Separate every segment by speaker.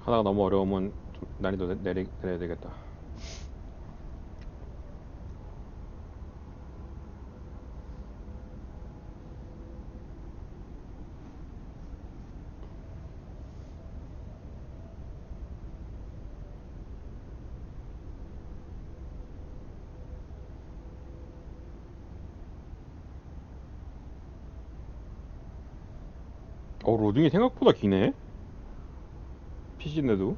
Speaker 1: 하나가 너무 어려우면 좀 난이도 내려야 되겠다. 로딩이 생각보다 기네. PC인데도.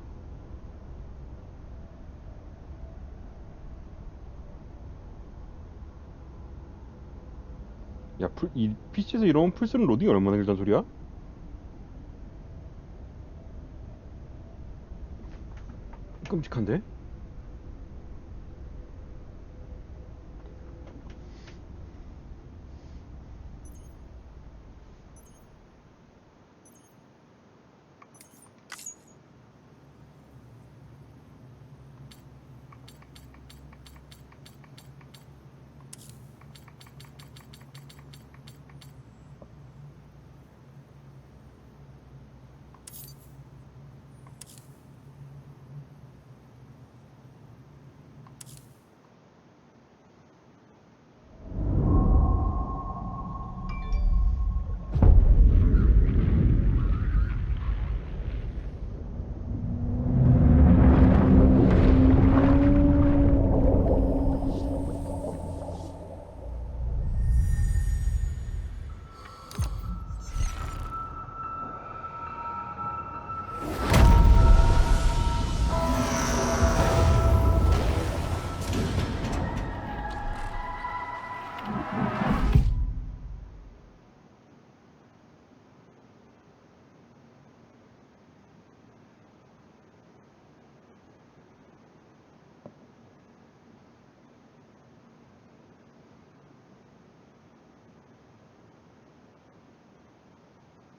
Speaker 1: 야, 이 PC에서 이런 풀스는 로딩이 얼마나 길단 소리야? 끔찍한데?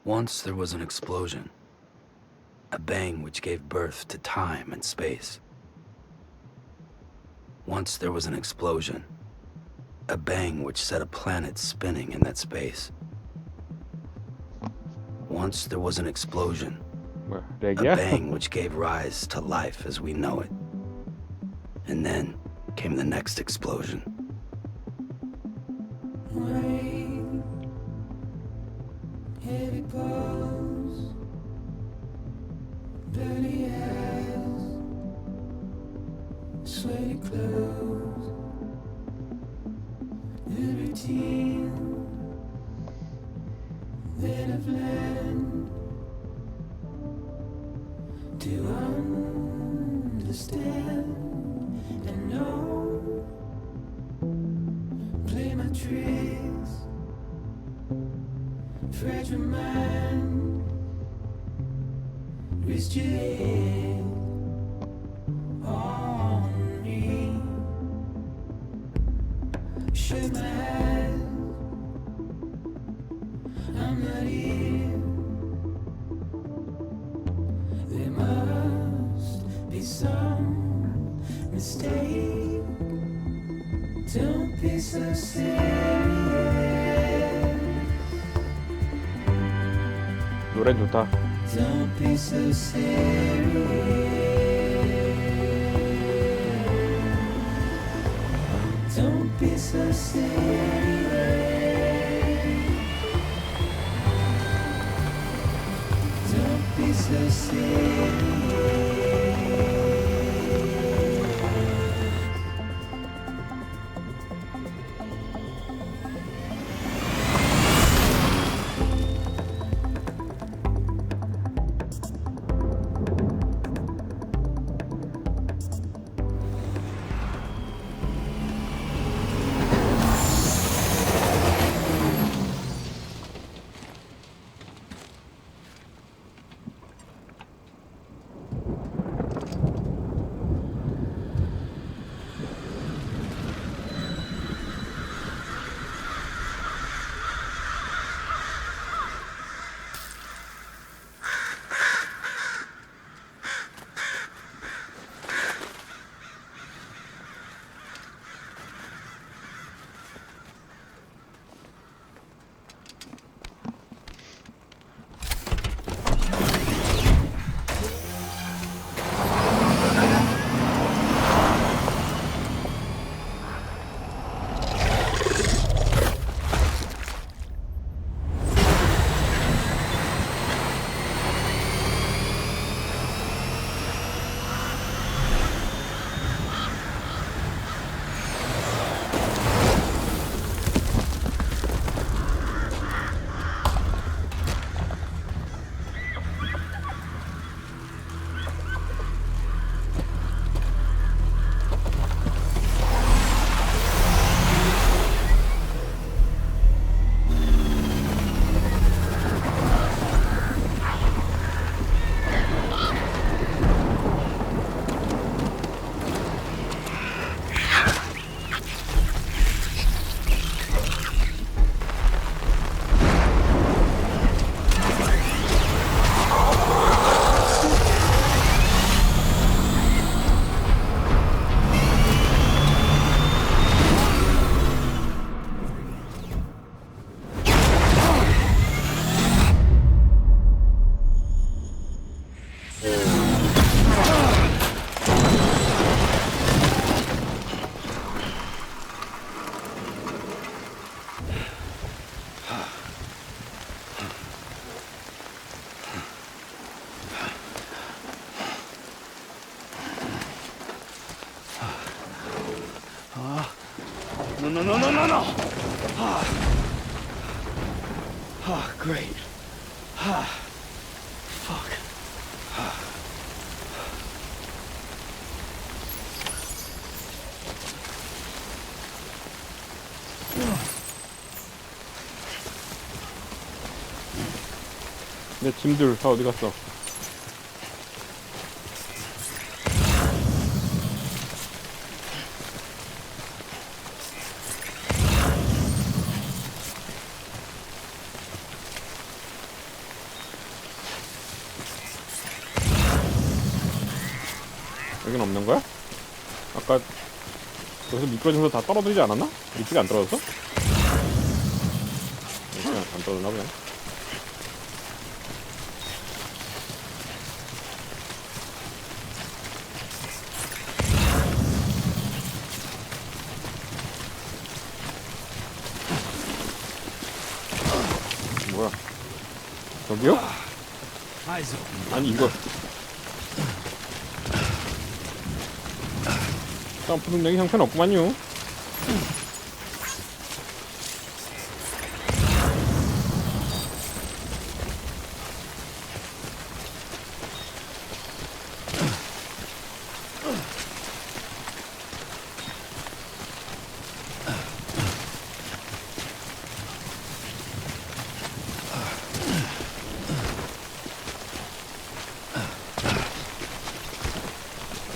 Speaker 2: Once there was an explosion, a bang which gave birth to time and space. Once there was an explosion, a bang which set a planet spinning in that space. Once there was an explosion,
Speaker 1: 뭐야,
Speaker 2: a
Speaker 1: 렉이야?
Speaker 2: bang which gave rise to life as we know it. And then came the next explosion.
Speaker 3: Rain, heavy blows, dirty eyes, sweaty clothes, the routine that I've learned to understand and know. Play my tricks, fragile mind, risk your head on me. Shut my eyes, I'm not here. There must be some mistake. Don't be so serious.
Speaker 1: 노래 좋다.
Speaker 3: Don't be so serious. Don't be so serious. Don't be so serious.
Speaker 2: no. Great. Fuck.
Speaker 1: 내 짐들 다 어디 갔어? 여긴 없는 거야? 아까 여기서 미끄러져서 다 떨어지지 않았나? 이쪽에 안 떨어졌어? 이쪽에 안 떨어졌나 보네. 뭐야? 저기요? 아니 이거 점프 능력이 형편없구만요.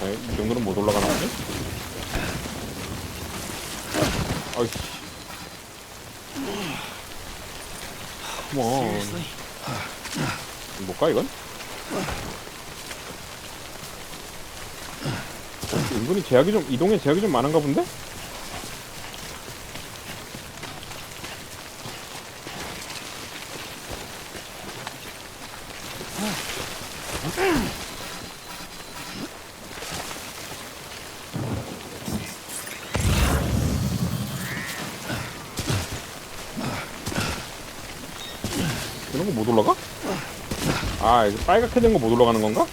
Speaker 1: 이 정도는 못 올라가나 보네? 아이씨. 컴온. 뭘까, 이건? 은근히 제약이 좀, 이동에 제약이 좀 많은가 본데? 이런 거 못 올라가? 아, 이거 빨갛게 된 거 못 올라가는 건가?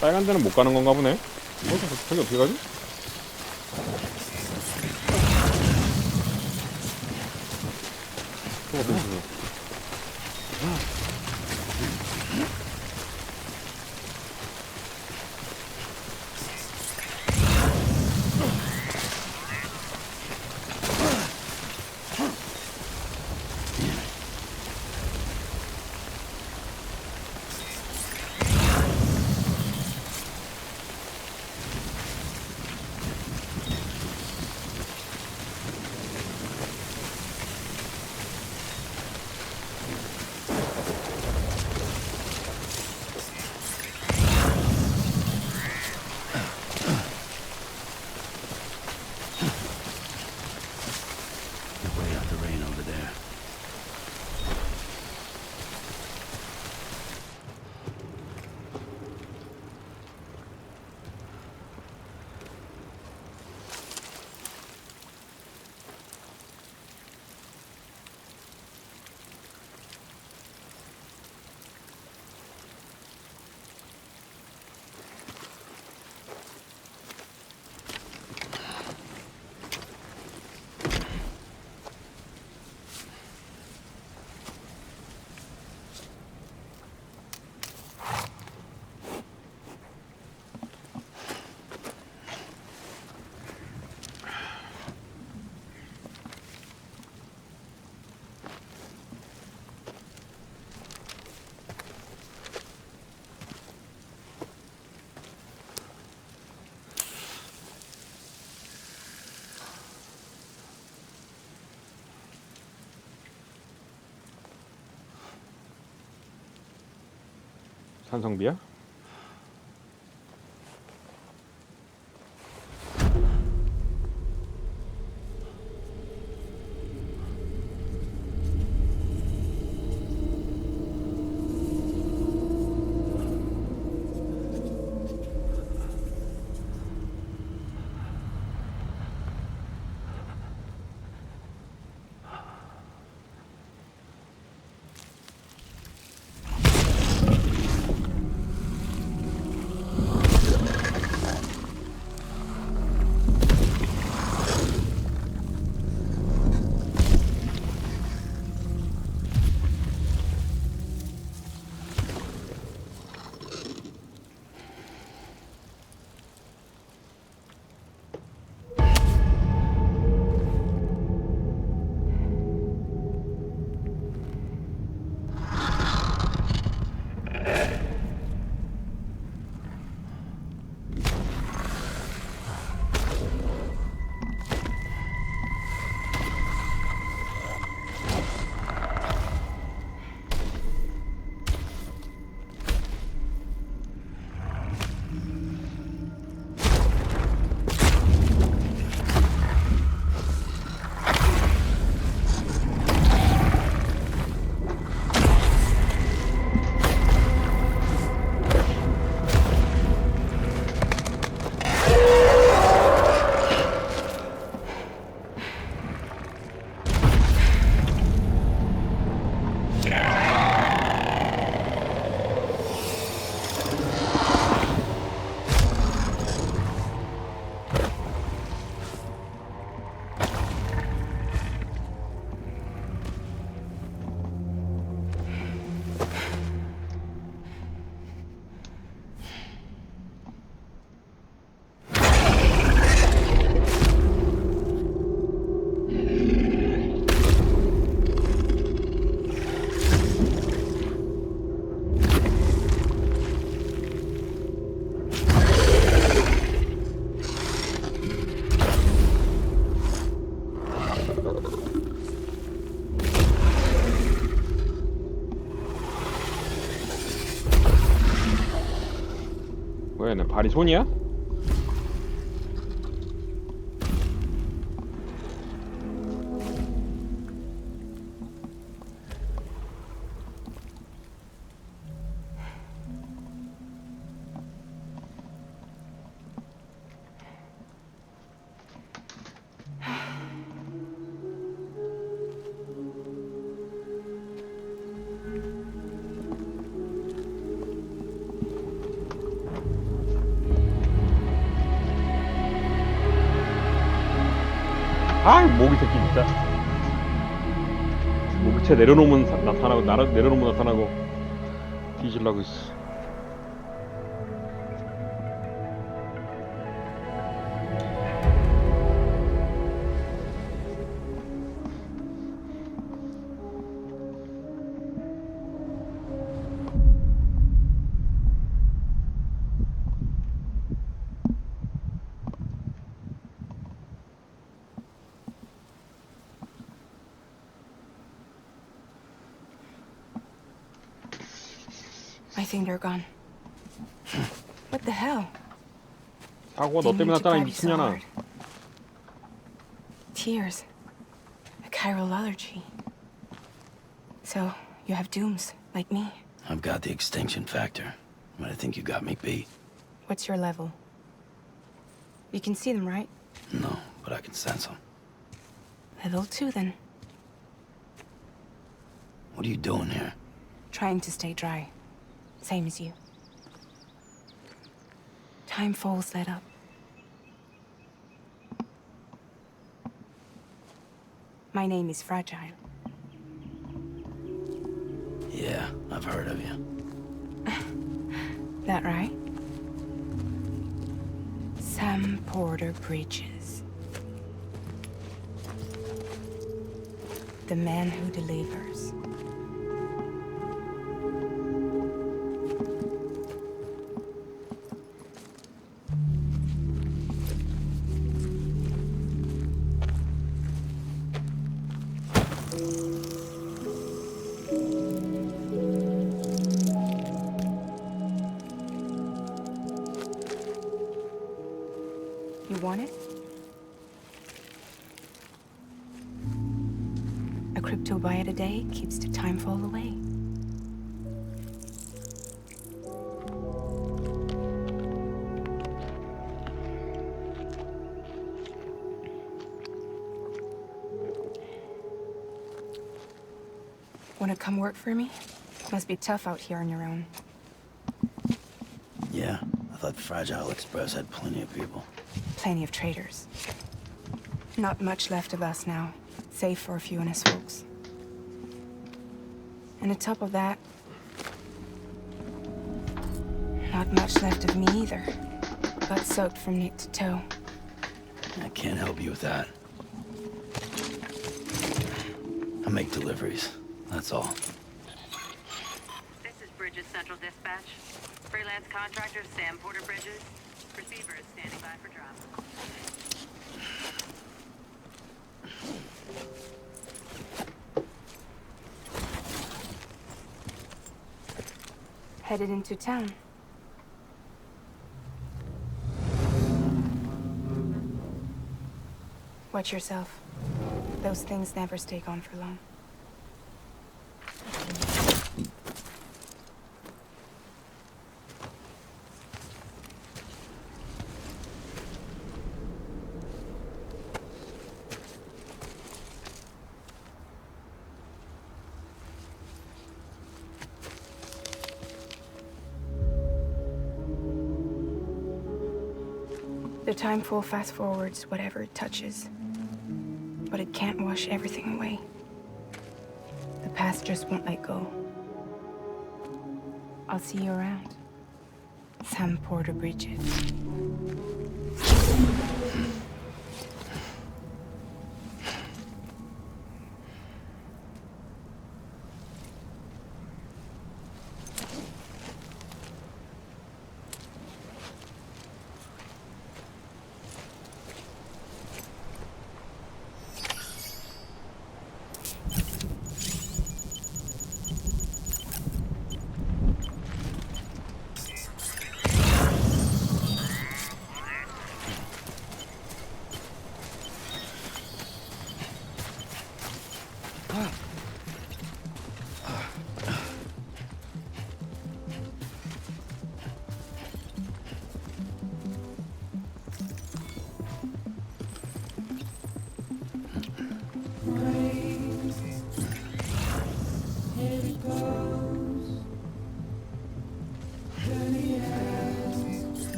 Speaker 1: 빨간 데는 못 가는 건가 보네. 저기 어떻게 가지? 저거 어떻게 가지?
Speaker 2: Way out the rain over there.
Speaker 1: 산성비야? 얘는 발이 손이야? 아, 모기 새끼 진짜. 모기채 내려놓으면 나타나고, 내려놓으면 나타나고. 뒤질라고 있어.
Speaker 4: I think they're gone. What the hell?
Speaker 1: 사고가 너 때문에 났잖아, 이 미친년아.
Speaker 4: Tears. A chiral allergy. So, you have dooms, like me.
Speaker 2: I've got the extinction factor, but I think you got me beat.
Speaker 4: What's your level? You can see them, right?
Speaker 2: No, but I can sense them.
Speaker 4: Level 2, then.
Speaker 2: What are you doing here?
Speaker 4: Trying to stay dry. Same as you. Time falls let up. My name is Fragile.
Speaker 2: Yeah, I've heard of you.
Speaker 4: That right? Sam Porter Bridges. The man who delivers. You want it? A crypto byte a day keeps the time fall away. Wanna come work for me? Must be tough out here on your own.
Speaker 2: Yeah, I thought Fragile Express had plenty of people.
Speaker 4: Plenty of traitors. Not much left of us now, save for a few honest folks. And on top of that, not much left of me either. Got soaked from neck to toe.
Speaker 2: I can't help you with that. I make deliveries, that's all.
Speaker 5: This is Bridges Central Dispatch. Freelance contractor Sam Porter Bridges. Receiver is standing by for drop.
Speaker 4: Headed into town. Watch yourself. Those things never stay gone for long. The time fall fast forwards whatever it touches. But it can't wash everything away. The past just won't let go. I'll see you around. Sam Porter Bridges.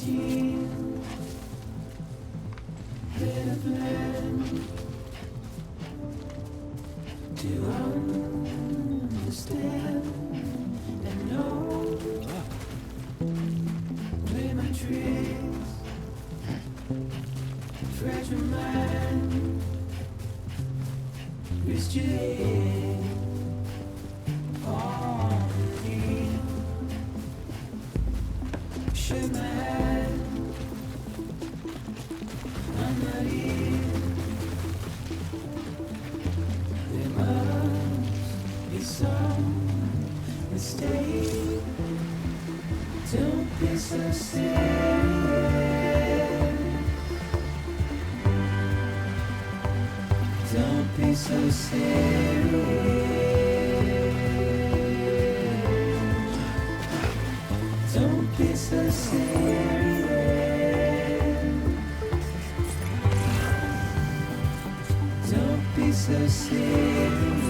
Speaker 3: routine. Better plan to understand and know where my tricks, fragile mind, risk your head on me. Shake my hand, I'm not here. There must be some mistake. Don't be so serious. Don't be so serious. Don't be so serious. Don't be so serious.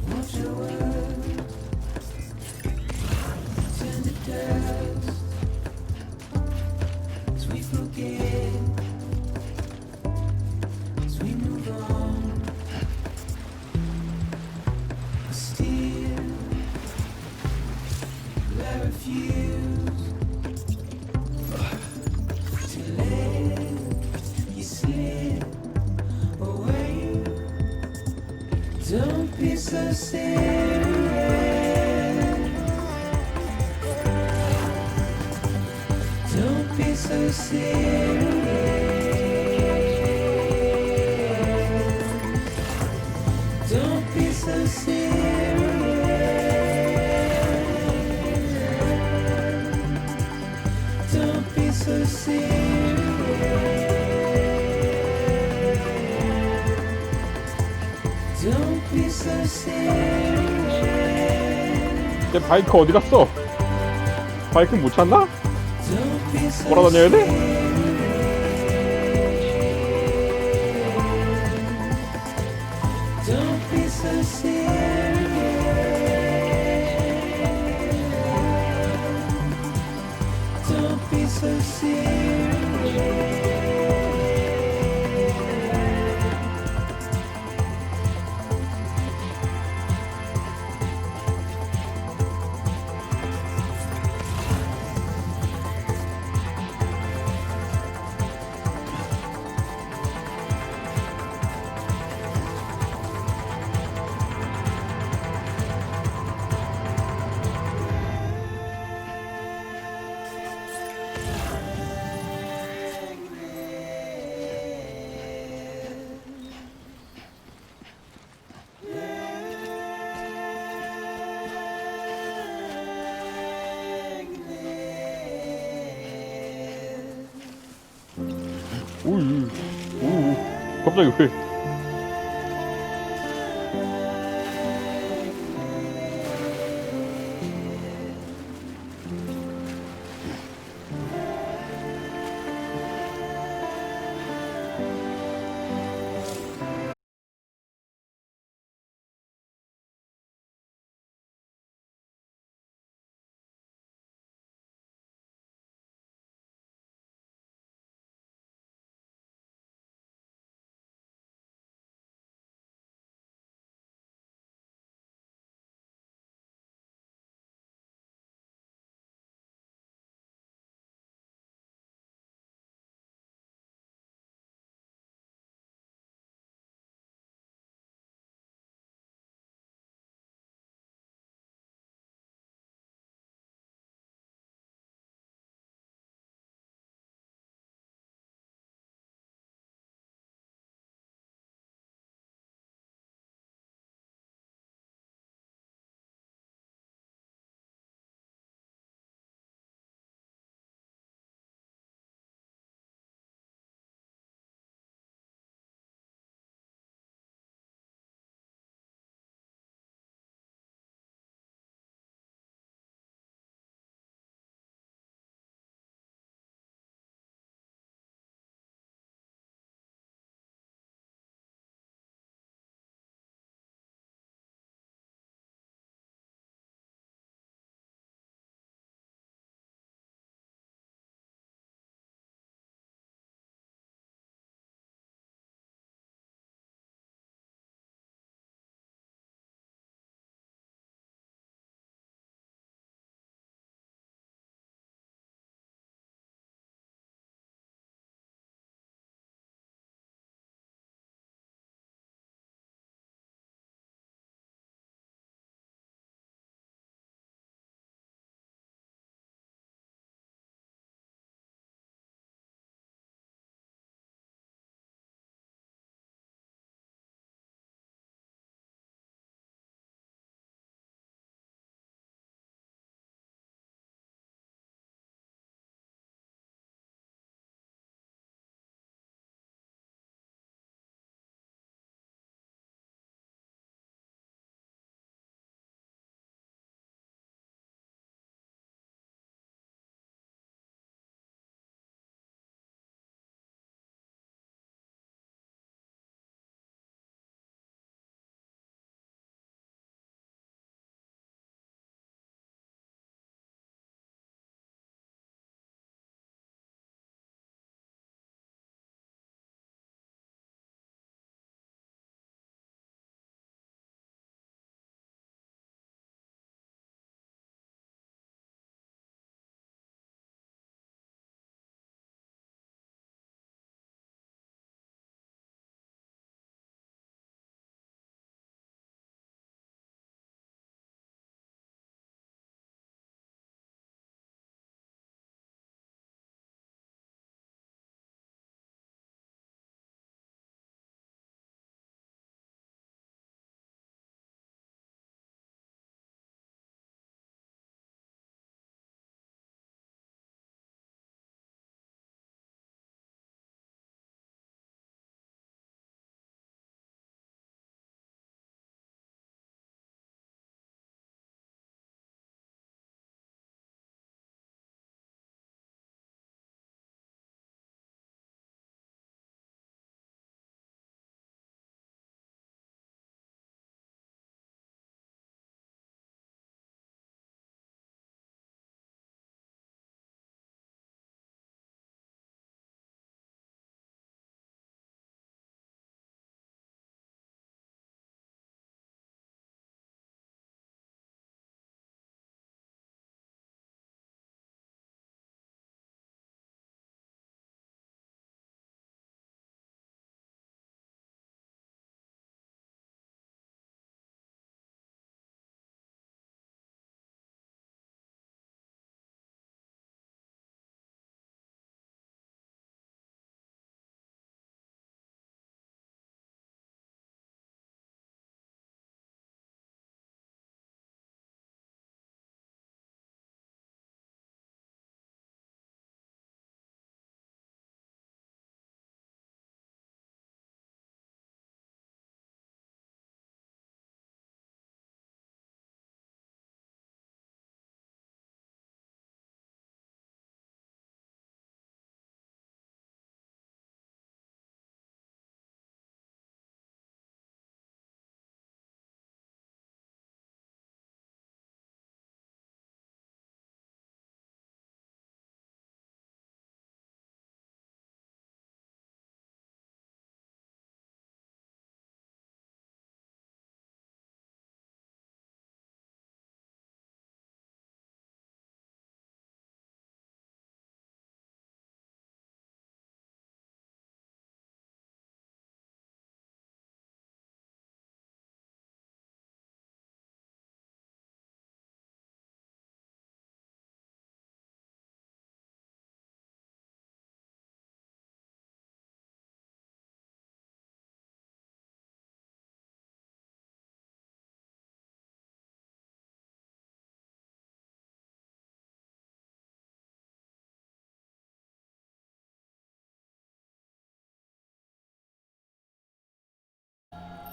Speaker 3: Watch your words turn to dust as we forget, as we move on. Still, I refuse to let you slip away. Don't be so serious. Don't be so serious. Don't be so serious. Don't be so serious. Don't be so serious.
Speaker 1: 내 바이크 어디 갔어? 바이크 못 찾나?
Speaker 3: Don't be so
Speaker 1: 돌아다녀야 돼?
Speaker 3: Don't be so serious. Don't be so serious.
Speaker 1: 오, 갑자기 왜?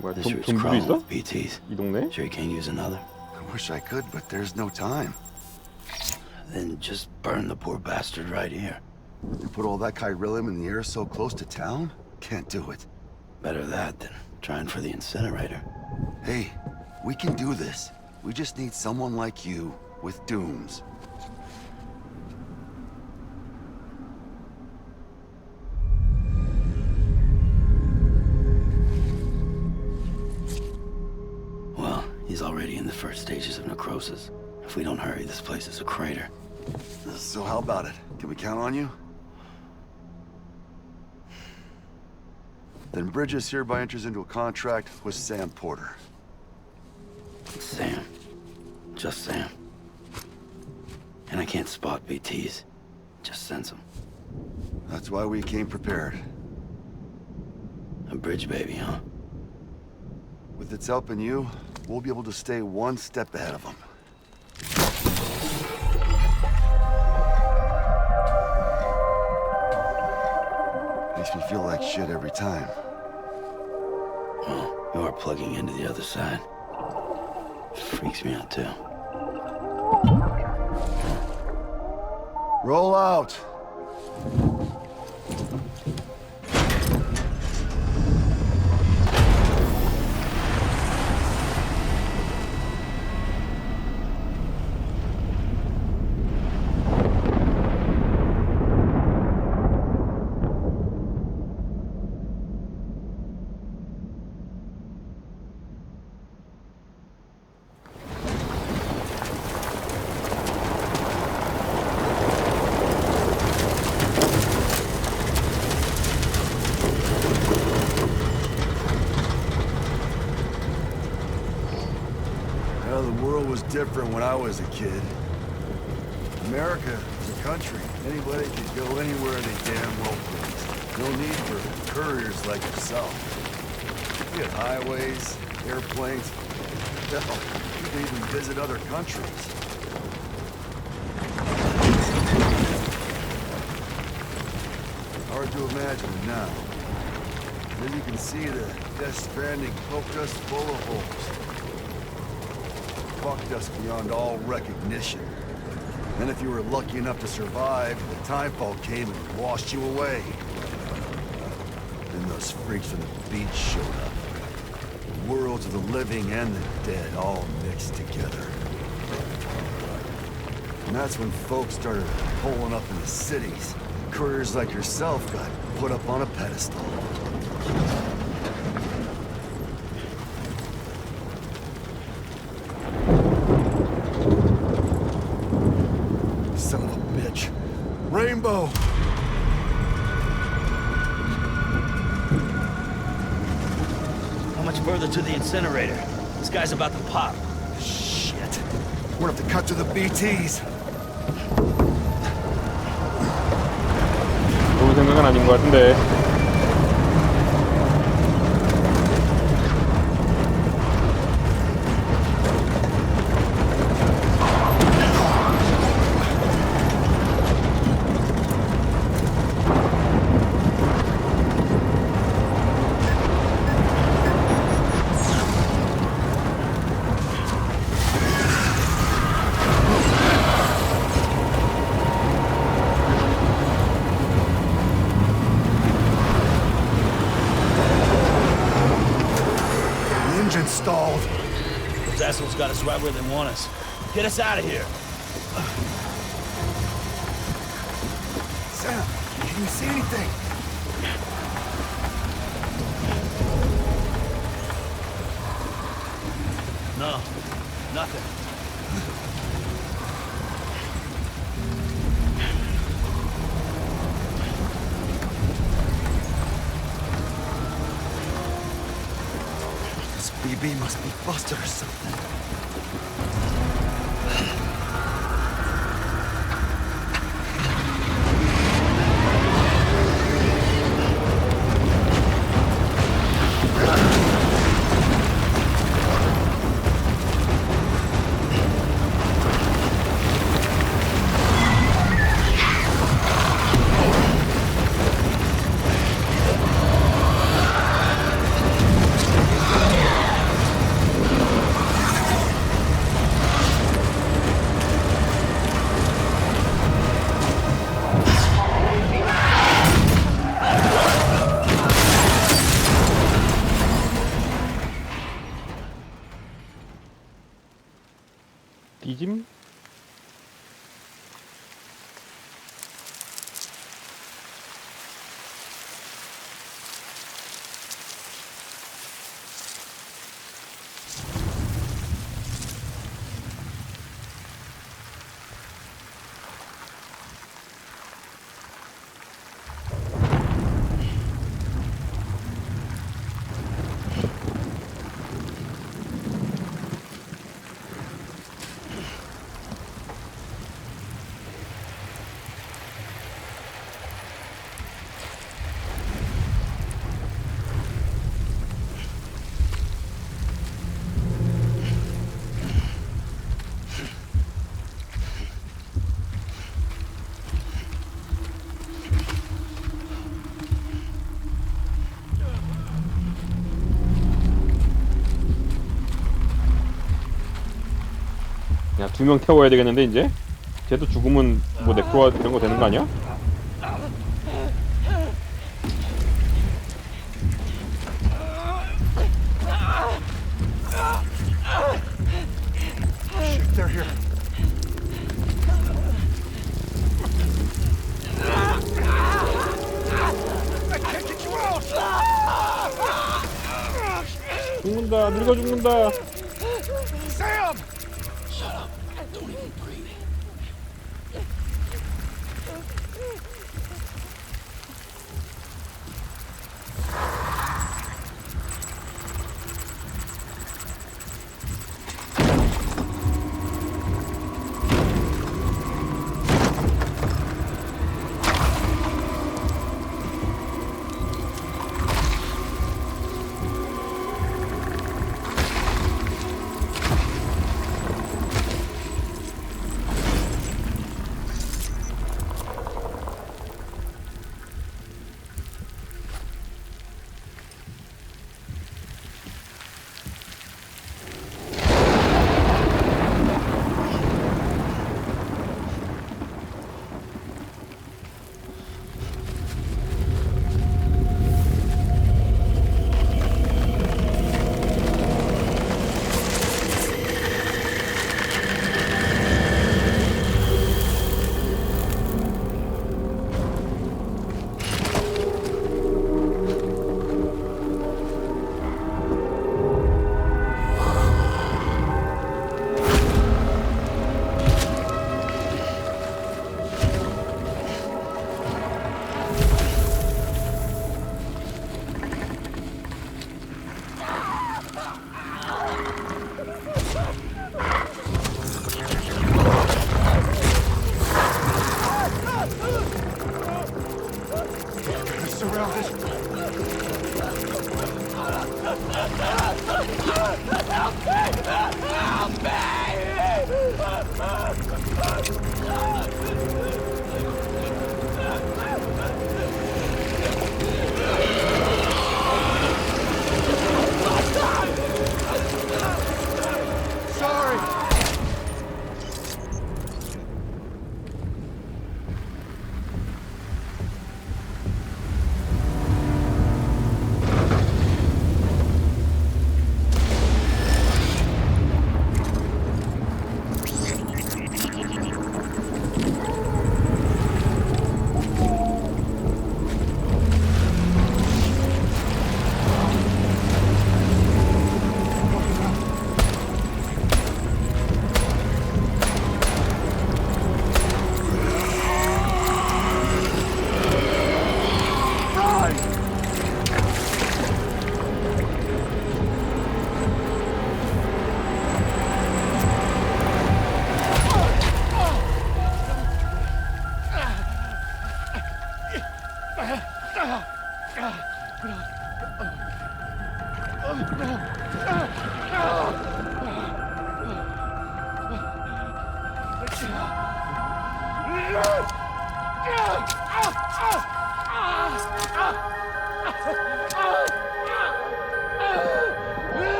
Speaker 1: 뭐야,
Speaker 2: This route's
Speaker 1: 돈도
Speaker 2: crawling
Speaker 1: 있어?
Speaker 2: with BTs.
Speaker 1: 이 동네?
Speaker 2: Sure you can't use another?
Speaker 6: I wish I could, but there's no time.
Speaker 2: Then just burn the poor bastard right here.
Speaker 6: You put all that chiralium in the air so close to town? Can't do it.
Speaker 2: Better that than trying for the incinerator.
Speaker 6: Hey, we can do this. We just need someone like you with dooms.
Speaker 2: Well, he's already in the first stages of necrosis. If we don't hurry, this place is a crater.
Speaker 6: So how about it? Can we count on you? Then Bridges hereby enters into a contract with Sam Porter.
Speaker 2: Sam. Just Sam. And I can't spot BTs. Just sense them.
Speaker 6: That's why we came prepared.
Speaker 2: A bridge baby, huh?
Speaker 6: With its help and you, we'll be able to stay one step ahead of them. Makes me feel like shit every time.
Speaker 2: Well, you are plugging into the other side. Freaks me out, too.
Speaker 6: Roll out! Well, the world was different when I was a kid. America is a country. Anybody could go anywhere they damn well please. No need for couriers like yourself. We had highways, airplanes. Hell, you could even visit other countries. Hard to imagine now. Then you can see the Death Stranding poked us full of holes. Fucked us beyond all recognition. Then if you were lucky enough to survive, the timefall came and washed you away. Then those freaks from the beach showed up. The worlds of the living and the dead all mixed together. And that's when folks started pulling up in the cities. Couriers like yourself got put up on a pedestal. Son of a bitch. Rainbow!
Speaker 7: How much further to the incinerator? This guy's about to pop.
Speaker 6: Shit. We're gonna have to cut to the BTs.
Speaker 1: 좋은 생각은 아닌 것 같은데.
Speaker 6: The engine stalled.
Speaker 7: Those assholes got us right where they want us. Get us out of here.
Speaker 6: Sam, can you see anything?
Speaker 7: No, nothing.
Speaker 6: This BB must be busted or something.
Speaker 1: 뒤짐? 야, 2명 태워야 되겠는데 이제? 쟤도 죽으면 뭐 네크로아 이런 거 되는 거 아니야?
Speaker 6: Shit, they're here. I can't get you out!
Speaker 1: 죽는다. 늙어 죽는다.
Speaker 6: Sam!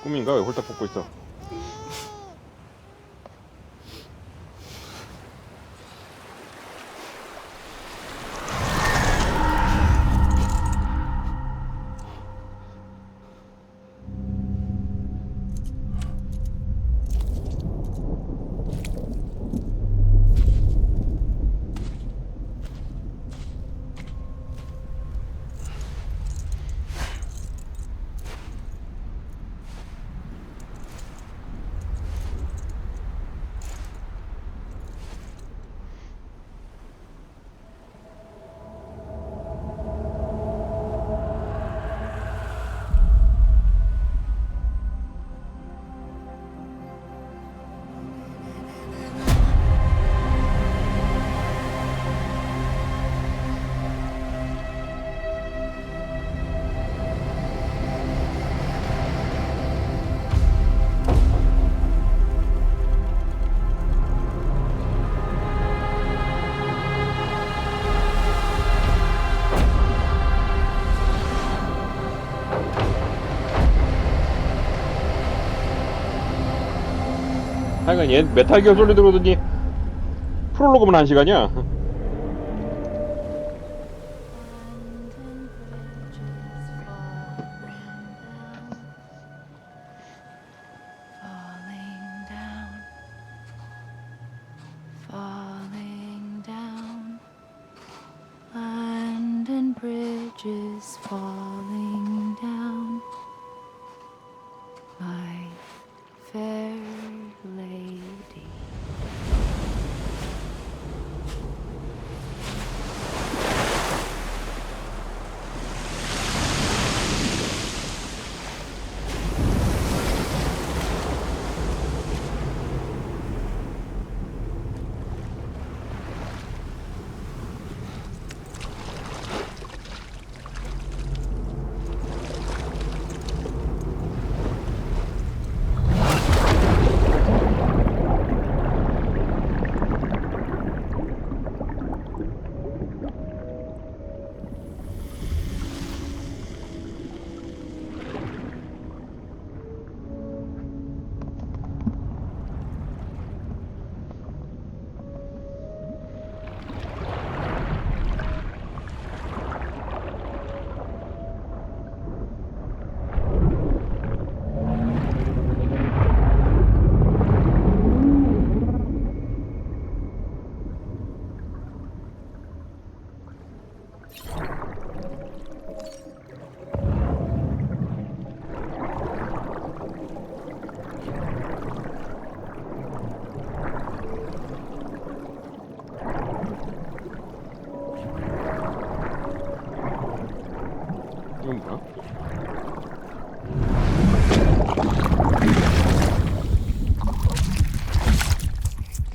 Speaker 1: 꿈인가? 왜 홀딱 벗고 있어? 하여간 얘 메탈 기어 소리 들어오더니 프롤로그만 1시간이야.
Speaker 8: Falling down, land and bridges falling down, my fair lady. 이건 뭐야?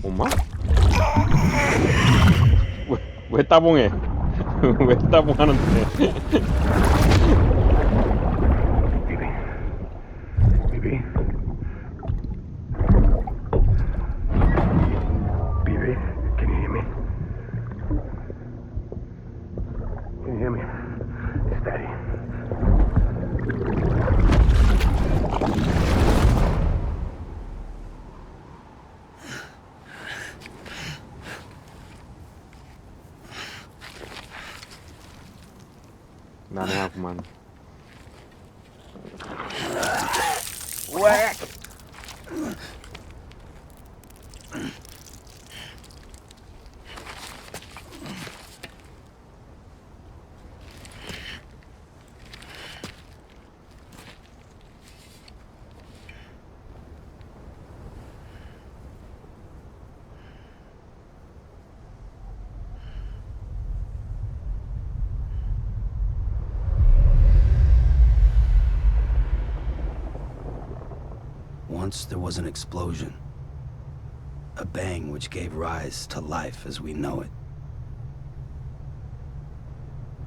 Speaker 8: 엄마? 왜 따봉해? 왜 따봉하는데?
Speaker 6: BB, can you hear me? Can you hear me? It's Daddy.
Speaker 1: 난해하구만.
Speaker 2: Once there was an explosion. A bang which gave rise to life as we know it.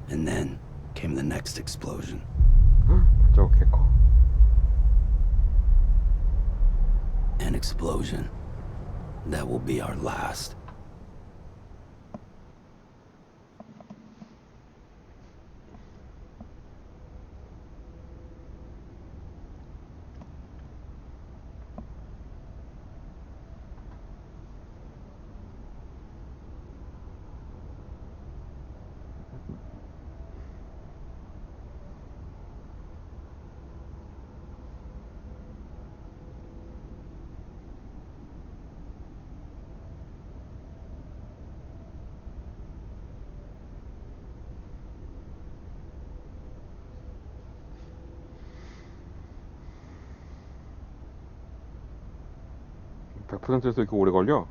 Speaker 2: And then came the next explosion.
Speaker 1: 저거 개커.
Speaker 2: An explosion that will be our last.
Speaker 8: 100%에서 이렇게 오래 걸려?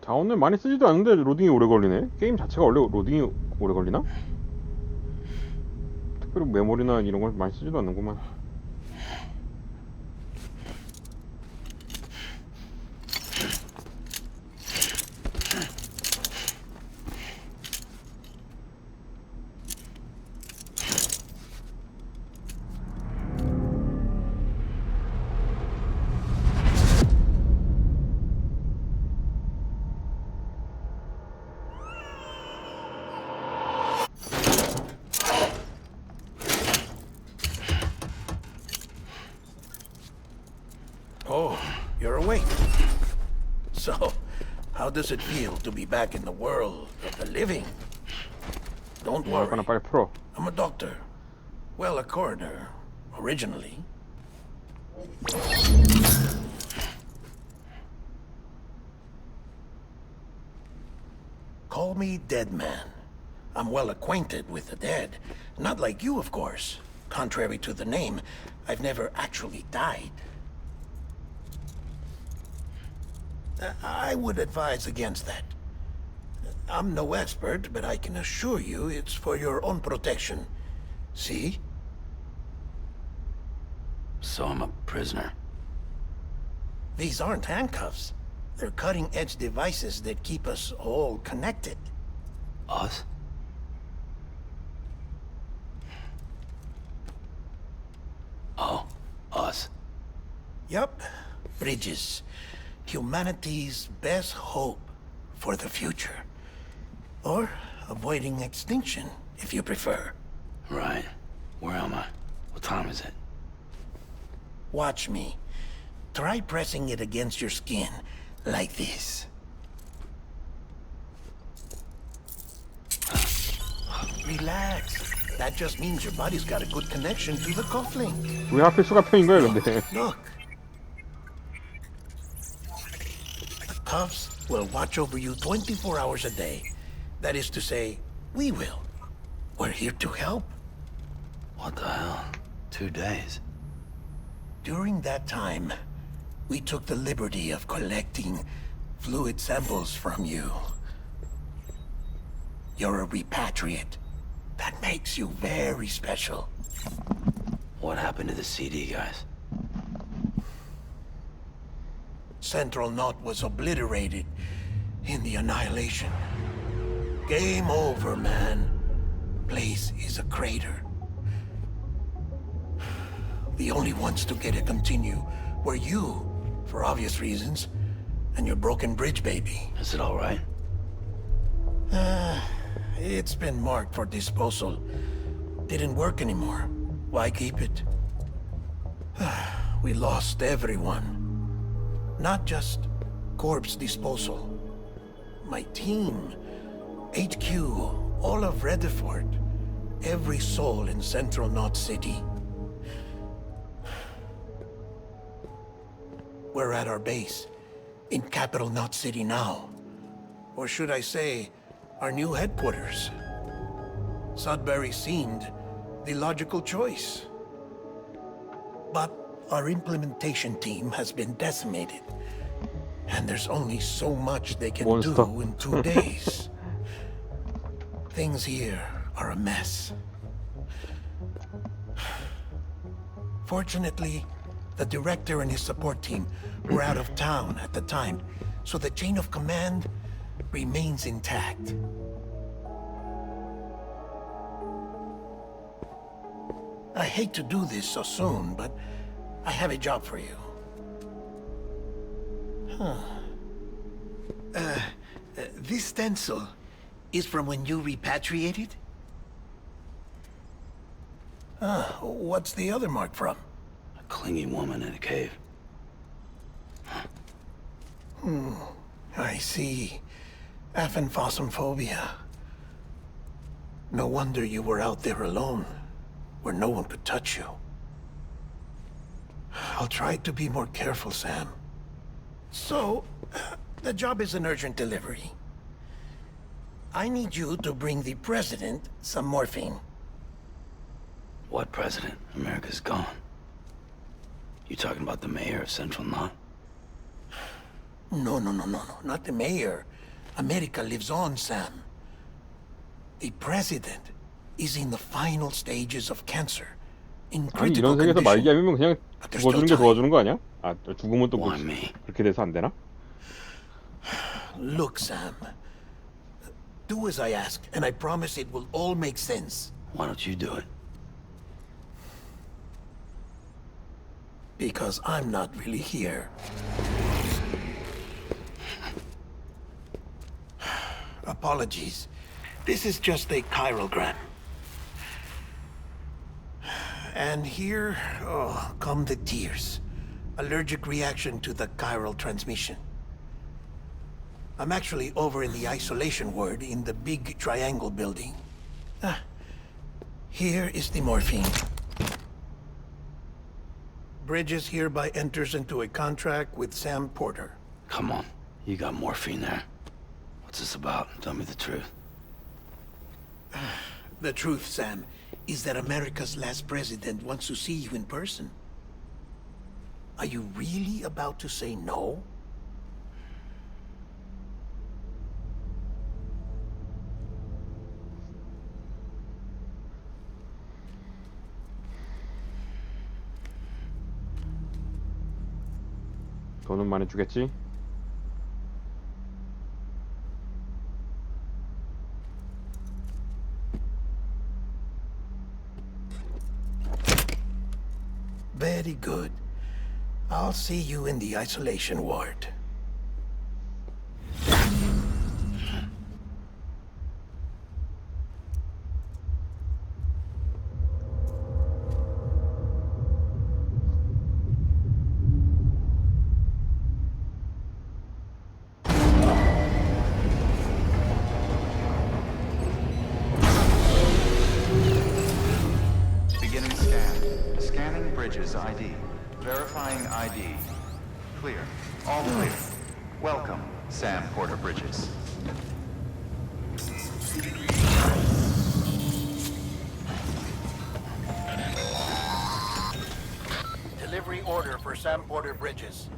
Speaker 8: 자원을 많이 쓰지도 않는데 로딩이 오래 걸리네? 게임 자체가 원래 로딩이 오래 걸리나? 특별히 메모리나 이런 걸 많이 쓰지도 않는구만.
Speaker 9: Oh, you're awake. So, how does it feel to be back in the world of the living? Don't
Speaker 8: 뭐 할거나
Speaker 9: worry.
Speaker 8: 빨리 풀어.
Speaker 9: I'm a doctor. Well, a coroner, originally. Call me Dead Man. I'm well acquainted with the dead. Not like you, of course. Contrary to the name, I've never actually died. I would advise against that. I'm no expert, but I can assure you it's for your own protection. See?
Speaker 2: So I'm a prisoner.
Speaker 9: These aren't handcuffs. They're cutting-edge devices that keep us all connected.
Speaker 2: Us? Oh, us.
Speaker 9: Yup. Bridges. Humanity's best hope for the future. Or avoiding extinction, if you prefer.
Speaker 2: Right. Where am I? What time is it?
Speaker 9: Watch me. Try pressing it against your skin, like this. Relax. That just means your body's got a good connection to the cufflink.
Speaker 8: 왜 하필 수갑형인 거야 근데?
Speaker 9: Look. The cuffs will watch over you 24 hours a day. That is to say, we will. We're here to help.
Speaker 2: What the hell? 2 days.
Speaker 9: During that time, we took the liberty of collecting fluid samples from you. You're a repatriate. That makes you very special.
Speaker 2: What happened to the CD guys?
Speaker 9: Central Knot was obliterated in the annihilation. Game over, man. Place is a crater. The only ones to get to continue were you, for obvious reasons, and your broken bridge baby.
Speaker 2: Is it all right?
Speaker 9: It's been marked for disposal. Didn't work anymore. Why keep it? We lost everyone. Not just corpse disposal. My team, HQ, all of Rutherford, every soul in Central Knot City. We're at our base, in Capital Knot City now. Or should I say, our new headquarters. Sudbury seemed the logical choice. But our implementation team has been decimated. And there's only so much they can
Speaker 8: Monster.
Speaker 9: do in 2 days. Things here are a mess. Fortunately, the director and his support team were out of town at the time, so the chain of command remains intact. I hate to do this so soon, but I have a job for you. This stencil is from when you repatriated? What's the other mark from?
Speaker 2: A clingy woman in a cave.
Speaker 9: I see. Aphenphosmphobia. No wonder you were out there alone, where no one could touch you. I'll try to be more careful, Sam. So, the job is an urgent delivery. I need you to bring the president some morphine.
Speaker 2: What president? America's gone. You talking about the mayor of Central Knot?
Speaker 9: No, not the mayor. America lives on, Sam. The president is in the final stages of cancer. In
Speaker 8: 아니
Speaker 9: critical
Speaker 8: 이런 세계에서
Speaker 9: condition.
Speaker 8: 말기암이면 그냥
Speaker 9: But there's
Speaker 8: 죽어주는 게
Speaker 9: still time.
Speaker 8: 도와주는 거 아니야? 아 죽으면 또
Speaker 2: Why me?
Speaker 8: 그렇게 돼서 안 되나?
Speaker 9: Look, Sam. Do as I ask, and I promise it will all make sense.
Speaker 2: Why don't you do it?
Speaker 9: Because I'm not really here. Apologies. This is just a chiralgram. And here, come the tears. Allergic reaction to the chiral transmission. I'm actually over in the isolation ward in the big triangle building. Here is the morphine. Bridges hereby enters into a contract with Sam Porter.
Speaker 2: Come on. You got morphine there. What's this about? Tell me the truth.
Speaker 9: The truth, Sam, is that America's last president wants to see you in person. Are you really about to say no?
Speaker 8: 돈은 많이 주겠지?
Speaker 9: Very good. I'll see you in the isolation ward.
Speaker 10: Beginning scan. Scanning Bridges ID. Verifying ID. Clear. All clear. Welcome, Sam Porter Bridges.
Speaker 9: Delivery order for Sam Porter Bridges.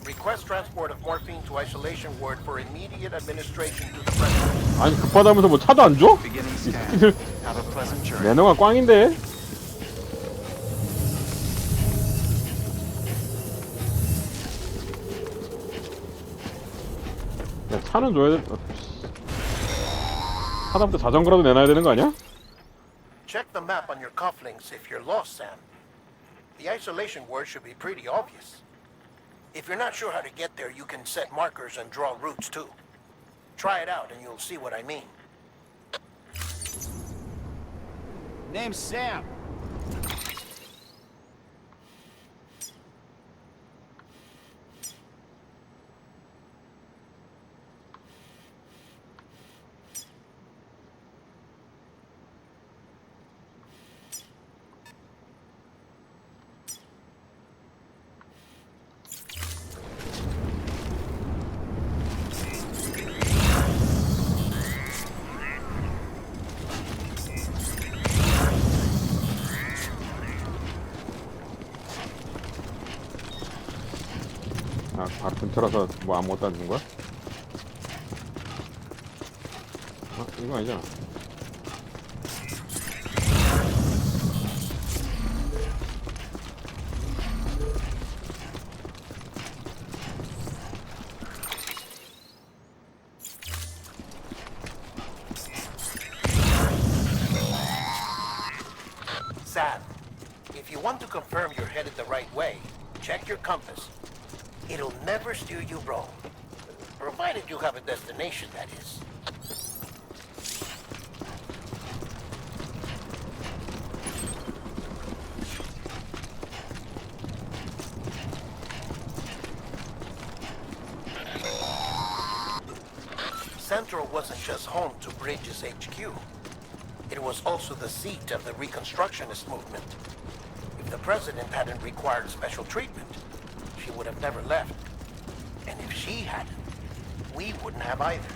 Speaker 9: Request transport of morphine to isolation ward for immediate administration to the president.
Speaker 8: 아니 급하다면서 뭐 차도 안 줘?
Speaker 10: Beginning
Speaker 8: 이
Speaker 10: scan.
Speaker 8: 새끼들
Speaker 10: Have a pleasant journey.
Speaker 8: 매너가 꽝인데? 야 차는 줘야 돼. 하다못해 자전거라도 내놔야 되는 거 아니야?
Speaker 9: Check the map on your cufflinks if you're lost, Sam. The isolation word should be pretty obvious. If you're not sure how to get there, you can set markers and draw routes too. Try it out and you'll see what I mean.
Speaker 7: Name's Sam.
Speaker 8: 아 바로 근처라서 뭐 아무것도 안 준 거야? 아 이거 아니잖아.
Speaker 9: Sam, if you want to confirm you're headed the right way, check your compass. It'll never steer you wrong. Provided you have a destination, that is. Central wasn't just home to Bridges HQ. It was also the seat of the Reconstructionist movement. If the president hadn't required special treatment, she would have never left. And if she hadn't, we wouldn't have either.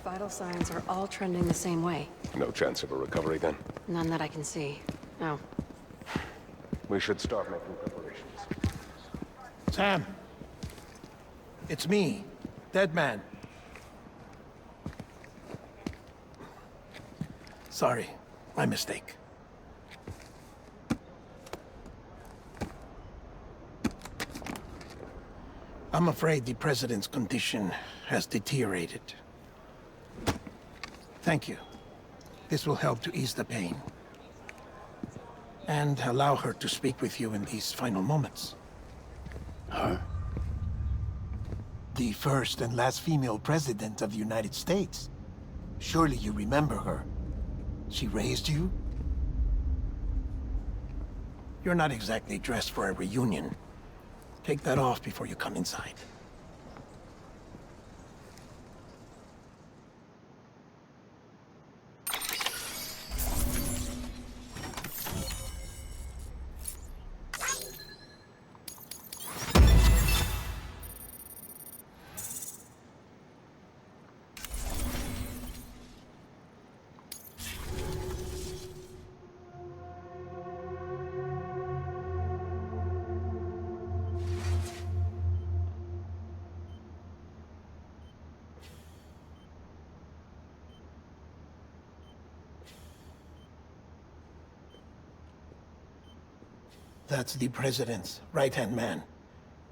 Speaker 11: vital signs are all trending the same way.
Speaker 12: No chance of a recovery then?
Speaker 11: None that I can see. No.
Speaker 12: We should start making preparations.
Speaker 9: Sam! It's me, Dead Man. Sorry, my mistake. I'm afraid the President's condition has deteriorated. Thank you. This will help to ease the pain. And allow her to speak with you in these final moments.
Speaker 2: Her?
Speaker 9: The first and last female president of the United States. Surely you remember her. She raised you? You're not exactly dressed for a reunion. Take that off before you come inside. That's the President's right-hand man,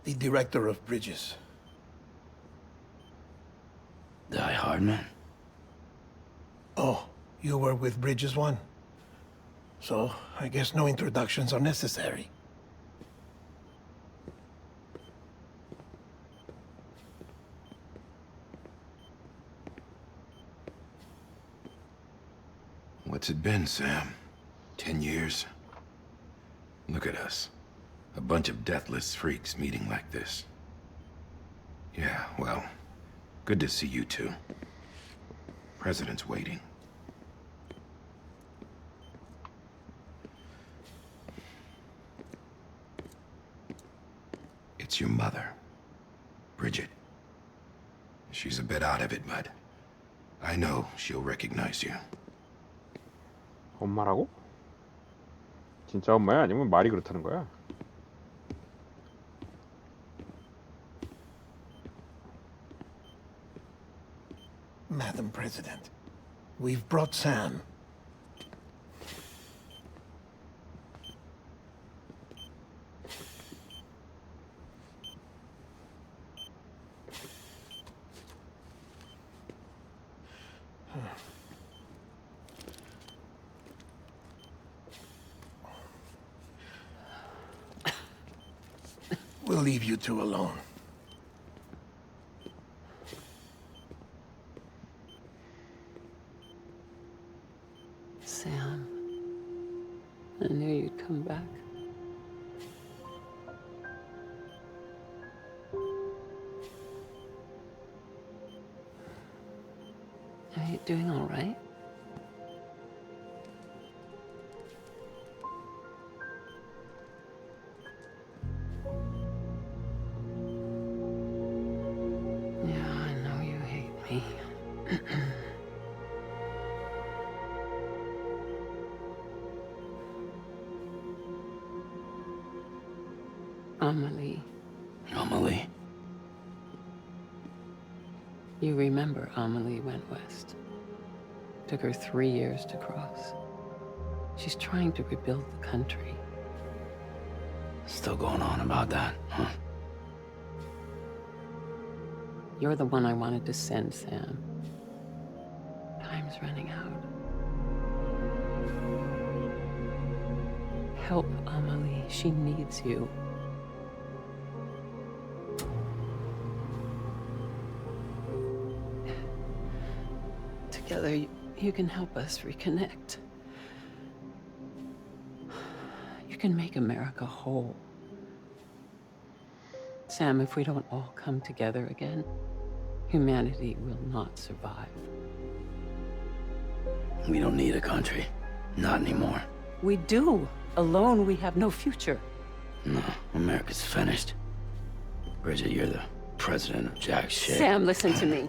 Speaker 9: the Director of Bridges.
Speaker 2: Die Hardman?
Speaker 9: Oh, you were with Bridges 1? So, I guess no introductions are necessary.
Speaker 13: What's it been, Sam? 10 years? Look at us. A bunch of deathless freaks meeting like this. Yeah, well, good to see you two. President's waiting. It's your mother, Bridget. She's a bit out of it, but I know she'll recognize you.
Speaker 8: 엄마라고? 진짜 엄마야? 아니면 말이 그렇다는 거야?
Speaker 9: Madam President, we've brought Sam. We'll leave you two alone.
Speaker 11: Sam, I knew you'd come back. Are you doing all right? Yeah, I know you hate me. Amelie.
Speaker 2: Amelie?
Speaker 11: You remember Amelie went west. Took her 3 years to cross. She's trying to rebuild the country.
Speaker 2: Still going on about that, huh?
Speaker 11: You're the one I wanted to send, Sam. Time's running out. Help Amelie. She needs you. Together, you can help us reconnect. You can make America whole. Sam, if we don't all come together again, humanity will not survive.
Speaker 2: We don't need a country. Not anymore.
Speaker 11: We do. Alone, we have no future.
Speaker 2: No, America's finished. Bridget, you're the president of jack shit.
Speaker 11: Sam, listen to me.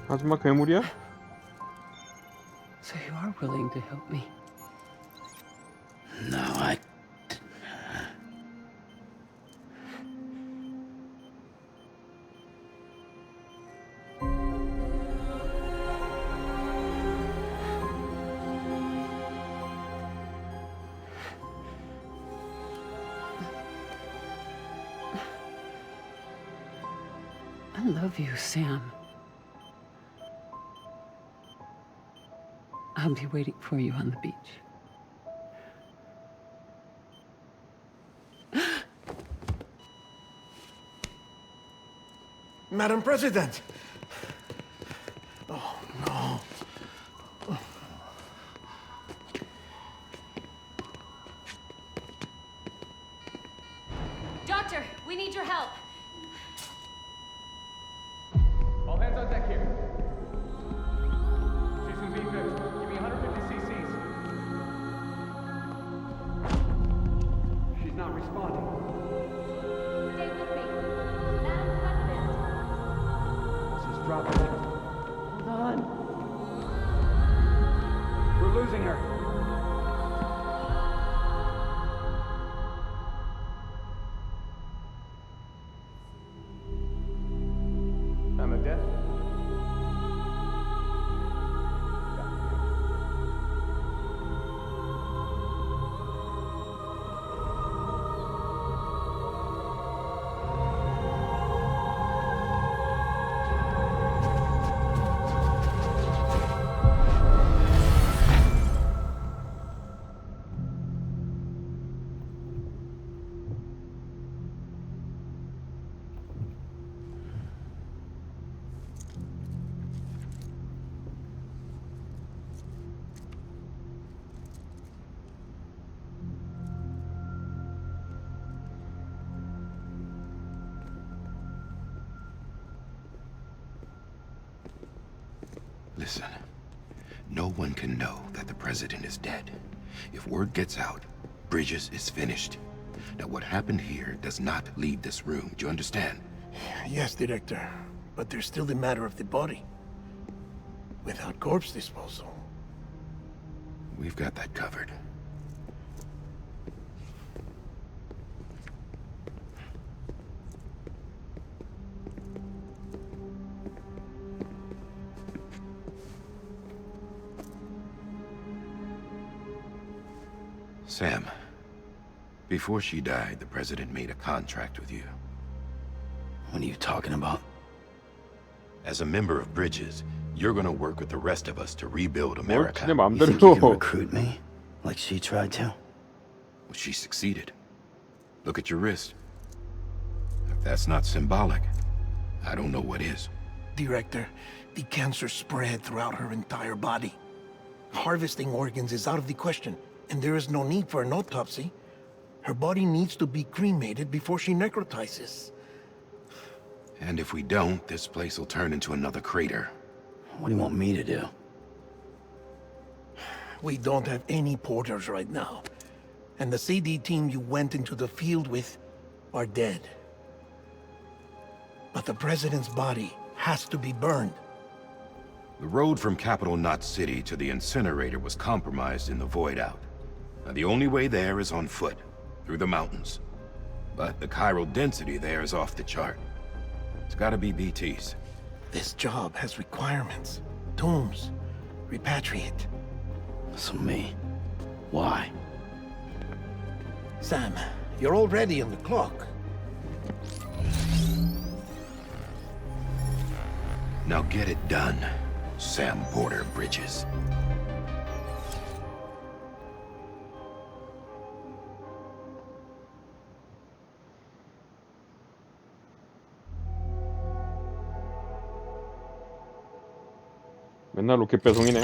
Speaker 8: 아줌마 괴물이야?
Speaker 11: So you are willing to help me?
Speaker 2: No, I...
Speaker 11: I love you, Sam. I'll be waiting for you on the beach.
Speaker 9: Madam President! Oh, no.
Speaker 5: Doctor, we need your help.
Speaker 14: All hands on deck here. She's in V-50. Give me 150 cc's. She's not responding.
Speaker 5: Stay with me. Madam President.
Speaker 14: She's dropping.
Speaker 11: Hold on.
Speaker 14: We're losing her. Time of death?
Speaker 13: Listen, no one can know that the president is dead. If word gets out, Bridges is finished. Now, what happened here does not leave this room. Do you understand?
Speaker 9: Yes, Director. But there's still the matter of the body. Without corpse disposal.
Speaker 13: We've got that covered. Sam, before she died, the president made a contract with you.
Speaker 2: What are you talking about?
Speaker 13: As a member of Bridges, you're gonna work with the rest of us to rebuild America.
Speaker 8: 내
Speaker 2: You think you can
Speaker 8: 맘대로.
Speaker 2: recruit me? Like she tried to?
Speaker 13: Well, she succeeded. Look at your wrist. If that's not symbolic, I don't know what is.
Speaker 9: Director, the cancer spread throughout her entire body. Harvesting organs is out of the question, and there is no need for an autopsy. Her body needs to be cremated before she necrotizes.
Speaker 13: And if we don't, this place will turn into another crater.
Speaker 2: What do you want me to do?
Speaker 9: We don't have any porters right now. And the CD team you went into the field with are dead. But the president's body has to be burned.
Speaker 13: The road from Capital Knot City to the incinerator was compromised in the void out. Now, the only way there is on foot, through the mountains. But the chiral density there is off the chart. It's gotta be BTs.
Speaker 9: This job has requirements. Tombs. Repatriate.
Speaker 2: So me. Why?
Speaker 9: Sam, you're already on the clock.
Speaker 13: Now get it done, Sam Porter Bridges.
Speaker 8: 맨날 로켓 배송이네.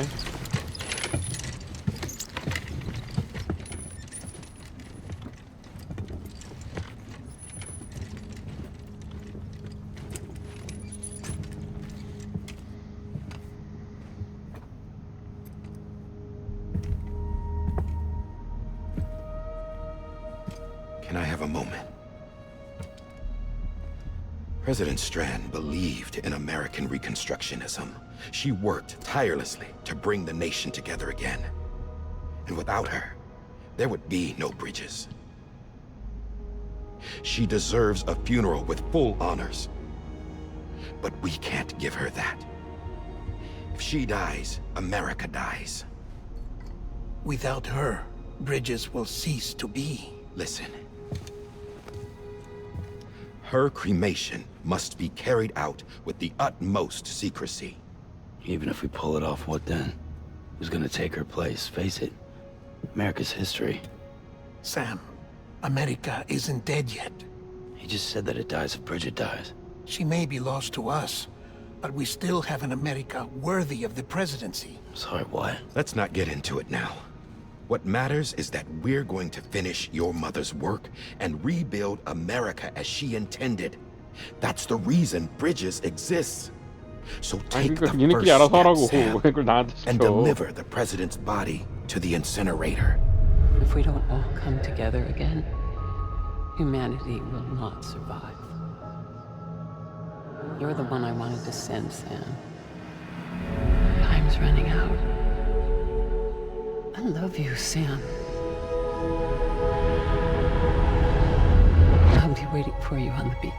Speaker 13: can I have a moment? President Strand believed in American Reconstructionism. She worked tirelessly to bring the nation together again. And without her, there would be no bridges. She deserves a funeral with full honors. But we can't give her that. If she dies, America dies.
Speaker 9: Without her, bridges will cease to be.
Speaker 13: Listen. Her cremation must be carried out with the utmost secrecy.
Speaker 2: Even if we pull it off, what then? Who's gonna take her place? Face it, America's history.
Speaker 9: Sam, America isn't dead yet.
Speaker 2: He just said that it dies if Bridget dies.
Speaker 9: She may be lost to us, but we still have an America worthy of the presidency.
Speaker 2: Sorry, what?
Speaker 13: Let's not get into it now. What matters is that we're going to finish your mother's work and rebuild America as she intended. That's the reason Bridges exists. So take the
Speaker 1: 니네끼리
Speaker 13: first
Speaker 1: 알아서 하라고.
Speaker 13: step, Sam,
Speaker 1: 왜 그걸 나한테
Speaker 13: and
Speaker 1: 시켜?
Speaker 13: deliver the president's body to the incinerator.
Speaker 11: If we don't all come together again, humanity will not survive. You're the one I wanted to send, Sam. Time's running out. I love you, Sam. I'll be waiting for you on the beach.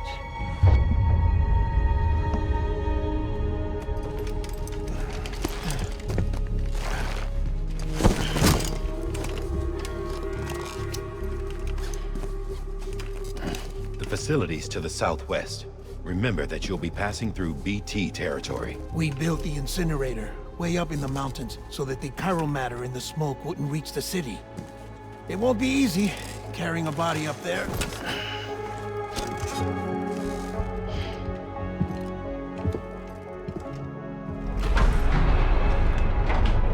Speaker 13: The facilities to the southwest. Remember that you'll be passing through BT territory.
Speaker 9: We built the incinerator way up in the mountains so that the chiral matter in the smoke wouldn't reach the city. It won't be easy carrying a body up there.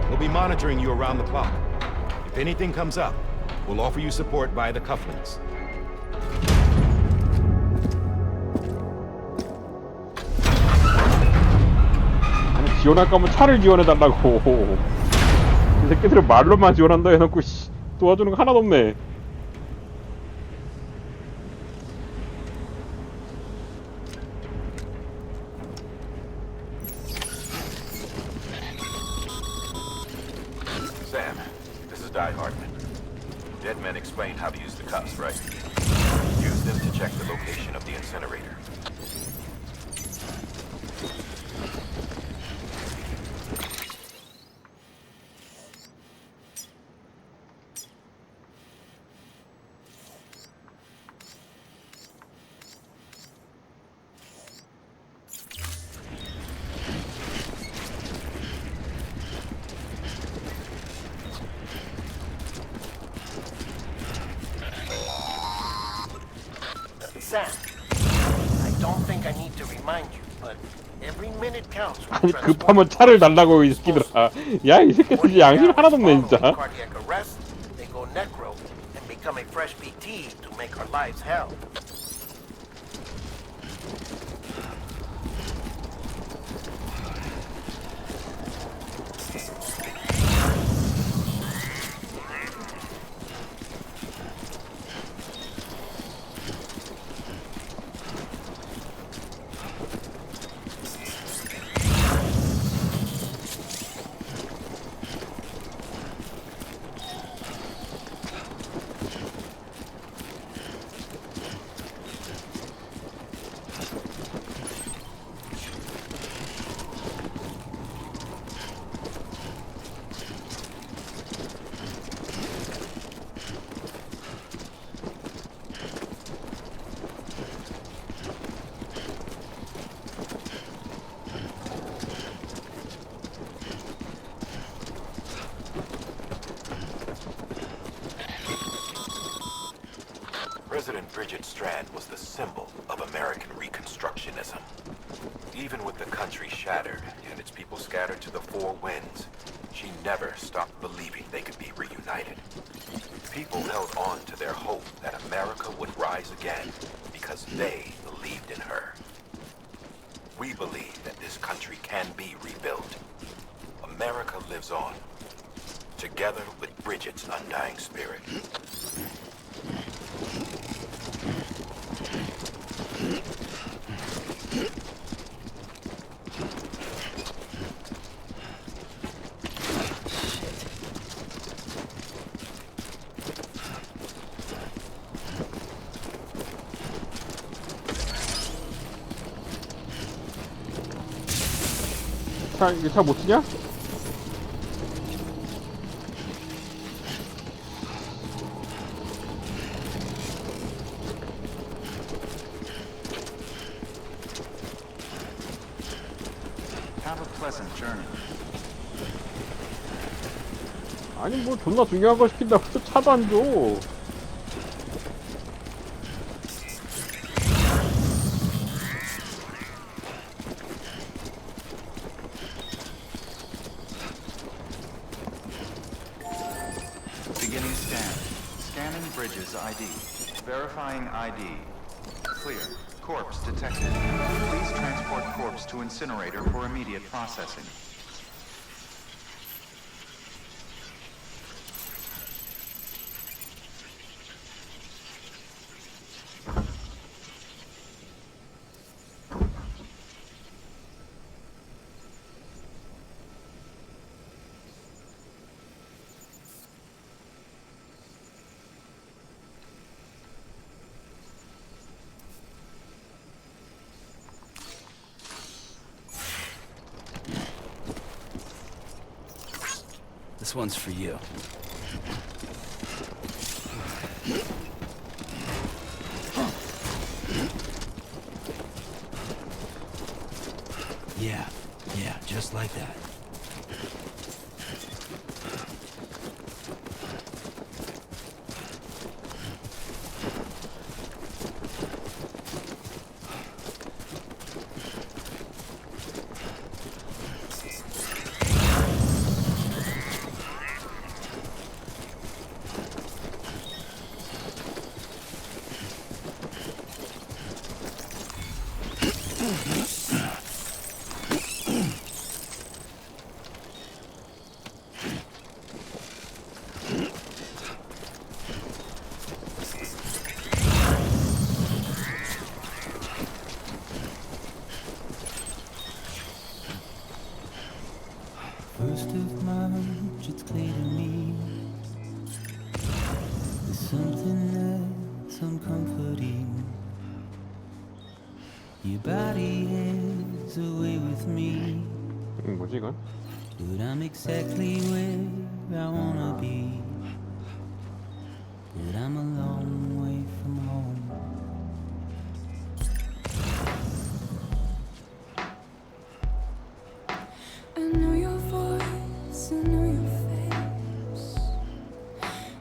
Speaker 13: We'll be monitoring you around the clock. If anything comes up, we'll offer you support via the cufflinks.
Speaker 1: 지원할 거면 차를 지원해달라고. 이 새끼들은 말로만 지원한다 해놓고 씨, 도와주는 거 하나도 없네.
Speaker 13: Sam, this is Die Hardman. Dead men explained how to use the cuffs, right? Use them to check the location of the incinerator.
Speaker 9: Sam, I don't think I need to remind you, but every minute counts.
Speaker 1: 아니 급하면 차를 달라고 이 새끼들아. 야 이 새끼들 양심 하나도 없네 진짜.
Speaker 9: Cardiac arrest, they go necro and become a fresh BT to make our lives hell.
Speaker 13: President Bridget Strand was the symbol of American Reconstructionism. Even with the country shattered and its people scattered to the four winds, she never stopped believing they could be reunited. People held on to their hope that America would rise again because they believed in her. We believe that this country can be rebuilt. America lives on, together with Bridget's undying spirit.
Speaker 1: 차 못 치냐?
Speaker 10: Have a pleasant journey.
Speaker 1: 아니 뭐 존나 중요한 거 시킨다고 또 차도 안 줘.
Speaker 10: Beginning scan. Scanning bridges ID. Verifying ID. Clear. Corpse detected. Please transport corpse to incinerator for immediate processing.
Speaker 2: This one's for you. Yeah, just like that.
Speaker 3: First of March, it's clear to me there's something that's uncomforting. Your body is away with me,
Speaker 1: 뭐지 이건?
Speaker 3: but I'm exactly where I wanna be. But I'm a long way from home.
Speaker 4: I know your voice, I know your face.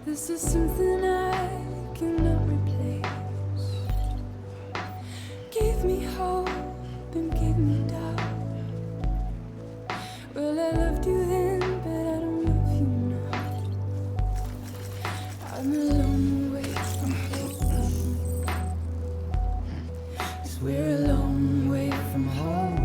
Speaker 4: This is something I cannot replace. Give me hope and give me doubt. Well, I loved you then, but I don't love you now. I'm a long way from home. 'Cause we're a long way from home.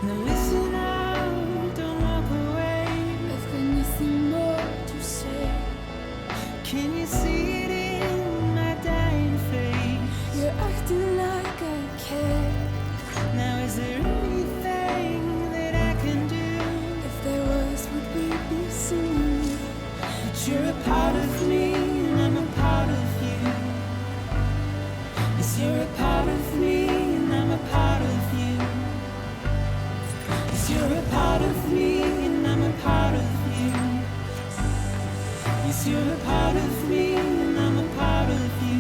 Speaker 4: Now listen out, don't walk away. I've got nothing more to say. Can you see it in my dying face? You're acting like I care. Now is there anything that I can do? If there was, would we be soon? But you're a part of me and I'm a part of you. Yes, you're a part of me and I'm a part of you. You're a part of me and I'm a part of you. Yes, you're a part of me and I'm a part of you.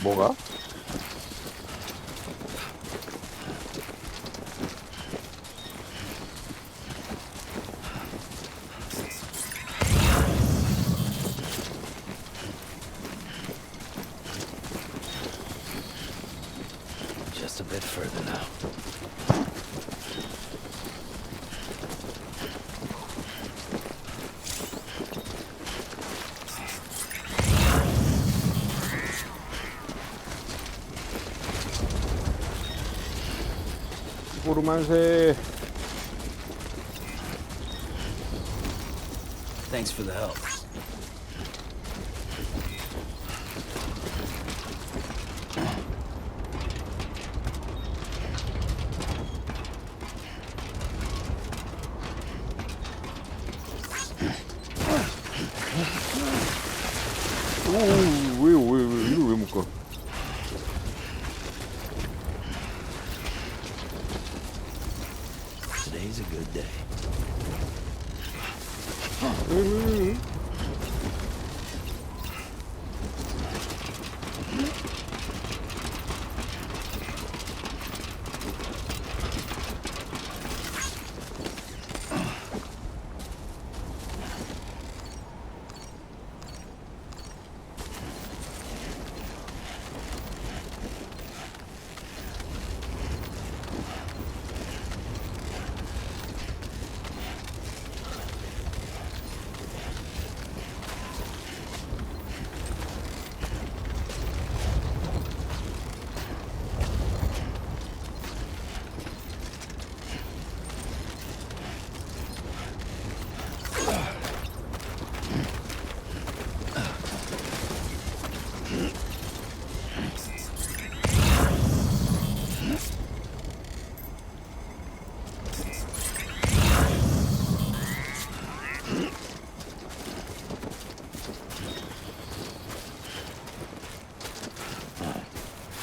Speaker 1: 뭐가?
Speaker 2: Just a bit further now.
Speaker 1: 오르만세.
Speaker 2: Thanks for the help.
Speaker 1: 오, 왜 이걸 왜 못 가?
Speaker 2: Today's a good day.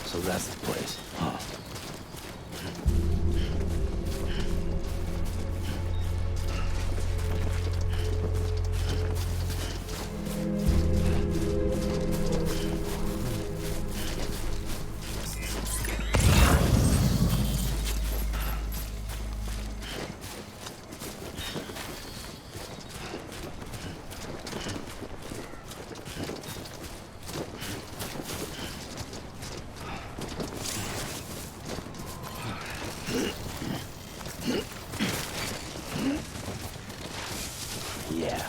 Speaker 2: So that's the place, huh? Yeah.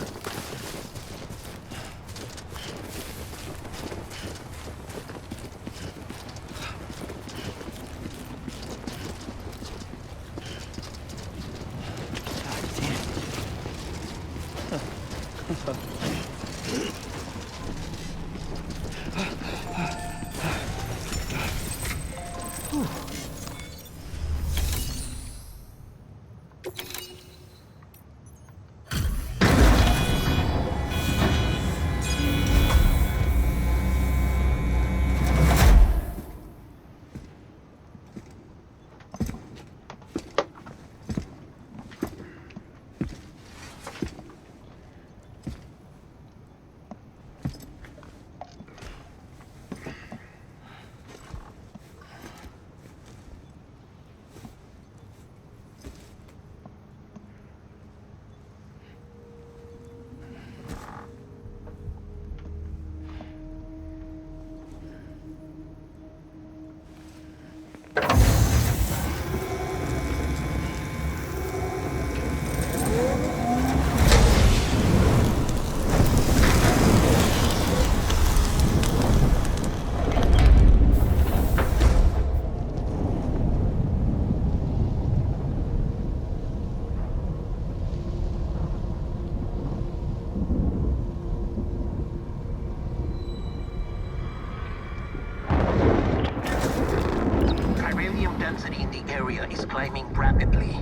Speaker 9: Density in the area is climbing rapidly.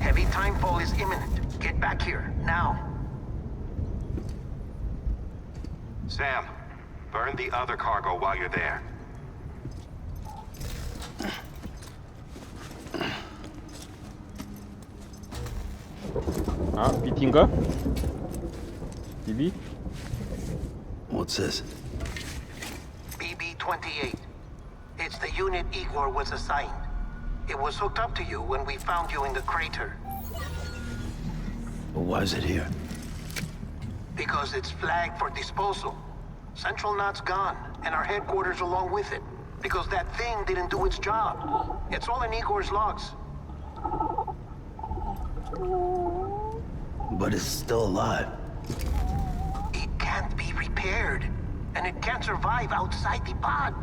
Speaker 9: Heavy timefall is imminent. Get back here, now.
Speaker 12: Sam, burn the other cargo while you're there.
Speaker 1: 아, BT인가? BB?
Speaker 2: What's this?
Speaker 9: BB-28. unit Igor was assigned. It was hooked up to you when we found you in the crater.
Speaker 2: But why is it here?
Speaker 9: Because it's flagged for disposal. Central Knot's gone, and our headquarters along with it. Because that thing didn't do its job. It's all in Igor's logs.
Speaker 2: But it's still alive.
Speaker 9: It can't be repaired, and it can't survive outside the pod.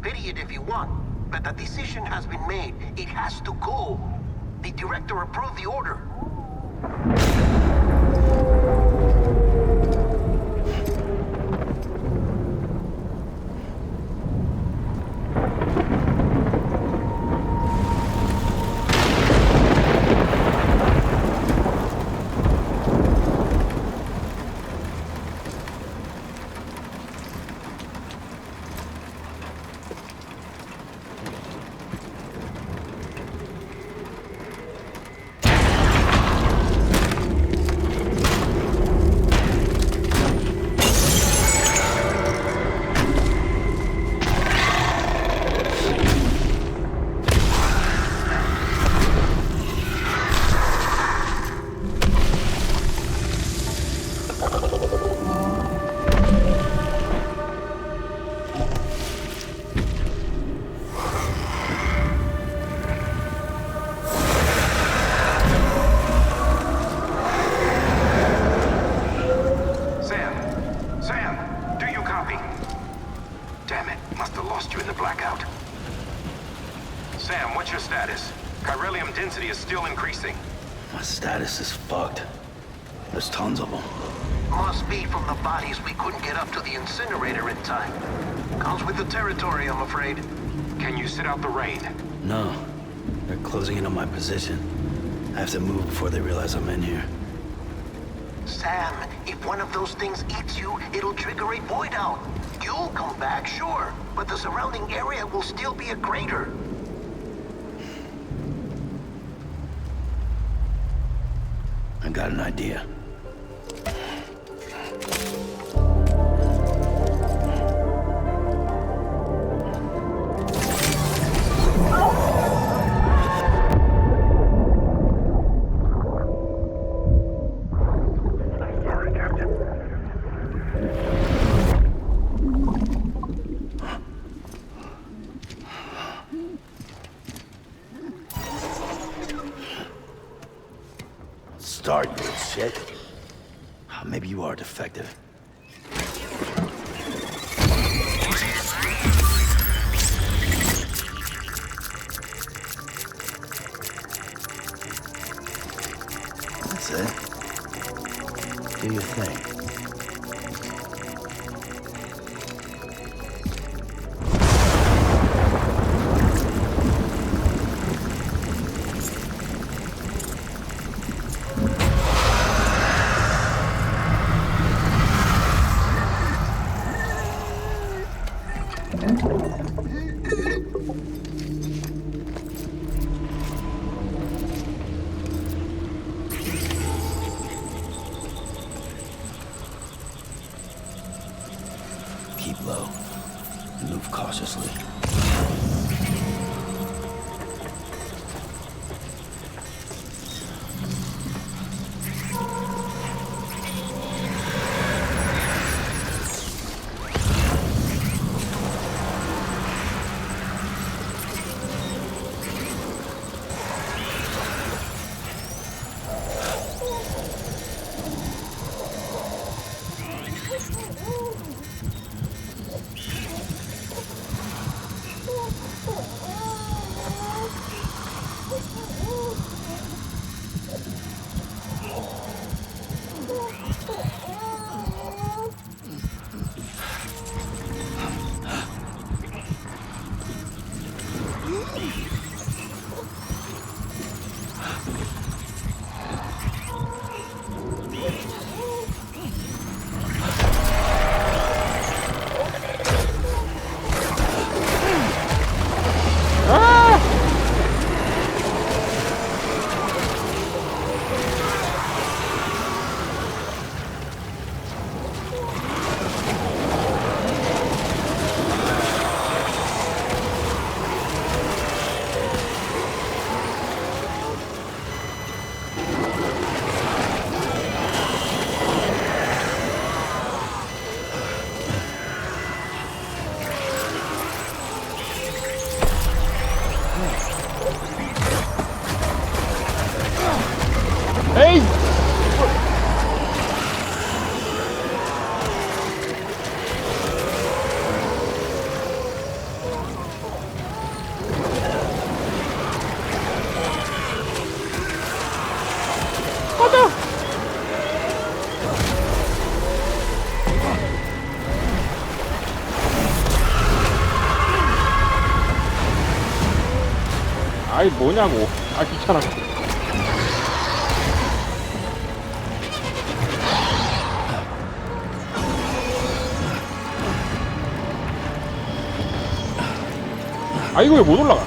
Speaker 9: Pity it if you want, but the decision has been made. It has to go. The director approved the order.
Speaker 2: My status is fucked. There's tons of them.
Speaker 9: Must be from the bodies we couldn't get up to the incinerator in time. Comes with the territory, I'm afraid.
Speaker 12: Can you sit out the rain?
Speaker 2: No. They're closing in on my position. I have to move before they realize I'm in here.
Speaker 9: Sam, if one of those things eats you, it'll trigger a void out. You'll come back, sure, but the surrounding area will still be a crater.
Speaker 2: I got an idea. Start, you shit. Maybe you are defective. That's it. Do your thing. Keep low and move cautiously.
Speaker 1: 에이! 맞아! 아이 뭐냐고. 아 귀찮아. 아 이거 왜 못 올라가?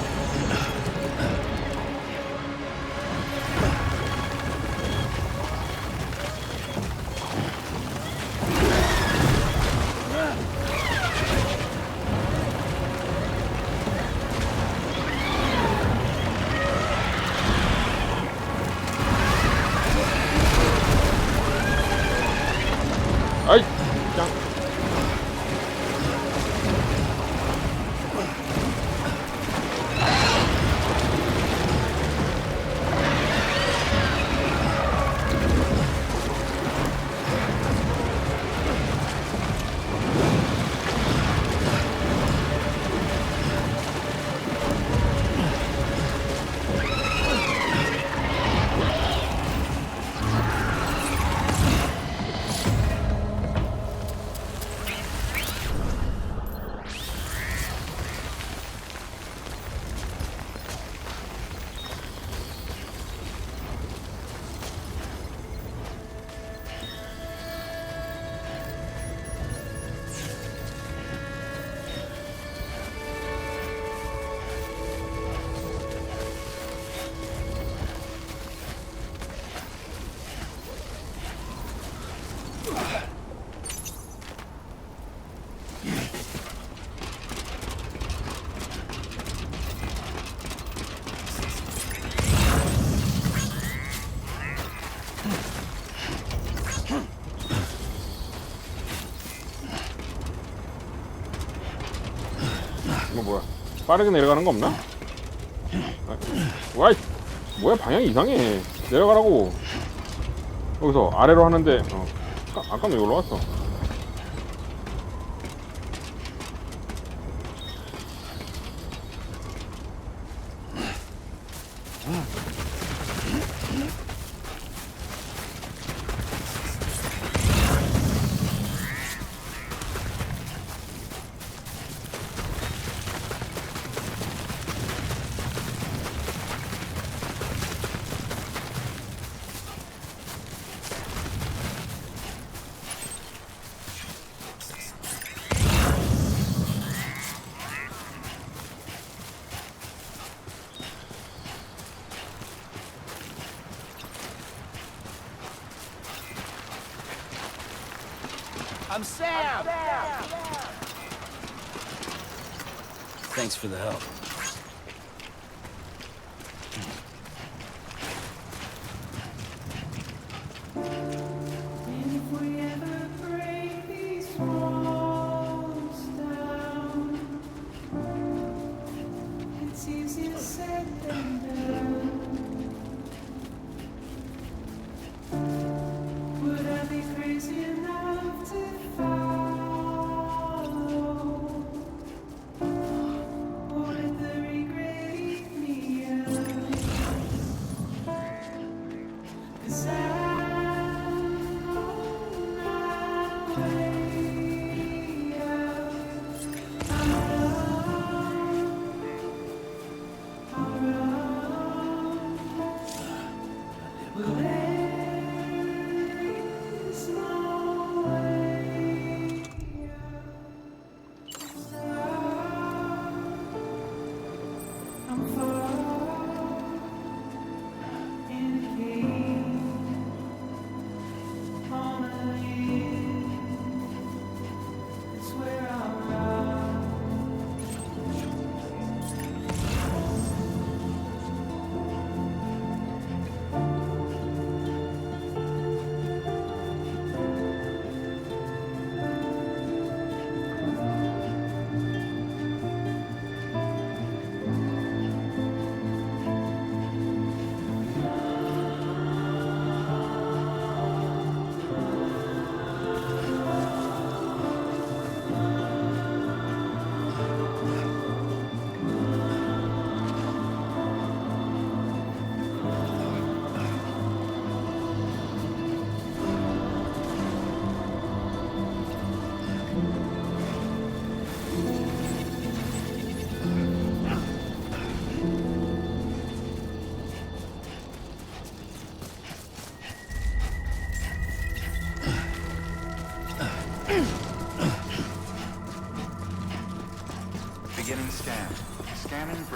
Speaker 1: 아이 짱. 이거 뭐야? 빠르게 내려가는 거 없나? 아, 와이 뭐야 방향이 이상해. 내려가라고. 여기서 아래로 하는데 아까는 왜 올라왔어?
Speaker 7: I'm Sam!
Speaker 2: Thanks for the help.
Speaker 4: And if we ever break these walls down, it's easier said than done. Would I be crazy enough to follow? Or let the regret eat me up? 'Cause I'm on my way out. I'll run. Well, there's no way out. I'm far in a cave. On a hill, it's where I'll run.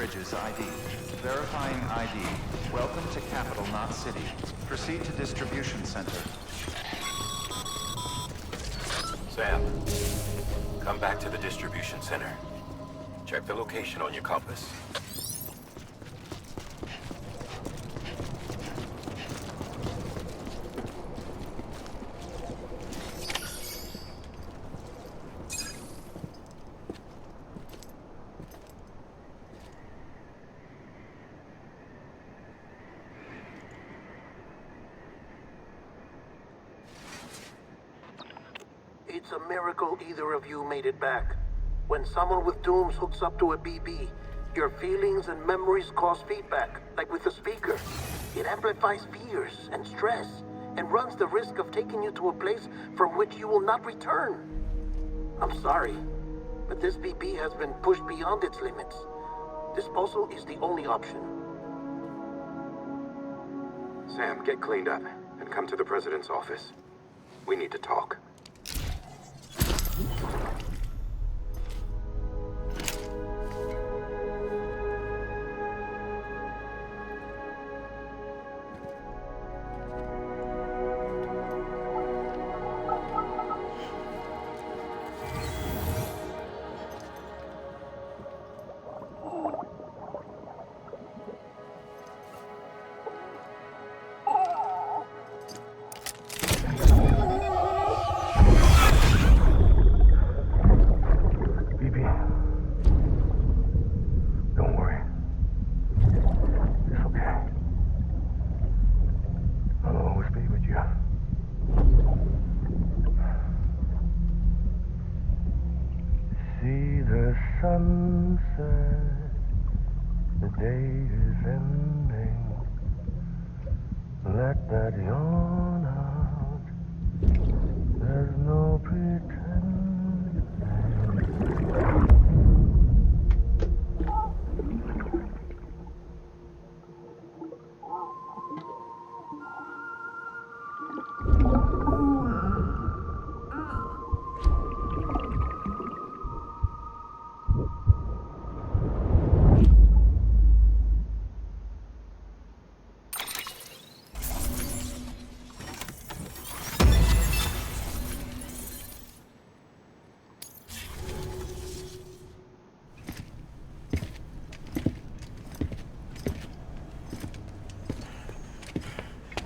Speaker 10: Bridges ID. Verifying ID. Welcome to Capital, not City. Proceed to Distribution Center.
Speaker 13: Sam, come back to the distribution center. Check the location on your compass.
Speaker 9: It's a miracle either of you made it back. When someone with dooms hooks up to a BB, your feelings and memories cause feedback, like with a speaker. It amplifies fears and stress, and runs the risk of taking you to a place from which you will not return. I'm sorry, but this BB has been pushed beyond its limits. Disposal is the only option.
Speaker 12: Sam, get cleaned up and come to the president's office. We need to talk.
Speaker 6: Sunset, the day is ending. Let that yawn out. There's no pretending.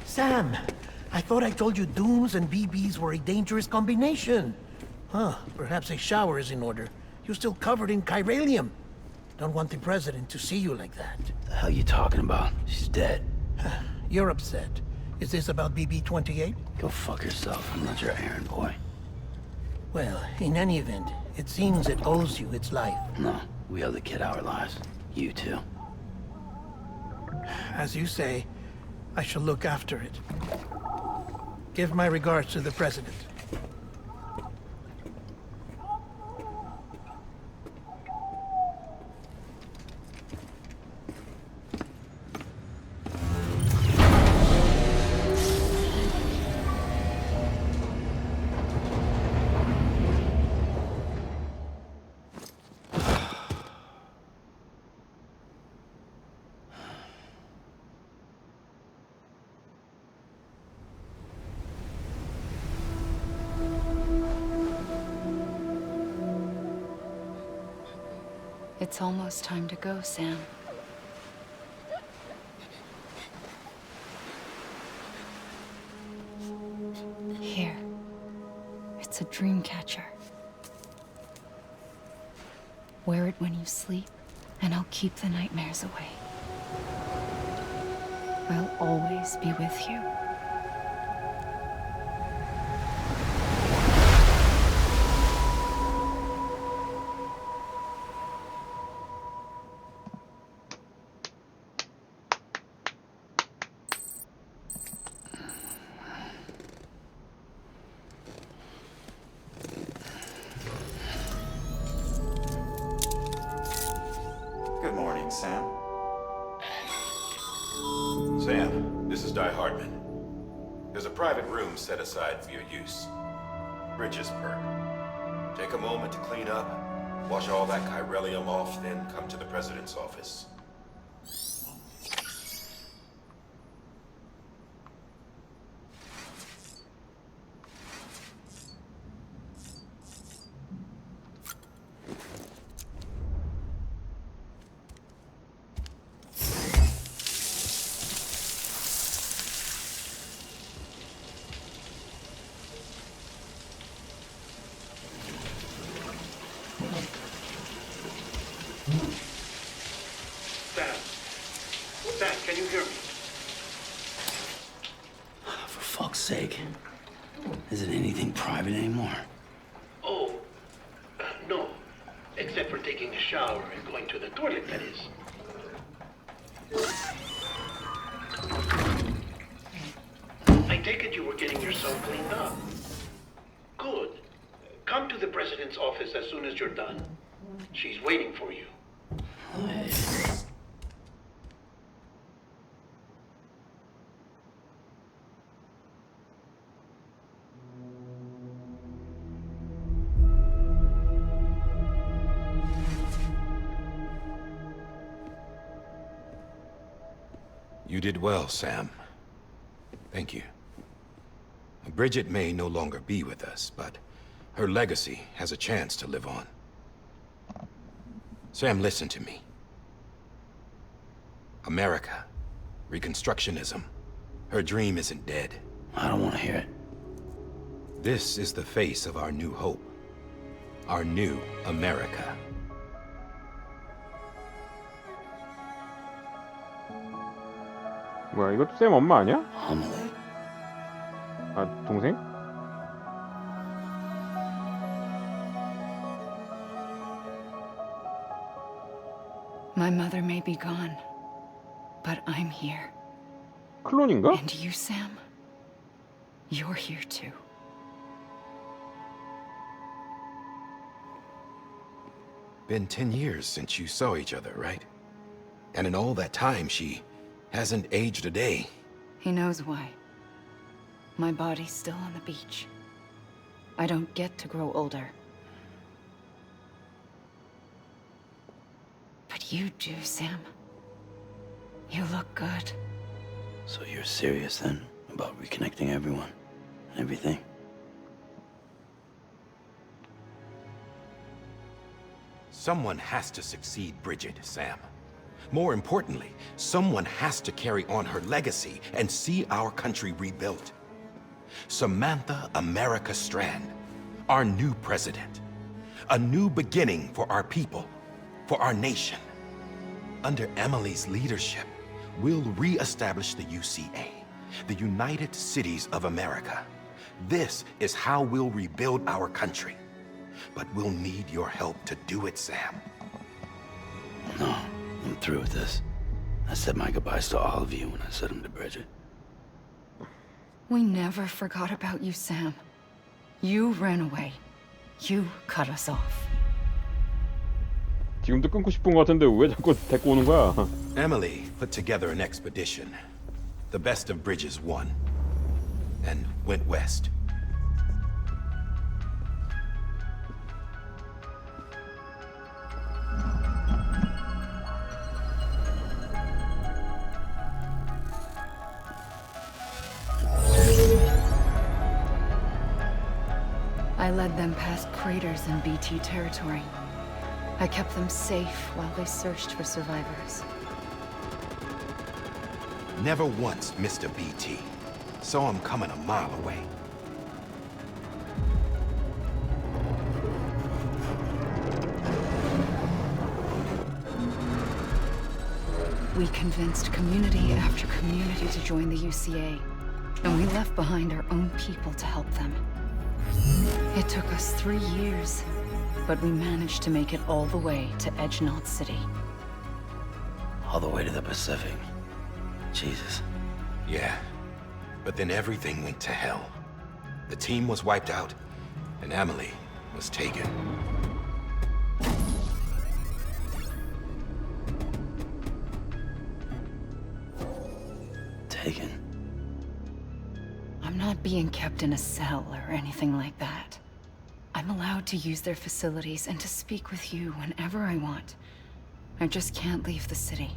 Speaker 9: Sam, I thought I told you dooms and BBs were a dangerous combination. Huh, perhaps a shower is in order. You're still covered in chiralium. Don't want the president to see you like that.
Speaker 2: The hell you talking about? She's dead.
Speaker 9: You're upset. Is this about BB-28?
Speaker 2: Go fuck yourself. I'm not your errand boy.
Speaker 9: Well, in any event, it seems it owes you its life.
Speaker 2: No, we owe the kid our lives. You too.
Speaker 9: As you say, I shall look after it. Give my regards to the president.
Speaker 15: It's almost time to go, Sam. Here. It's a dream catcher. Wear it when you sleep, and I'll keep the nightmares away. I'll always be with you.
Speaker 10: Good morning, Sam.
Speaker 13: Sam, this is Di Hartman. There's a private room set aside for your use. Bridges perk. Take a moment to clean up, wash all that chiralium off, then come to the president's office.
Speaker 9: Sam, can you hear me?
Speaker 2: For fuck's sake. Is it anything private anymore?
Speaker 9: Oh, no. Except for taking a shower and going to the toilet, that is. I take it you were getting yourself cleaned up. Good. Come to the president's office as soon as you're done. She's waiting for you.
Speaker 13: You did well, Sam. Thank you. Bridget may no longer be with us, but her legacy has a chance to live on. Sam, listen to me. America, Reconstructionism, her dream isn't dead.
Speaker 2: I don't want to hear it.
Speaker 13: This is the face of our new hope. Our new America.
Speaker 1: 뭐야, 이것도 쌤 엄마 아니야?
Speaker 2: Amelie.
Speaker 1: 아, 동생?
Speaker 15: My mother may be gone, but I'm here.
Speaker 1: 클론인가?
Speaker 15: And you, Sam? You're here too.
Speaker 13: Been 10 years since you saw each other, right? And in all that time, she hasn't aged a day.
Speaker 15: He knows why. My body's still on the beach. I don't get to grow older. But you do, Sam. You look good.
Speaker 2: So you're serious then about reconnecting everyone and everything?
Speaker 13: Someone has to succeed Bridget, Sam. More importantly, someone has to carry on her legacy and see our country rebuilt. Samantha America Strand, our new president. A new beginning for our people, for our nation. Under Emily's leadership, we'll re-establish the UCA, the United Cities of America. This is how we'll rebuild our country. But we'll need your help to do it, Sam.
Speaker 2: No, I'm through with this. I said my goodbyes to all of you when I said them to Bridget.
Speaker 15: We never forgot about you, Sam. You ran away. You cut us off.
Speaker 1: 지금도 끊고 싶은 것 같은데 왜 자꾸 데리고 오는 거야?
Speaker 13: Emily put together an expedition. The best of Bridges won. And went west.
Speaker 15: I led them past craters in BT territory. I kept them safe while they searched for survivors.
Speaker 13: Never once missed a BT. Saw him coming a mile away.
Speaker 15: We convinced community after community to join the UCA, and we left behind our own people to help them. It took us 3 years, but we managed to make it all the way to Edge-Knot City.
Speaker 2: All the way to the Pacific. Jesus.
Speaker 13: Yeah, but then everything went to hell. The team was wiped out, and Emily was taken.
Speaker 2: Taken?
Speaker 15: I'm not being kept in a cell or anything like that. I'm allowed to use their facilities and to speak with you whenever I want. I just can't leave the city.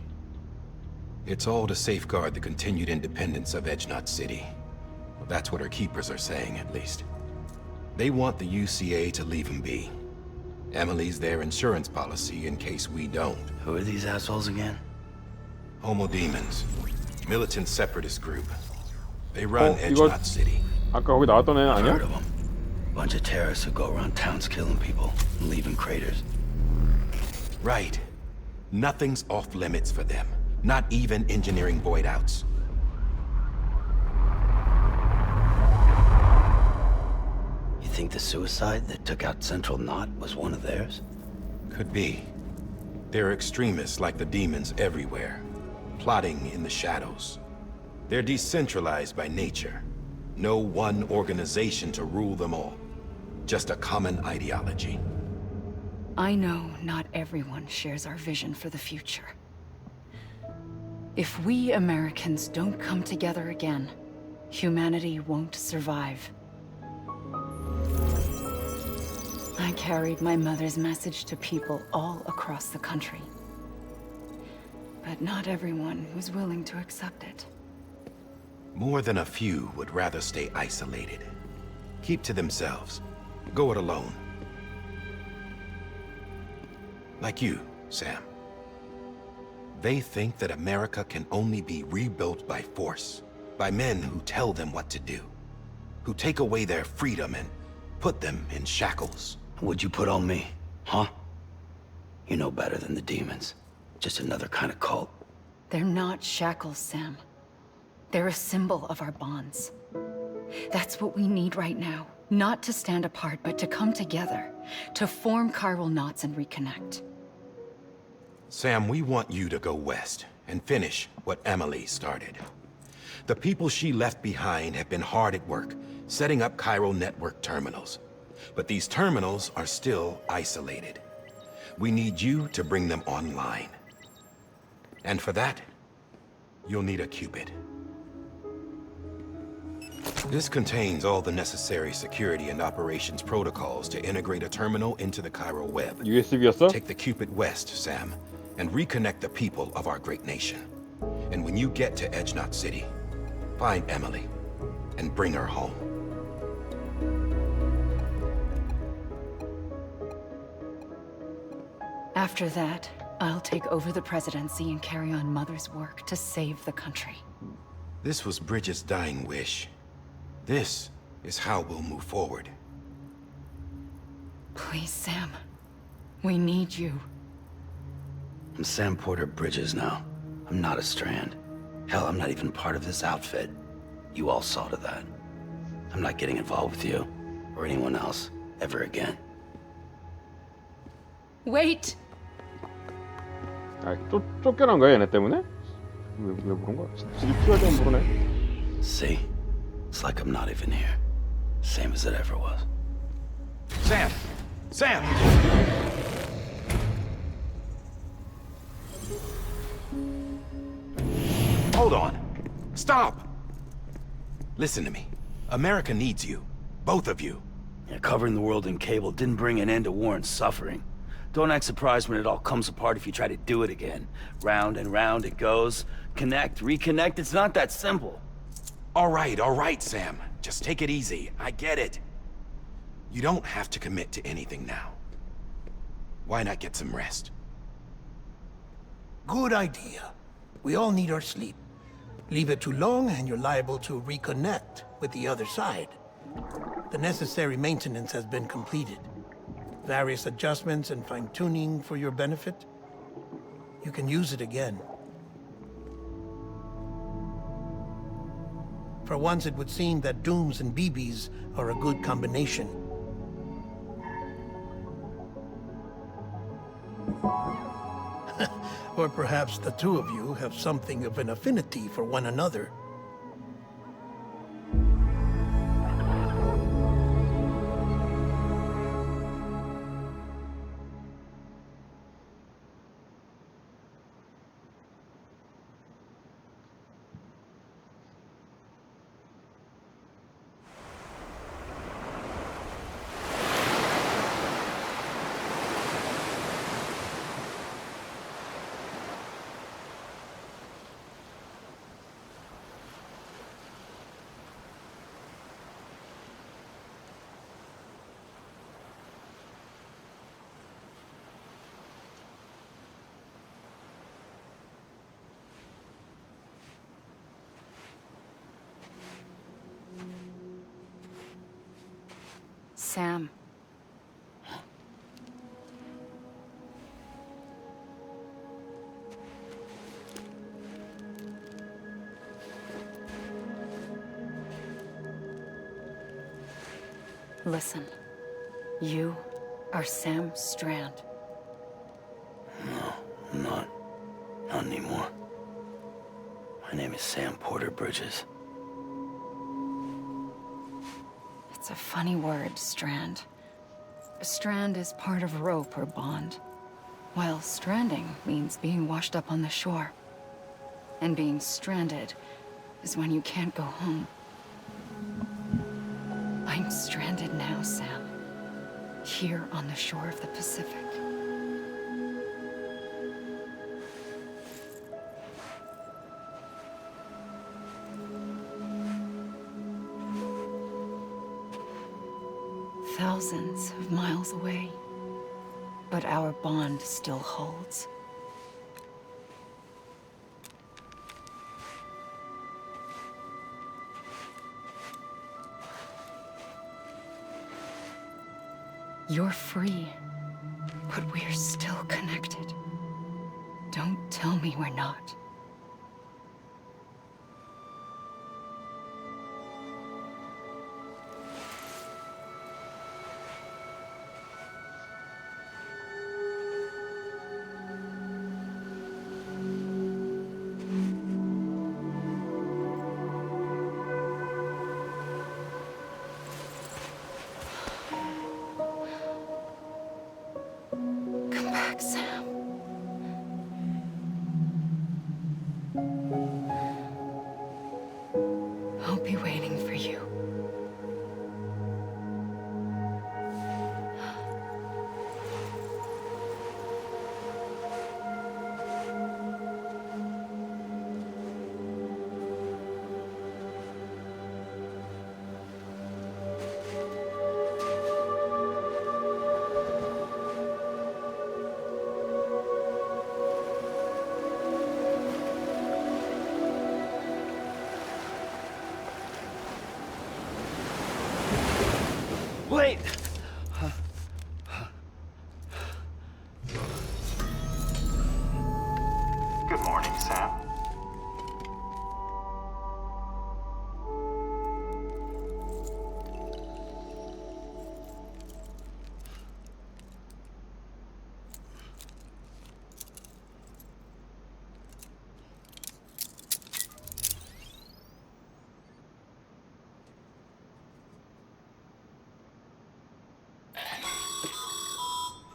Speaker 13: It's all to safeguard the continued independence of Edge-Knot City. Well, that's what our keepers are saying, at least. They want the UCA to leave him be. Emily's their insurance policy in case we don't.
Speaker 2: Who are these assholes again?
Speaker 13: Homo Demons. Militant separatist group. They run Edge-Knot City.
Speaker 1: 아까 거기 나왔던 애
Speaker 2: I've
Speaker 1: 아니야?
Speaker 2: heard of them. Bunch of terrorists who go around towns killing people and leaving craters.
Speaker 13: Right. Nothing's off limits for them. Not even engineering void outs.
Speaker 2: You think the suicide that took out Central Knot was one of theirs?
Speaker 13: Could be. There are extremists like the demons everywhere, plotting in the shadows. They're decentralized by nature. No one organization to rule them all. Just a common ideology.
Speaker 15: I know not everyone shares our vision for the future. If we Americans don't come together again, humanity won't survive. I carried my mother's message to people all across the country. But not everyone was willing to accept it.
Speaker 13: More than a few would rather stay isolated. Keep to themselves. Go it alone. Like you, Sam. They think that America can only be rebuilt by force, by men who tell them what to do, who take away their freedom and put them in shackles.
Speaker 2: What'd you put on me, huh? You know better than the demons. Just another kind of cult.
Speaker 15: They're not shackles, Sam. They're a symbol of our bonds. That's what we need right now. Not to stand apart, but to come together. To form chiral knots and reconnect.
Speaker 13: Sam, we want you to go west and finish what Emily started. The people she left behind have been hard at work, setting up chiral network terminals. But these terminals are still isolated. We need you to bring them online. And for that, you'll need a Cupid. This contains all the necessary security and operations protocols to integrate a terminal into the chiral web.
Speaker 1: USB였어?
Speaker 13: Take the Cupid west, Sam, and reconnect the people of our great nation. And when you get to Edge Knot City, find Emily and bring her home.
Speaker 15: After that, I'll take over the presidency and carry on Mother's work to save the country.
Speaker 13: This was Bridget's dying wish. This is how we'll move forward.
Speaker 15: Please, Sam. We need you.
Speaker 2: I'm Sam Porter Bridges now. I'm not a Strand. Hell, I'm not even part of this outfit. You all saw to that. I'm not getting involved with you, or anyone else, ever again.
Speaker 15: Wait!
Speaker 1: 아, 쫓겨난 거야 얘네 때문에? 왜 부른 거야? 지금 필요할 때만 부르네.
Speaker 2: See? It's like I'm not even here. Same as it ever was.
Speaker 13: Sam! Sam! Hold on. Stop! Listen to me. America needs you. Both of you.
Speaker 2: Yeah, covering the world in cable didn't bring an end to war and suffering. Don't act surprised when it all comes apart if you try to do it again. Round and round it goes. Connect, reconnect, it's not that simple.
Speaker 13: All right, Sam. Just take it easy. I get it. You don't have to commit to anything now. Why not get some rest?
Speaker 9: Good idea. We all need our sleep. Leave it too long and you're liable to reconnect with the other side. The necessary maintenance has been completed. Various adjustments and fine-tuning for your benefit. You can use it again. For once, it would seem that Dooms and BBs are a good combination. Or perhaps the two of you have something of an affinity for one another.
Speaker 15: Sam. Listen. You are Sam Strand.
Speaker 2: No, I'm not. Not anymore. My name is Sam Porter Bridges.
Speaker 15: It's a funny word, Strand. A strand is part of rope or bond, while stranding means being washed up on the shore. And being stranded is when you can't go home. I'm stranded now, Sam. Here on the shore of the Pacific. Thousands of miles away. But our bond still holds. You're free, but we're still connected. Don't tell me we're not. Come back, Sam. I'll be waiting for you.
Speaker 7: Wait!
Speaker 10: Good morning, Sam.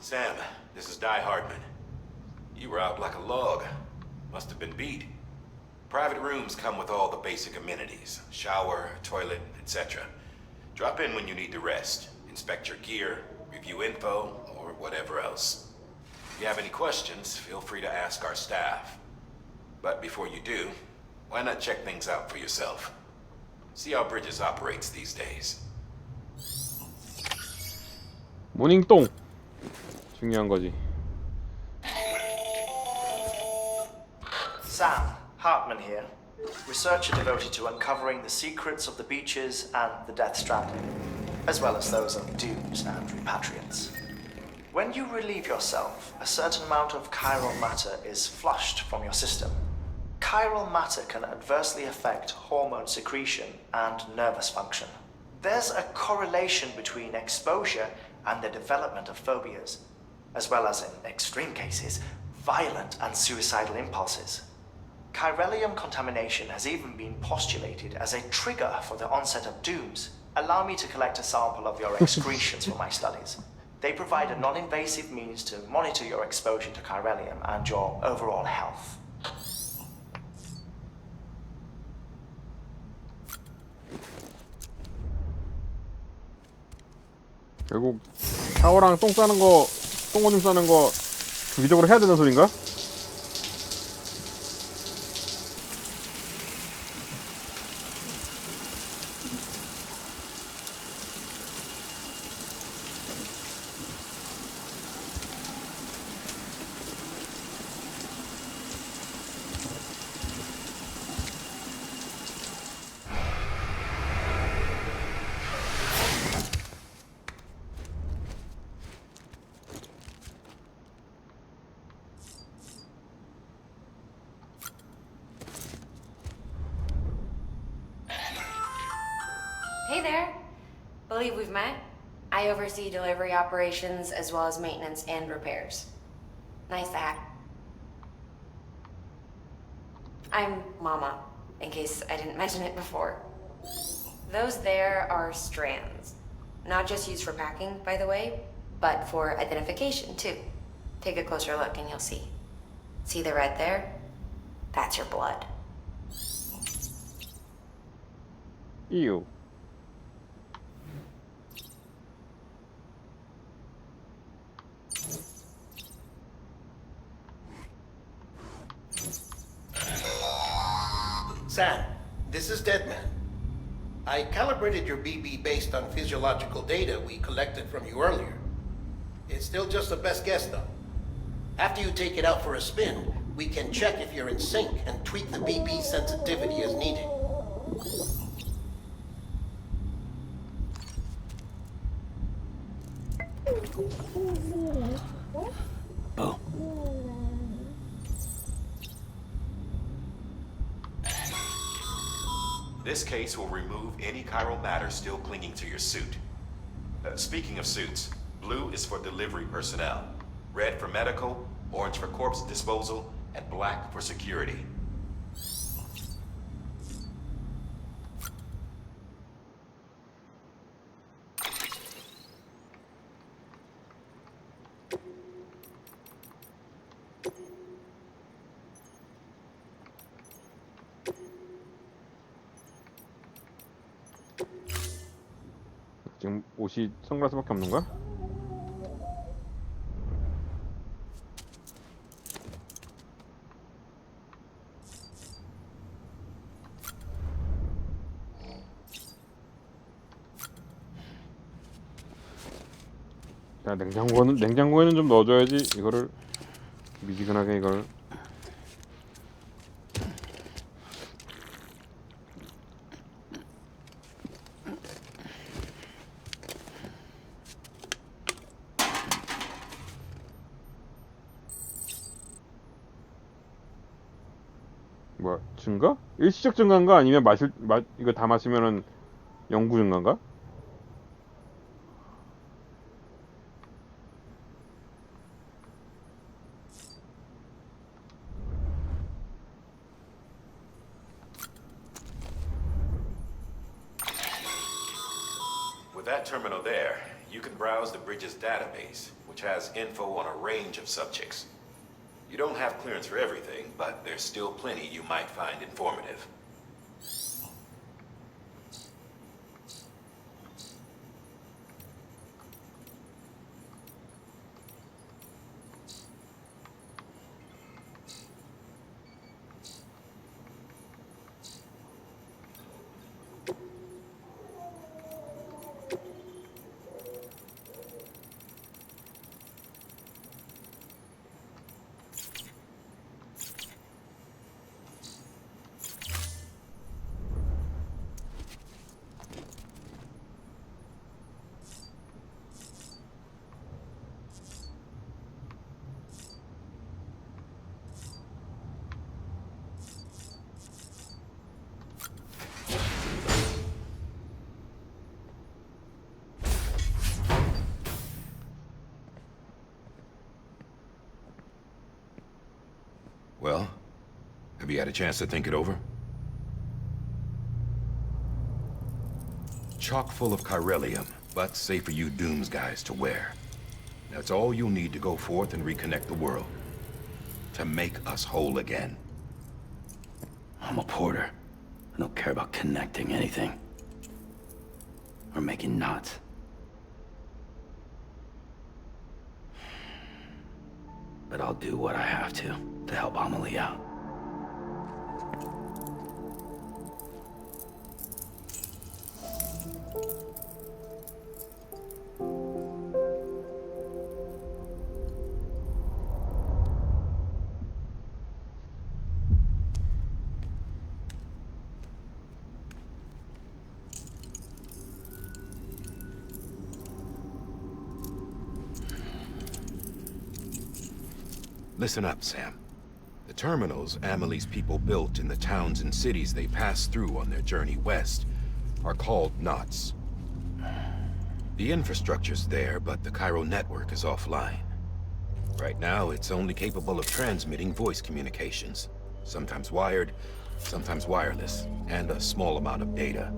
Speaker 13: Sam, this is Di Hardman. You were out like a log. Must have been beat. Private rooms come with all the basic amenities. Shower, toilet, etc. Drop in when you need to rest. Inspect your gear, review info, or whatever else. If you have any questions, feel free to ask our staff. But before you do, why not check things out for yourself? See how Bridges operates these days.
Speaker 8: 모닝똥 중요한 거지.
Speaker 16: Sam, Hartman here. Researcher devoted to uncovering the secrets of the beaches and the Death Stranding, as well as those of dooms and repatriants. When you relieve yourself, a certain amount of chiral matter is flushed from your system. Chiral matter can adversely affect hormone secretion and nervous function. There's a correlation between exposure and the development of phobias, as well as, in extreme cases, violent and suicidal impulses. Chiralium contamination has even been postulated as a trigger for the onset of dooms. Allow me to collect a sample of your excretions for my studies. They provide a non-invasive means to monitor your exposure to chiralium and your overall health.
Speaker 8: 결국 샤워랑 똥 싸는 거, 똥오줌 싸는 거 주기적으로 해야 되는 소린가?
Speaker 17: Hey there. Believe we've met? I oversee delivery operations as well as maintenance and repairs. Nice to have. I'm Mama, in case I didn't mention it before. Those there are strands. Not just used for packing, by the way, but for identification, too. Take a closer look and you'll see. See the red there? That's your blood.
Speaker 1: Ew.
Speaker 9: Sam, this is Deadman. I calibrated your BB based on physiological data we collected from you earlier. It's still just a best guess, though. After you take it out for a spin, we can check if you're in sync and tweak the BB sensitivity as needed.
Speaker 2: Bo.
Speaker 18: This case will remove any chiral matter still clinging to your suit. Speaking of suits, blue is for delivery personnel, red for medical, orange for corpse disposal, and black for security.
Speaker 1: 지금 옷이 선글라스밖에 없는 거야? 자, 냉장고에는 좀 넣어줘야지. 이거를 미지근하게 이걸. 뭐 증가? 일시적 증가인가 아니면 이거 다 마시면은 영구 증가인가?
Speaker 18: With that terminal there, you can browse the bridge's database, which has info on a range of subjects. You don't have clearance for everything, but there's still plenty you might find informative.
Speaker 13: Well, have you had a chance to think it over? Chock full of chiralium, but safe for you Dooms guys to wear. That's all you'll need to go forth and reconnect the world. To make us whole again.
Speaker 2: I'm a porter. I don't care about connecting anything. Or making knots. But I'll do what I have to help Amelie out.
Speaker 13: Listen up, Sam. The terminals Amelie's people built in the towns and cities they passed through on their journey west are called knots. The infrastructure's there, but the Cairo network is offline. Right now, it's only capable of transmitting voice communications. Sometimes wired, sometimes wireless, and a small amount of data.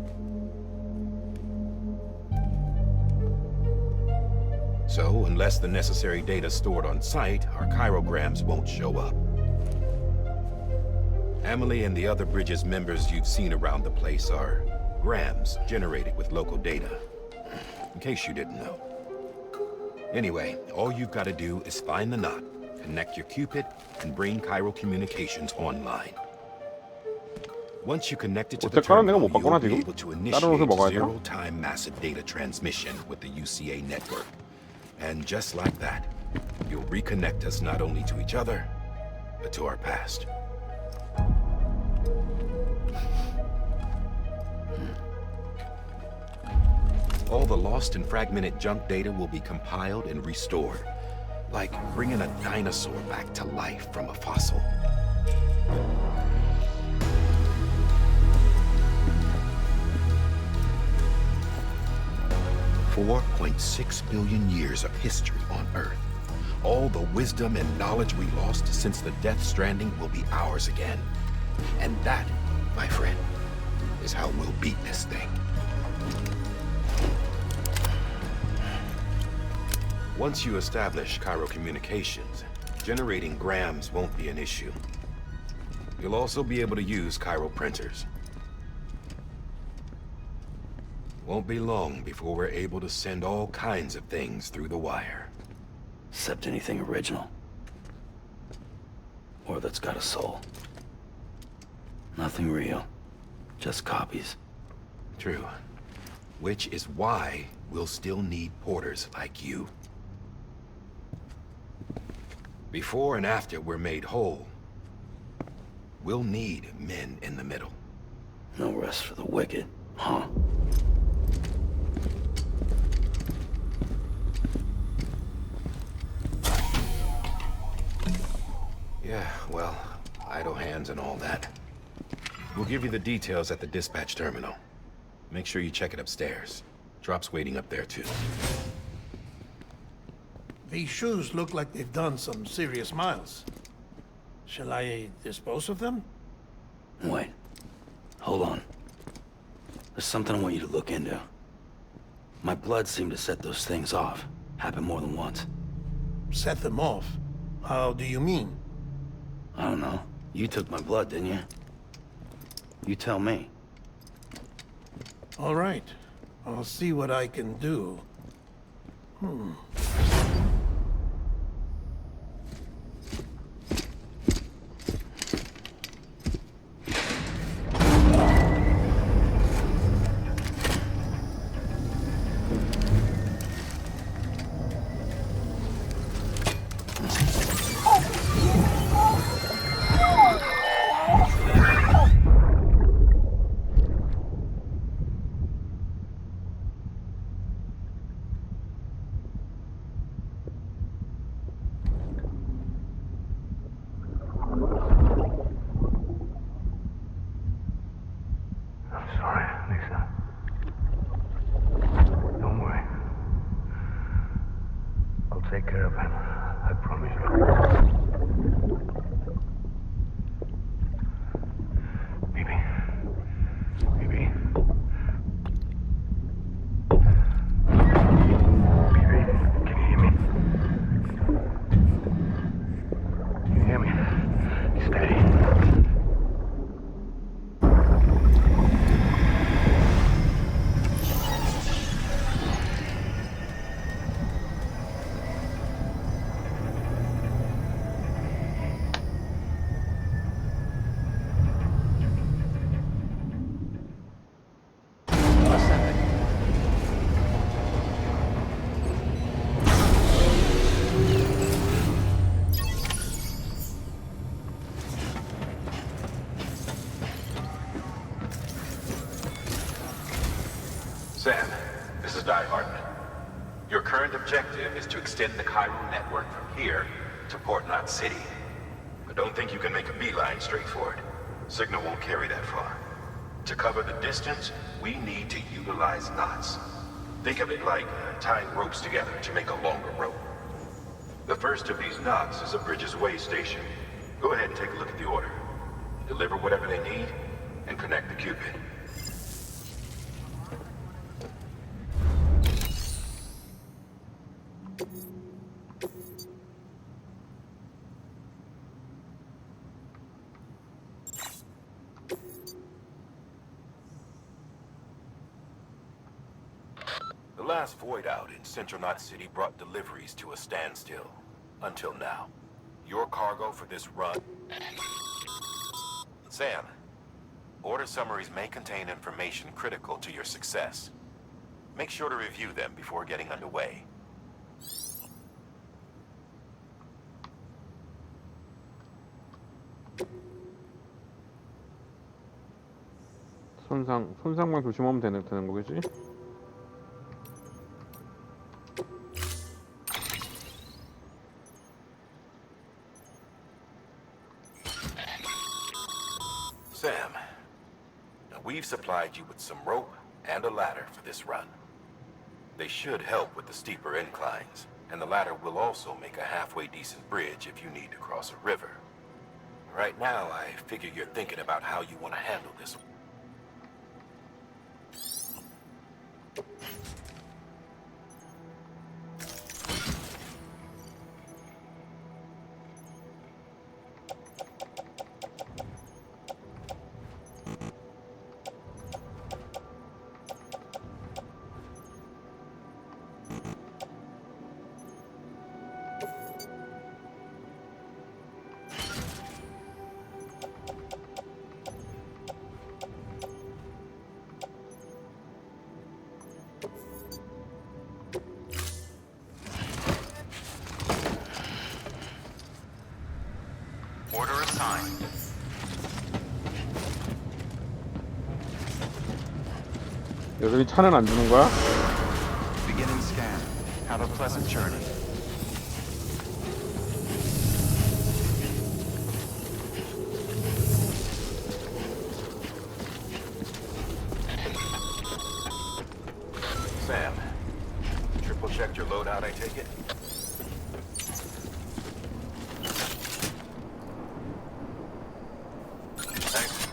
Speaker 13: So, unless the necessary data stored on site, our chirograms won't show up. Emily and the other Bridges members you've seen around the place are grams generated with local data. In case you didn't know. Anyway, all you've got to do is find the knot, connect your Cupid, and bring Cairo communications online. Once you connect it to the terminal, you'll be able to initiate zero-time massive data transmission with the UCA network. And just like that, you'll reconnect us not only to each other, but to our past. All the lost and fragmented junk data will be compiled and restored, like bringing a dinosaur back to life from a fossil. .6 billion years of history on Earth. All the wisdom and knowledge we lost since the Death Stranding will be ours again. And that, my friend, is how we'll beat this thing. Once you establish Cairo communications, generating grams won't be an issue. You'll also be able to use Cairo printers. Won't be long before we're able to send all kinds of things through the wire.
Speaker 2: Except anything original. Or that's got a soul. Nothing real. Just copies.
Speaker 13: True. Which is why we'll still need porters like you. Before and after we're made whole, we'll need men in the middle.
Speaker 2: No rest for the wicked, huh?
Speaker 13: Yeah, well, idle hands and all that. We'll give you the details at the dispatch terminal. Make sure you check it upstairs. Drop's waiting up there, too.
Speaker 9: These shoes look like they've done some serious miles. Shall I dispose of them?
Speaker 2: Wait. Hold on. There's something I want you to look into. My blood seemed to set those things off. Happened more than once.
Speaker 9: Set them off? How do you mean?
Speaker 2: I don't know. You took my blood, didn't you? You tell me.
Speaker 9: All right. I'll see what I can do.
Speaker 12: Take care of him. I promise you. Baby. Baby. Baby, can you hear me? Can you hear me? Steady.
Speaker 18: Sam, this is Di Hartman. Your current objective is to extend the Cairo network from here to Port Knot City. But don't think you can make a beeline straight for it. Signal won't carry that far. To cover the distance, we need to utilize knots. Think of it like tying ropes together to make a longer rope. The first of these knots is a Bridges way station. Go ahead and take a look at the order. Deliver whatever they need, and connect the Cupid. The last void out in Central Knot City brought deliveries to a standstill. Until now. Your cargo for this run... Sam, order summaries may contain information critical to your success. Make sure to review them before getting underway.
Speaker 8: 손상만 조심하면 되는 거겠지?
Speaker 18: Sam, we've supplied you with some rope and a ladder for this run. They should help with the steeper inclines, and the ladder will also make a halfway decent bridge if you need to cross a river. Right now, I figure you're thinking about how you want to handle this.
Speaker 10: Order assigned.
Speaker 8: 여전히 차는 안 주는 거야?
Speaker 10: Beginning scan. Have a pleasant journey.
Speaker 18: Sam, triple checked your loadout, I take it? Thanks.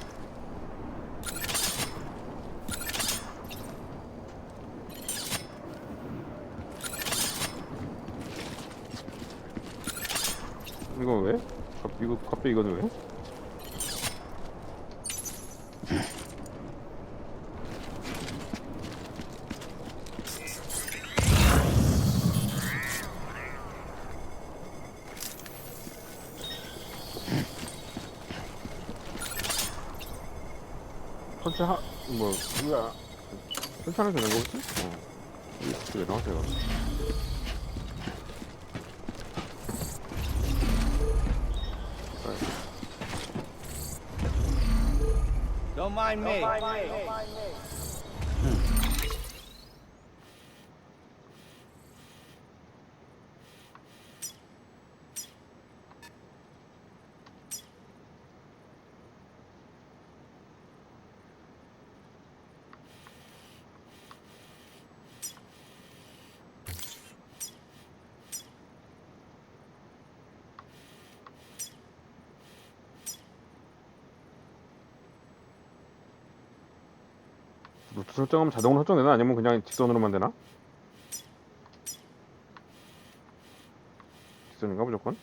Speaker 8: 이거 왜? 갑자기 이거는 왜? 뭐야? 설치하면 되는 거겠지? 이게 나왔어요.
Speaker 7: Don't mind me.
Speaker 8: 루트 설정하면 자동으로 설정되나? 아니면 그냥 직선으로만 되나? 직선인가 무조건?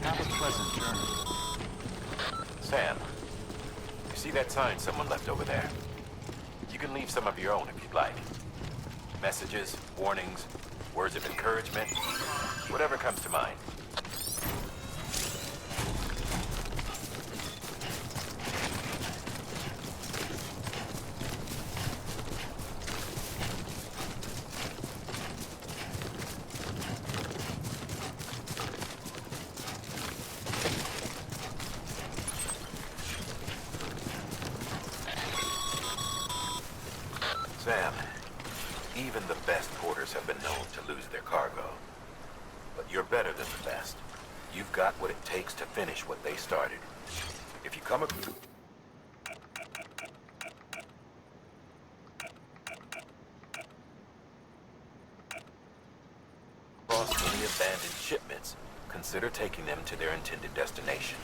Speaker 10: Have a pleasant journey.
Speaker 18: Sam, you see that sign someone left over there? You can leave some of your own if you'd like. Messages, warnings, words of encouragement, whatever comes to mind.
Speaker 13: You're better than the best. You've got what it takes to finish what they started. If you come across any abandoned shipments, consider taking them to their intended destination.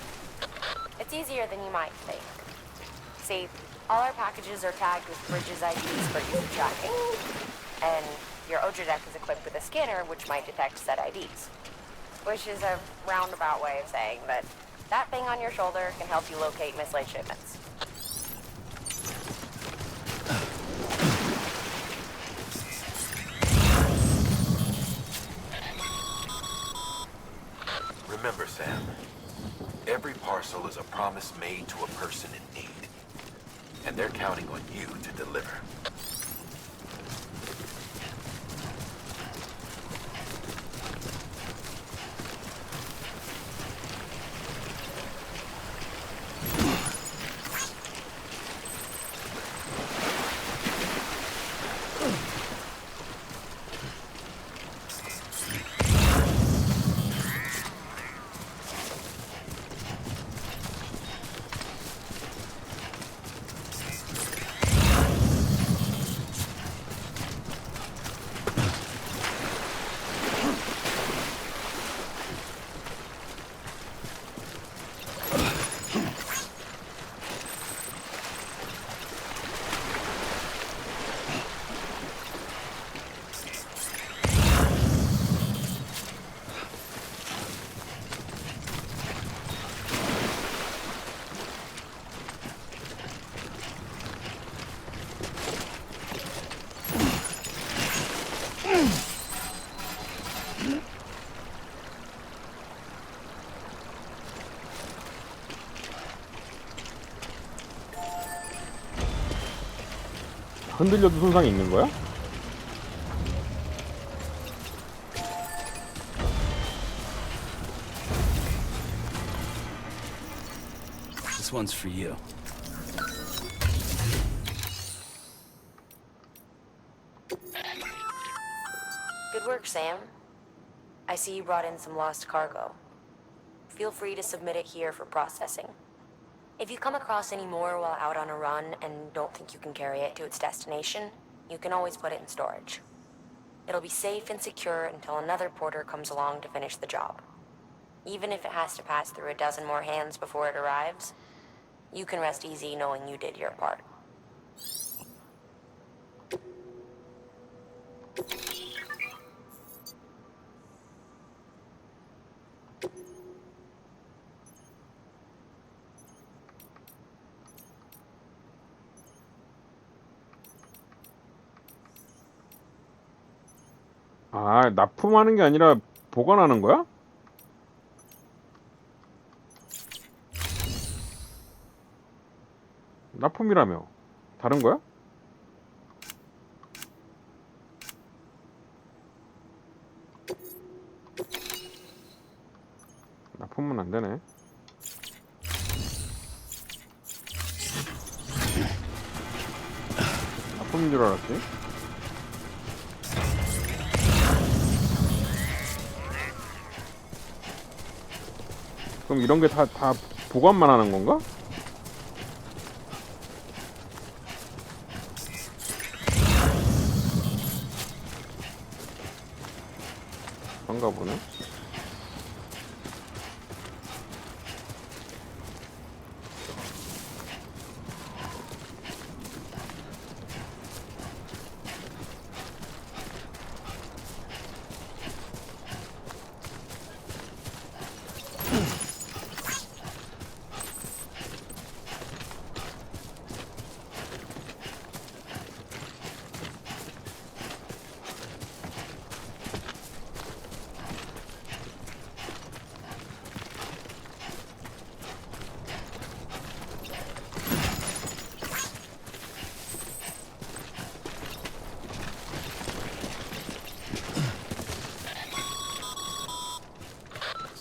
Speaker 17: It's easier than you might think. See, all our packages are tagged with Bridges IDs for user tracking. And your Oja deck is equipped with a scanner which might detect said IDs. Which is a roundabout way of saying that that thing on your shoulder can help you locate mislaid shipments.
Speaker 13: Remember, Sam, every parcel is a promise made to a person in need. And they're counting on you to deliver.
Speaker 1: 흔들려도 손상이 있는 거야?
Speaker 2: This one's for you.
Speaker 17: Good work, Sam. I see you brought in some lost cargo. Feel free to submit it here for processing. If you come across any more while out on a run and don't think you can carry it to its destination, you can always put it in storage. It'll be safe and secure until another porter comes along to finish the job. Even if it has to pass through a dozen more hands before it arrives, you can rest easy knowing you did your part.
Speaker 1: 아, 납품하는 게 아니라 보관하는 거야? 납품이라며. 다른 거야? 납품은 안 되네. 납품인 줄 알았지? 그럼 이런 게 다 보관만 하는 건가? 그런가 보네.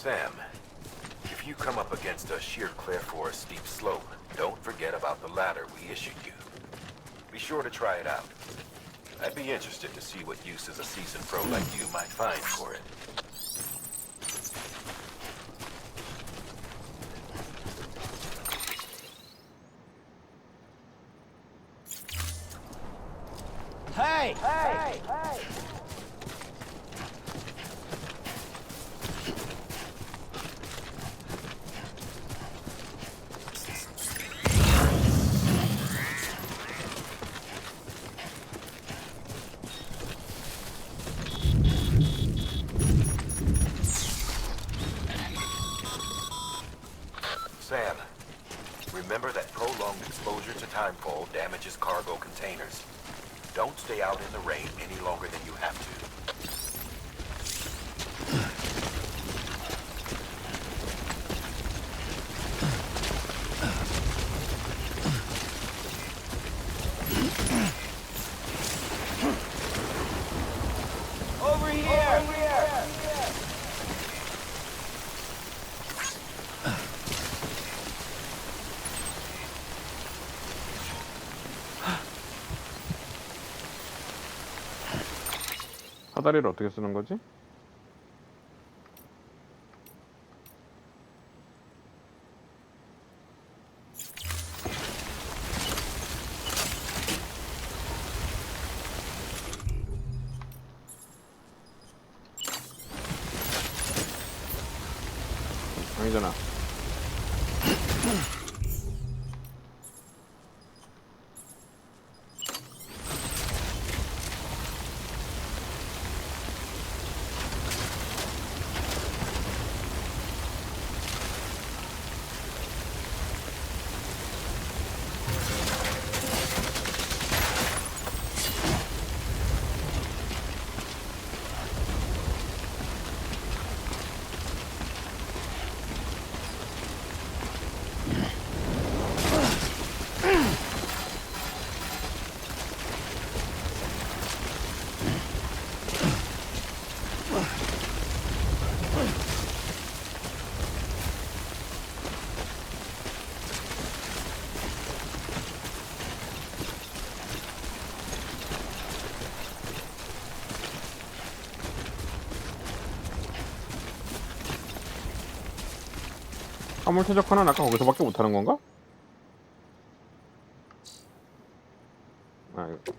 Speaker 13: Sam, if you come up against a sheer cliff or a steep slope, don't forget about the ladder we issued you. Be sure to try it out. I'd be interested to see what uses a seasoned pro like you might find for it.
Speaker 7: Hey! Hey! Hey!
Speaker 18: Sam, remember that prolonged exposure to timefall damages cargo containers. Don't stay out in the rain any longer than you have to.
Speaker 7: Over here! Over here!
Speaker 1: 사다리를 어떻게 쓰는 거지? 아니잖아. 화물 최적화는 아까 거기서밖에 못하는 건가? 아, 이거.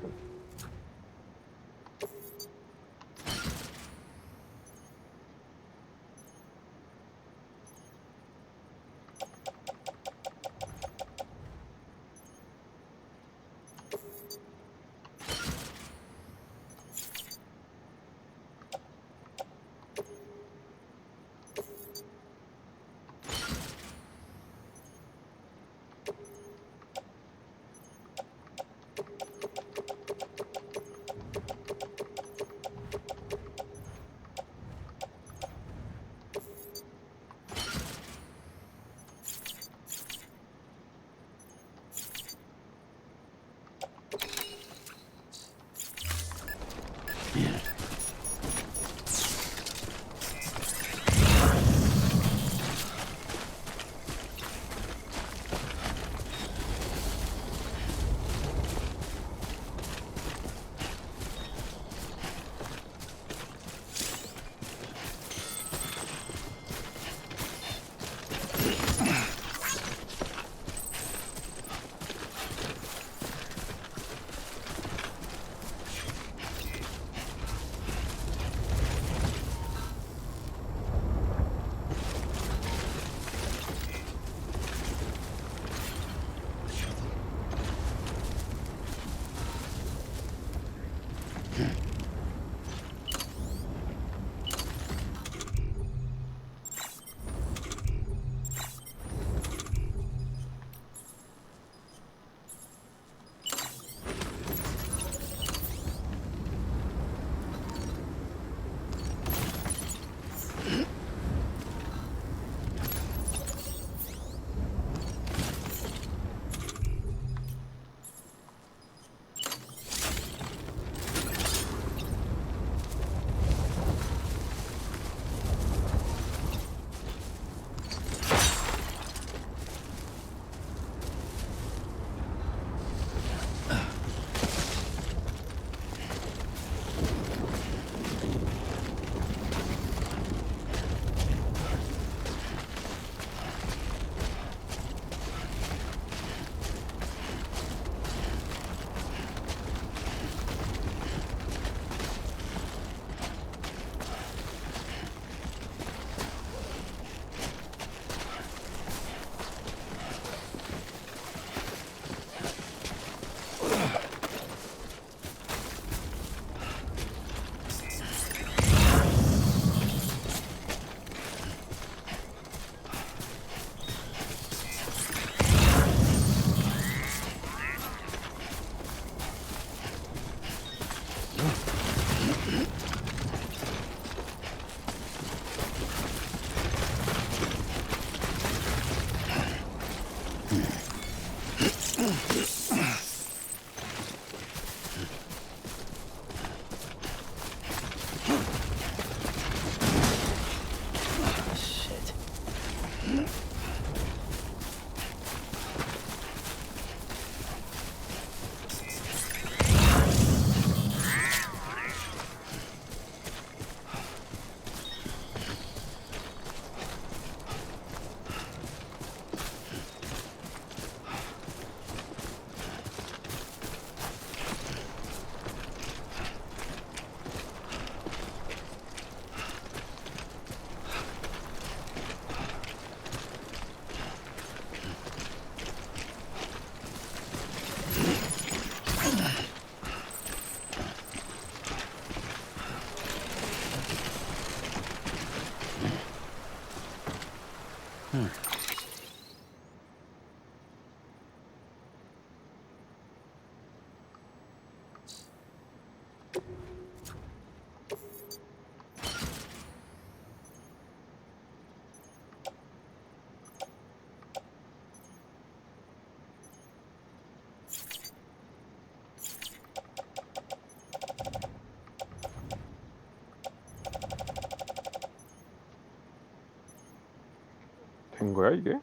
Speaker 1: 된 거야 이게?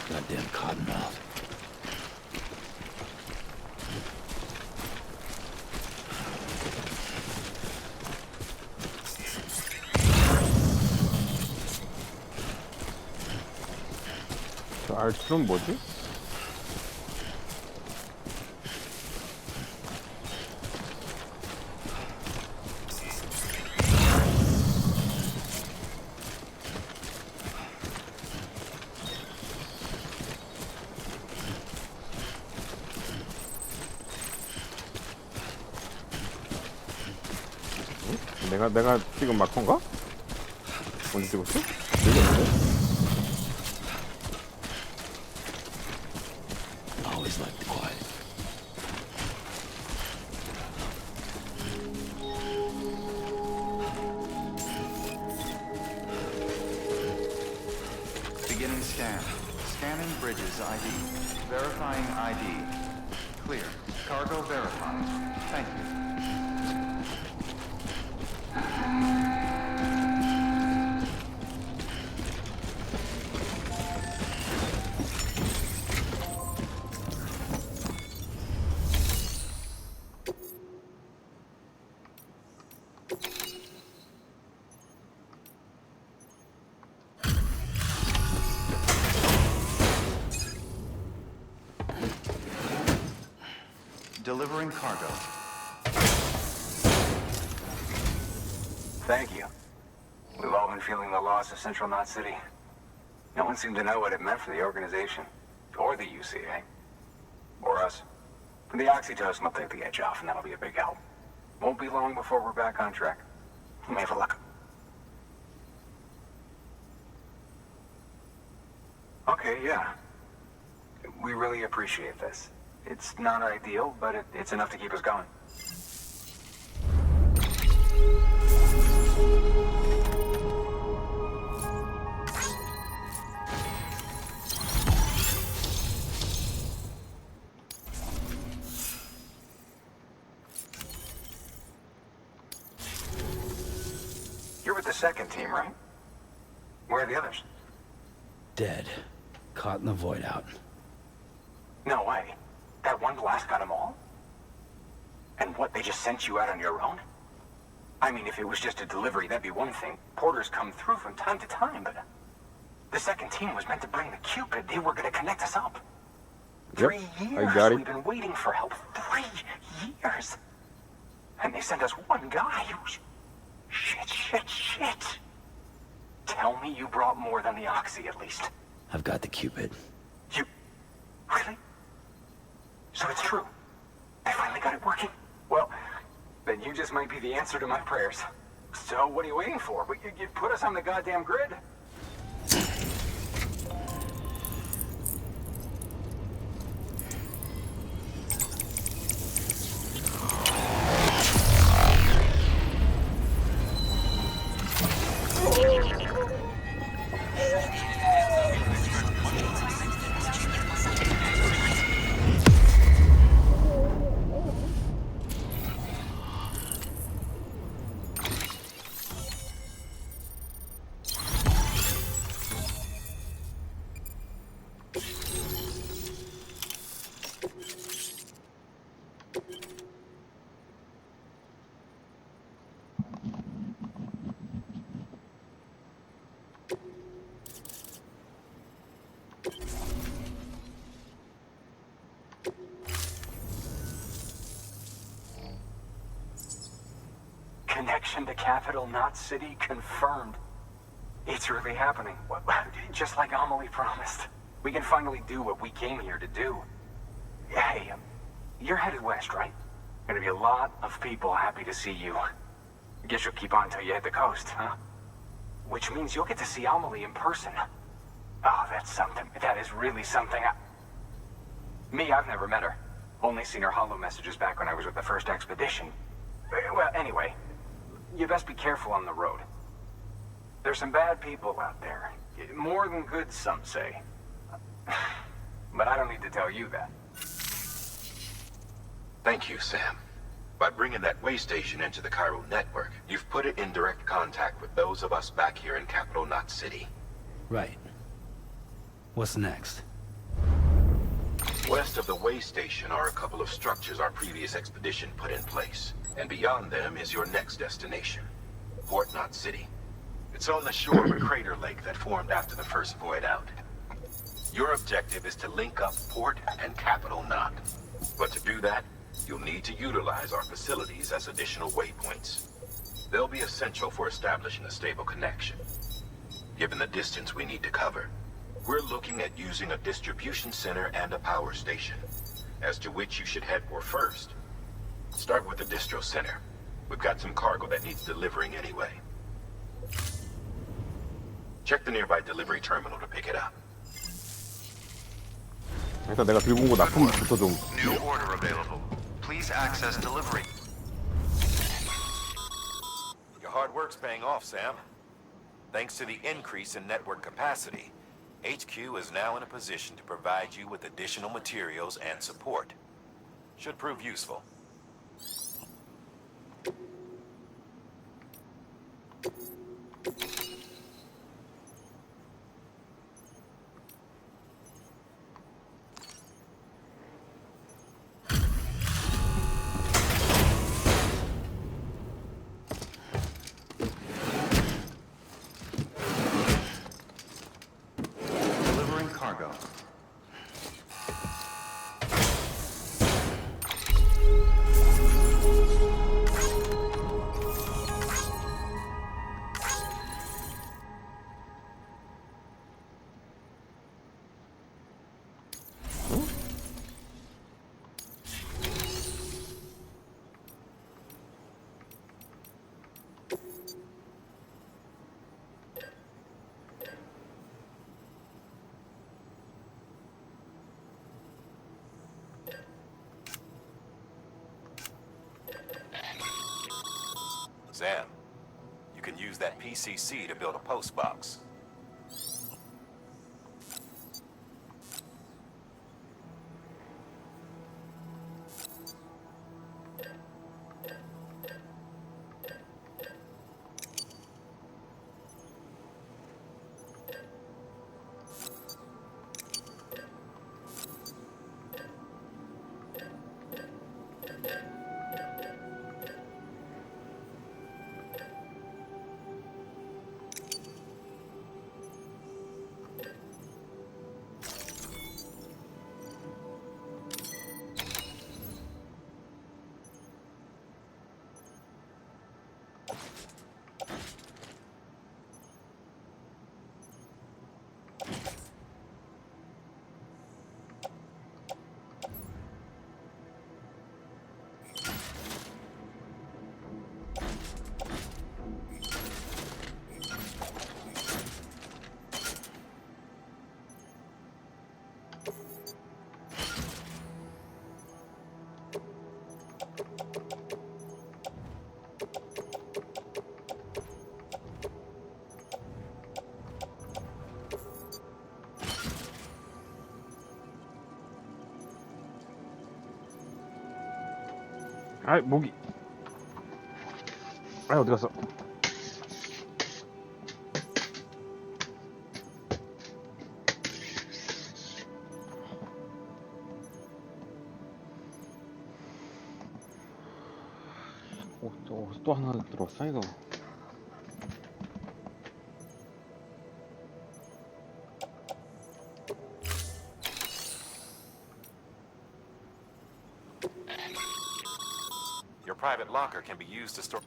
Speaker 2: Goddamn cottonmouth.
Speaker 1: 저 알트는 뭐지? 내가 지금 마커인가? 언제 찍었지? 기억이 없는데?
Speaker 2: Always liked the quiet.
Speaker 10: Beginning scan. Scanning bridges ID. Verifying ID. Clear. Cargo verified. Thank you. Delivering cargo.
Speaker 12: Thank you. We've all been feeling the loss of Central Knot City. No one seemed to know what it meant for the organization, or the UCA, or us. The oxytocin will take the edge off, and that'll be a big help. Won't be long before we're back on track. You may have a look. Okay, yeah. We really appreciate this. It's not ideal, but it's enough to keep us going. You're with the second team, right? Where are the others?
Speaker 2: Dead. Caught in the void out.
Speaker 12: No way. That one blast got them all? And what, they just sent you out on your own? I mean, if it was just a delivery, that'd be one thing. Porters come through from time to time, but... The second team was meant to bring the Cupid. They were gonna connect us up.
Speaker 1: Yep,
Speaker 12: 3 years
Speaker 1: I got it.
Speaker 12: we've been waiting for help. 3 years! And they sent us one guy who's... Shit. me you brought more than the Oxy, at least.
Speaker 2: I've got the Cupid.
Speaker 12: You... Really? So it's true. They finally got it working. Well, then you just might be the answer to my prayers. So what are you waiting for? You put us on the goddamn grid. Connection to Capital Knot City confirmed. It's really happening. Just like Amelie promised. We can finally do what we came here to do. Hey, you're headed west, right? Gonna be a lot of people happy to see you. Guess you'll keep on until you hit the coast, huh? Which means you'll get to see Amelie in person. Oh, that's something. That is really something. Me, I've never met her. Only seen her holo messages back when I was with the first expedition. Well, anyway, you best be careful on the road. There's some bad people out there. More than good, some say. But I don't need to tell you that.
Speaker 13: Thank you, Sam. By bringing that way station into the Cairo network, you've put it in direct contact with those of us back here in Capital Knot City.
Speaker 2: Right. What's next?
Speaker 13: West of the way station are a couple of structures our previous expedition put in place. And beyond them is your next destination, Port Knot City. It's on the shore of a crater lake that formed after the first void out. Your objective is to link up Port and Capital Knot. But to do that, you'll need to utilize our facilities as additional waypoints. They'll be essential for establishing a stable connection. Given the distance we need to cover, we're looking at using a distribution center and a power station, as to which you should head for first. Start with the distro center. We've got some cargo that needs delivering anyway. Check the nearby delivery terminal to pick it up.
Speaker 8: 일단 내가 들고 온 거 납품부터 좀.
Speaker 10: New order available. Please access delivery.
Speaker 18: Your hard work's paying off, Sam. Thanks to the increase in network capacity, HQ is now in a position to provide you with additional materials and support. Should prove useful.
Speaker 10: Delivering cargo.
Speaker 18: Sam, you can use that PCC to build a post box.
Speaker 1: 아이 모기. 아 어디 갔어? 또 하나 들어왔어 이거.
Speaker 18: Your private locker can be used to store.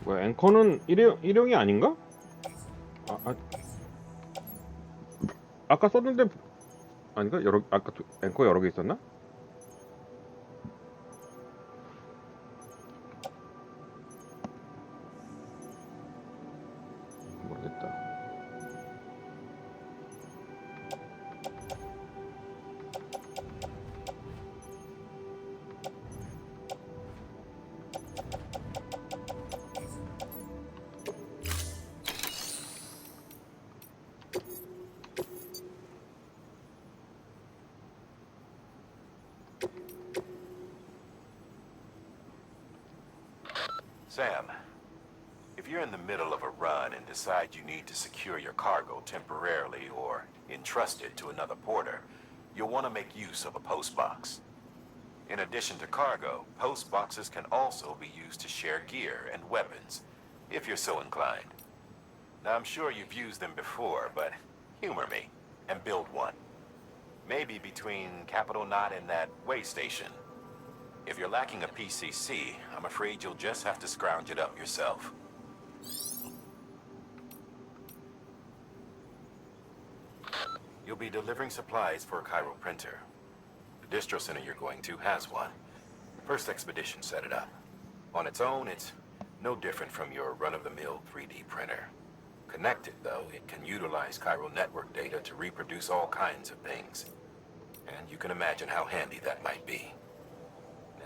Speaker 1: 뭐야 앵커는 일용이 아닌가? 아까 썼는데 아닌가? 아까 앵커 여러 개 있었나? 모르겠다.
Speaker 18: Sam, if you're in the middle of a run and decide you need to secure your cargo temporarily or entrust it to another porter, you'll want to make use of a post box. In addition to cargo, post boxes can also be used to share gear and weapons, if you're so inclined. Now, I'm sure you've used them before, but humor me and build one. Maybe between Capital Knot and that way station. If you're lacking a PCC, I'm afraid you'll just have to scrounge it up yourself. You'll be delivering supplies for a Chiral printer. The distro center you're going to has one. First Expedition set it up. On its own, it's no different from your run-of-the-mill 3D printer. Connected, though, it can utilize Chiral network data to reproduce all kinds of things. And you can imagine how handy that might be.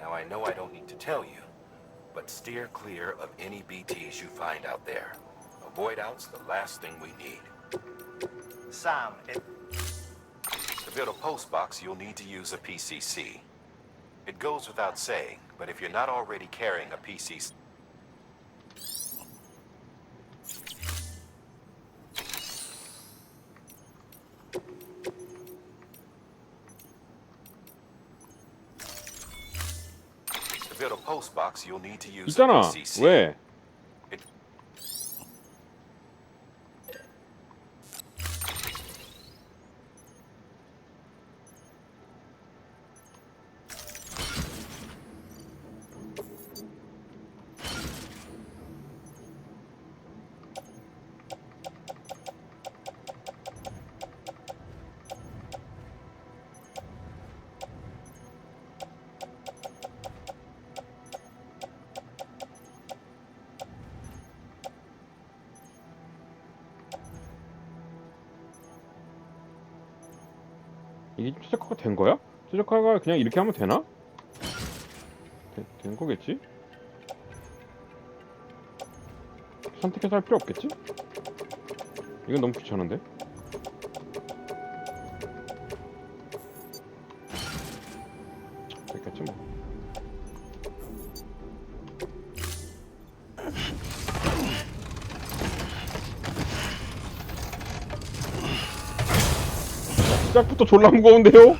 Speaker 18: Now, I know I don't need to tell you, but steer clear of any BTs you find out there. Avoid out's the last thing we need.
Speaker 16: Sam,
Speaker 18: To build a post box, you'll need to use a PCC. It goes without saying, but if you're not already carrying a PCC... To build a post box, you'll need to use a
Speaker 1: 있잖아.
Speaker 18: PCC.
Speaker 1: 왜? 이게 최적화가 된 거야? 최적화가 그냥 이렇게 하면 되나? 된 거겠지? 선택해서 할 필요 없겠지? 이건 너무 귀찮은데? 됐겠지 뭐. 시작부터 졸라 무거운데요?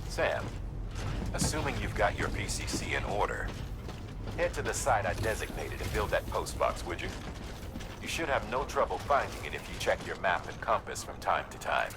Speaker 18: Sam, assuming you've got your PCC in order, head to the site I designated and build that post box, would you? You should have no trouble finding it if you check your map and compass from time to time.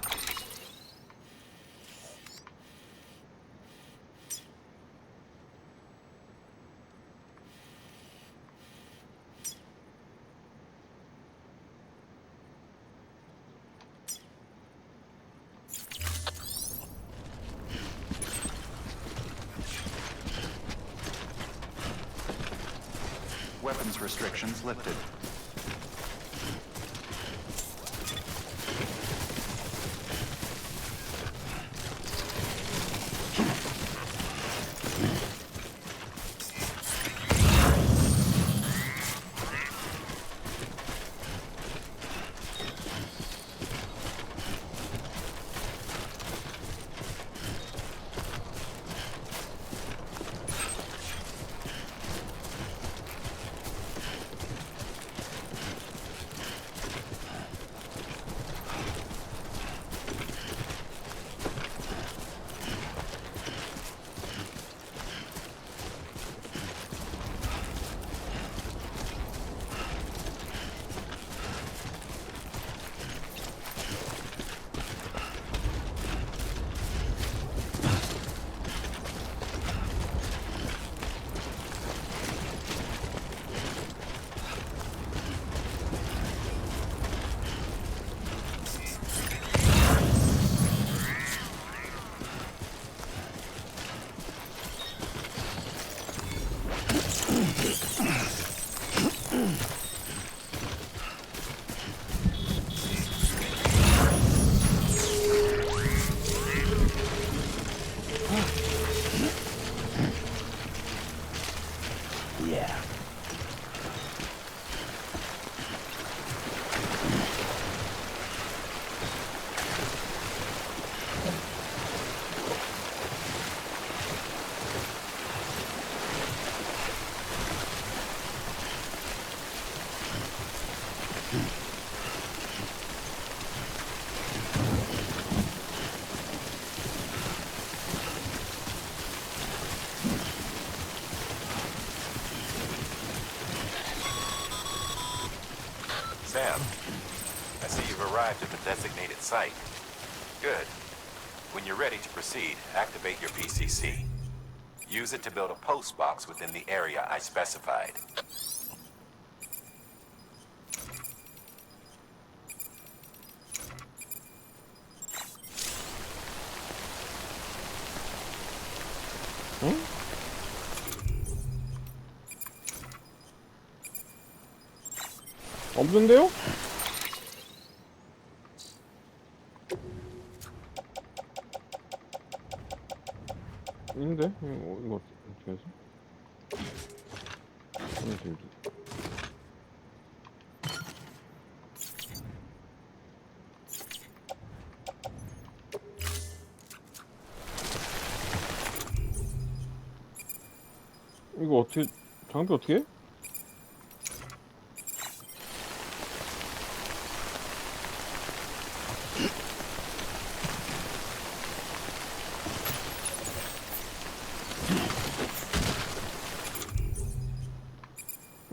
Speaker 10: Weapons restrictions lifted.
Speaker 2: Yeah.
Speaker 18: Sam, I see you've arrived at the designated site. Good. When you're ready to proceed, activate your PCC. Use it to build a post box within the area I specified.
Speaker 1: 없는데요? 있는데? 이거 어떻게 해서? 이거 어떻게 장비 어떻게 해?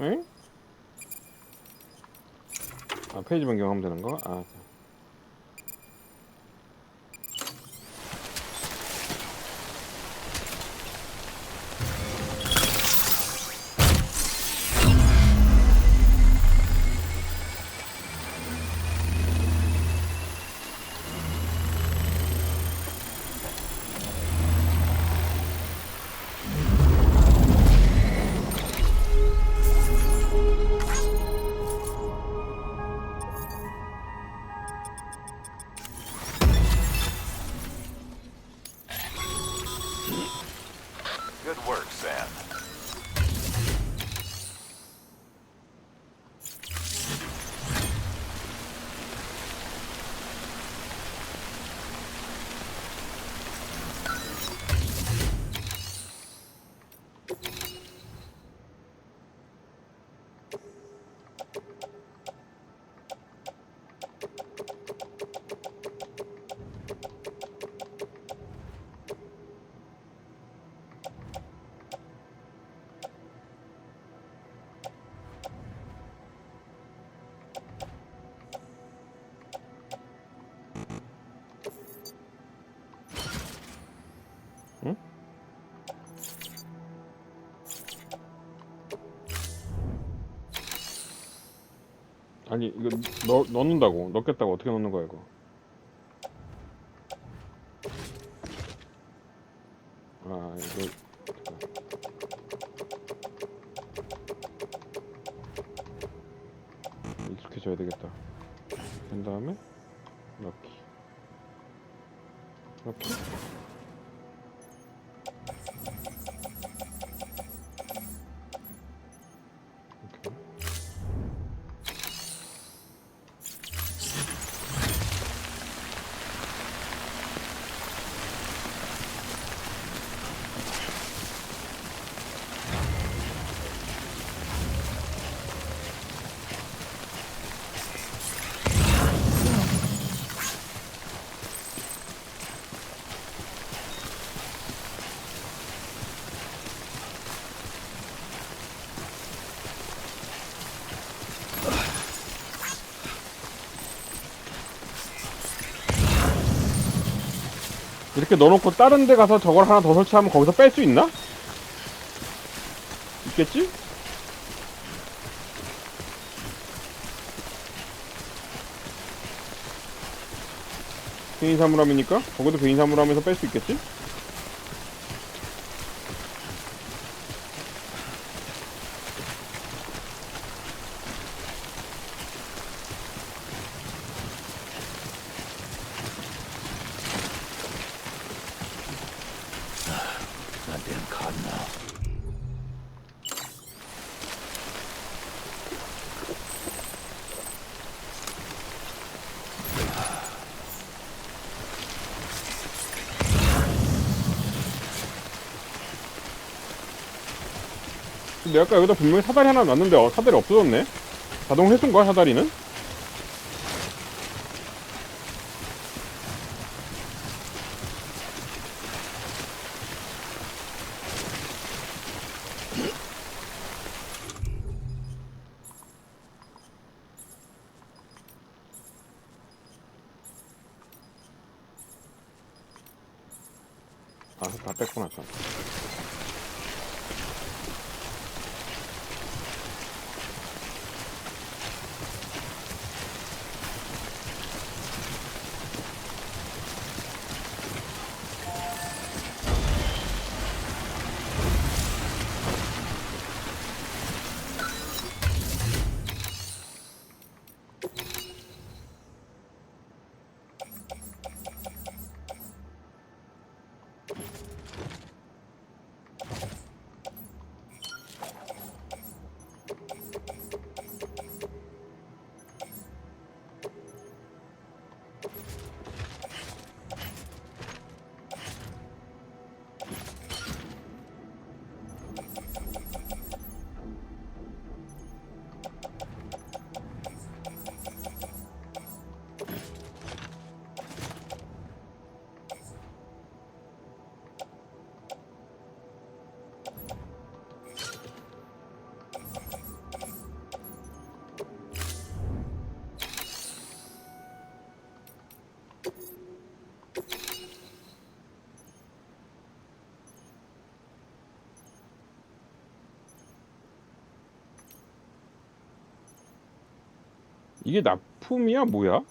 Speaker 1: 응? 아, 페이지 변경하면 되는 거? 아.
Speaker 18: Good work, Sam.
Speaker 1: 응? 아니 이거 넣는다고 넣겠다고 어떻게 넣는 거야 이거? 아 이거 줘야 되겠다. 그 다음에 넣기. 이렇게. 이렇게 넣어놓고 다른 데 가서 저걸 하나 더 설치하면 거기서 뺄 수 있나? 있겠지? 개인 사물함이니까 거기도 개인 사물함에서 뺄 수 있겠지?
Speaker 2: Goddamn cottonmouth.
Speaker 1: 근데 아까 여기다 분명히 사다리 하나 놨는데 사다리 없어졌네? 자동 회수인가 사다리는? 아, 다 뺐구나, 참. 이게 납품이야 뭐야?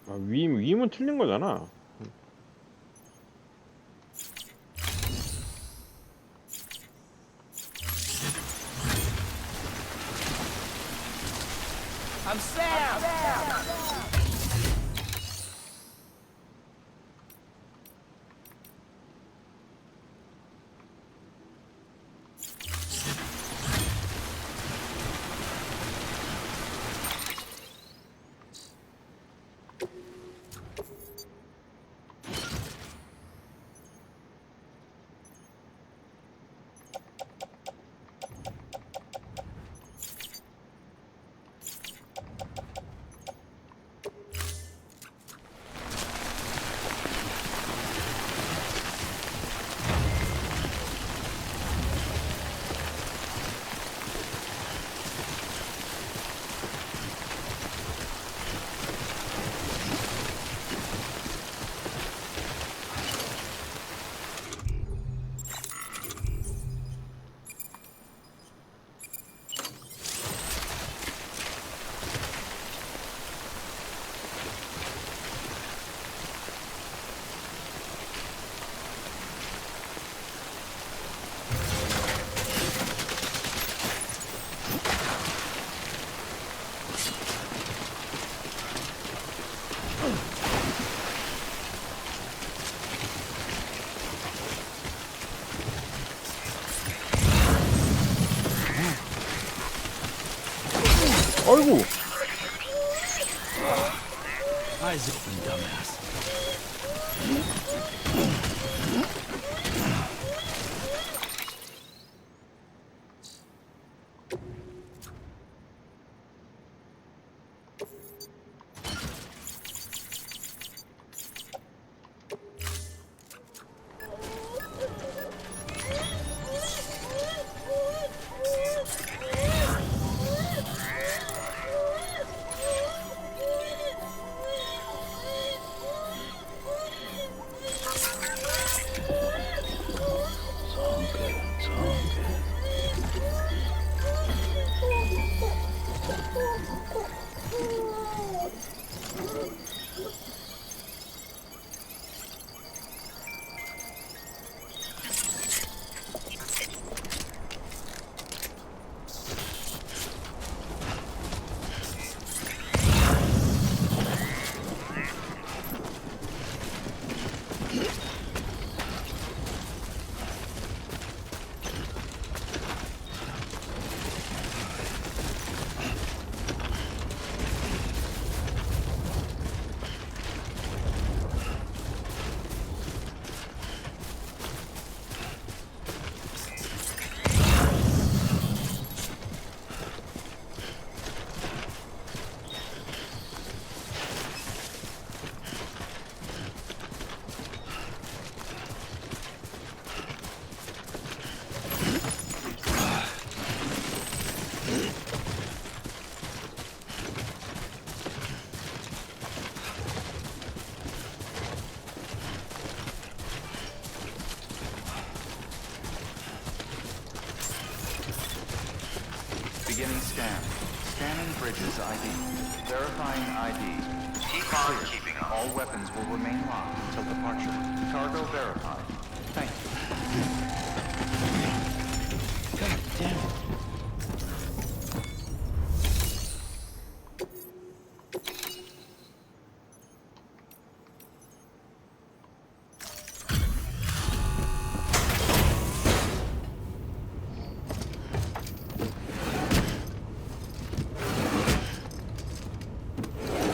Speaker 1: 아, 위임은 틀린 거잖아.
Speaker 7: I'm Sam!
Speaker 1: 아이고.
Speaker 7: Eyes open, dumbass.
Speaker 10: Beginning scan. Scanning bridges ID. Verifying ID. Keep on keeping on. All weapons will remain locked until departure. Cargo verified. Thank you.
Speaker 7: God damn it.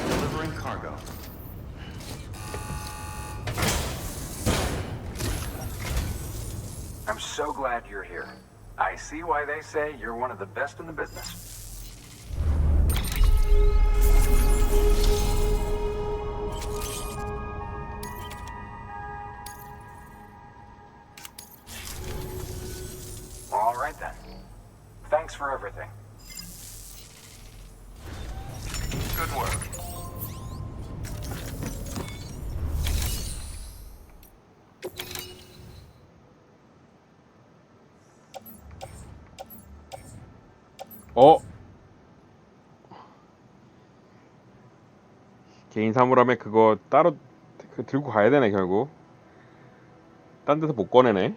Speaker 10: Delivering cargo.
Speaker 12: I'm so glad you're here. I see why they say you're one of the best in the business. All right then. Thanks for everything. Good work.
Speaker 1: 개인 사물함에 그거 따로 들고 가야 되네 결국. 딴 데서 못 꺼내네.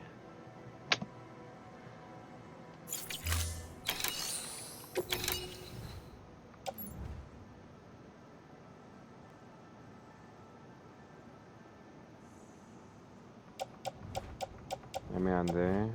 Speaker 1: 애매한데.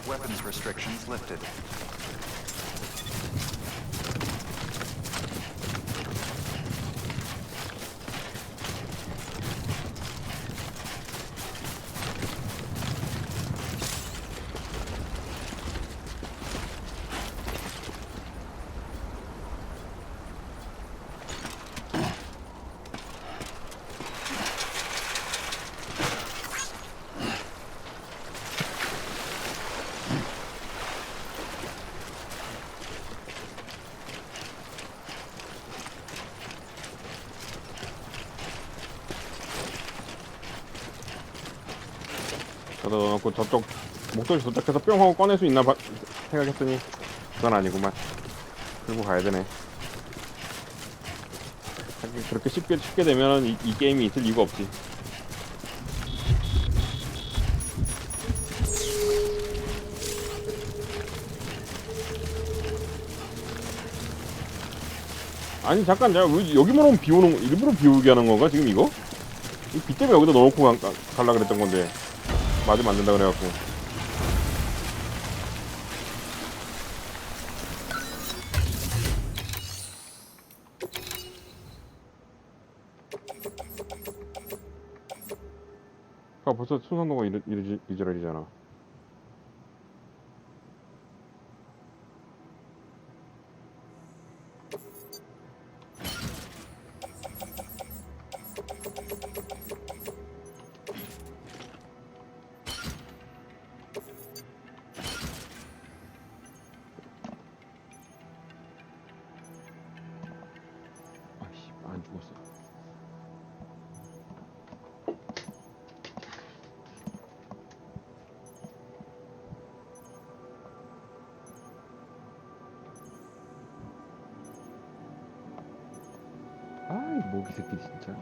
Speaker 10: Weapons restrictions lifted.
Speaker 1: 넣어놓고 저쪽 목도리 도착해서 뿅 하고 꺼낼 수 있나 생각했더니 그건 아니구만. 들고 가야 되네. 그렇게 쉽게 되면은 이 게임이 있을 이유가 없지. 아니 잠깐, 내가 왜 여기만 오면 일부러 비 오게 하는 건가 지금 이거? 이 비 때문에 여기다 넣어놓고 갈라 그랬던 건데 맞으면 안 된다 그래갖고. 아 벌써 순상도가 이지랄이잖아. 안 죽었어. 아, 이 모기 새끼 진짜.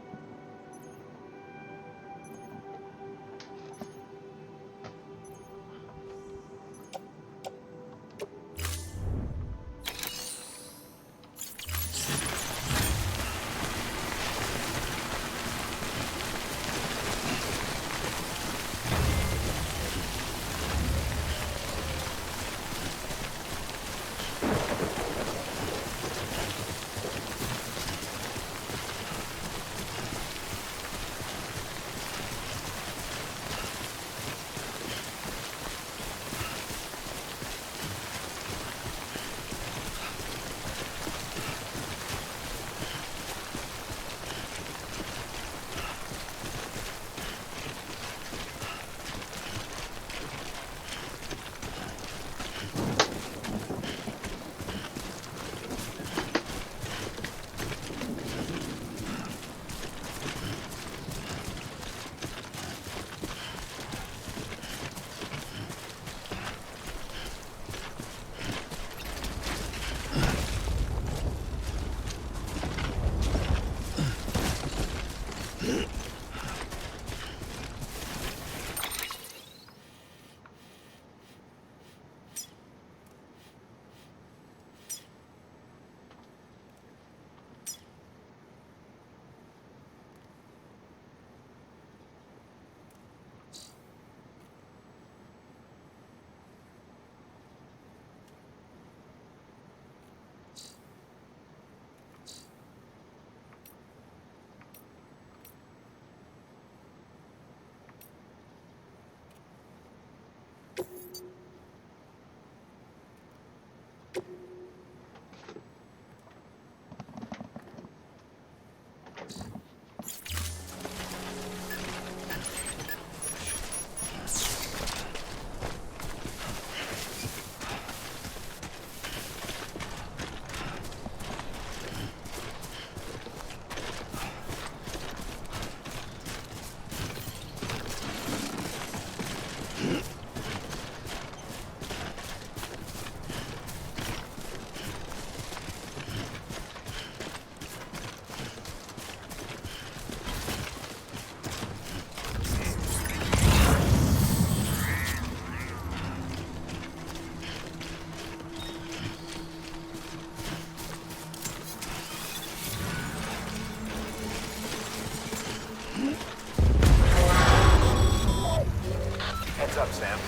Speaker 18: Up, Sam.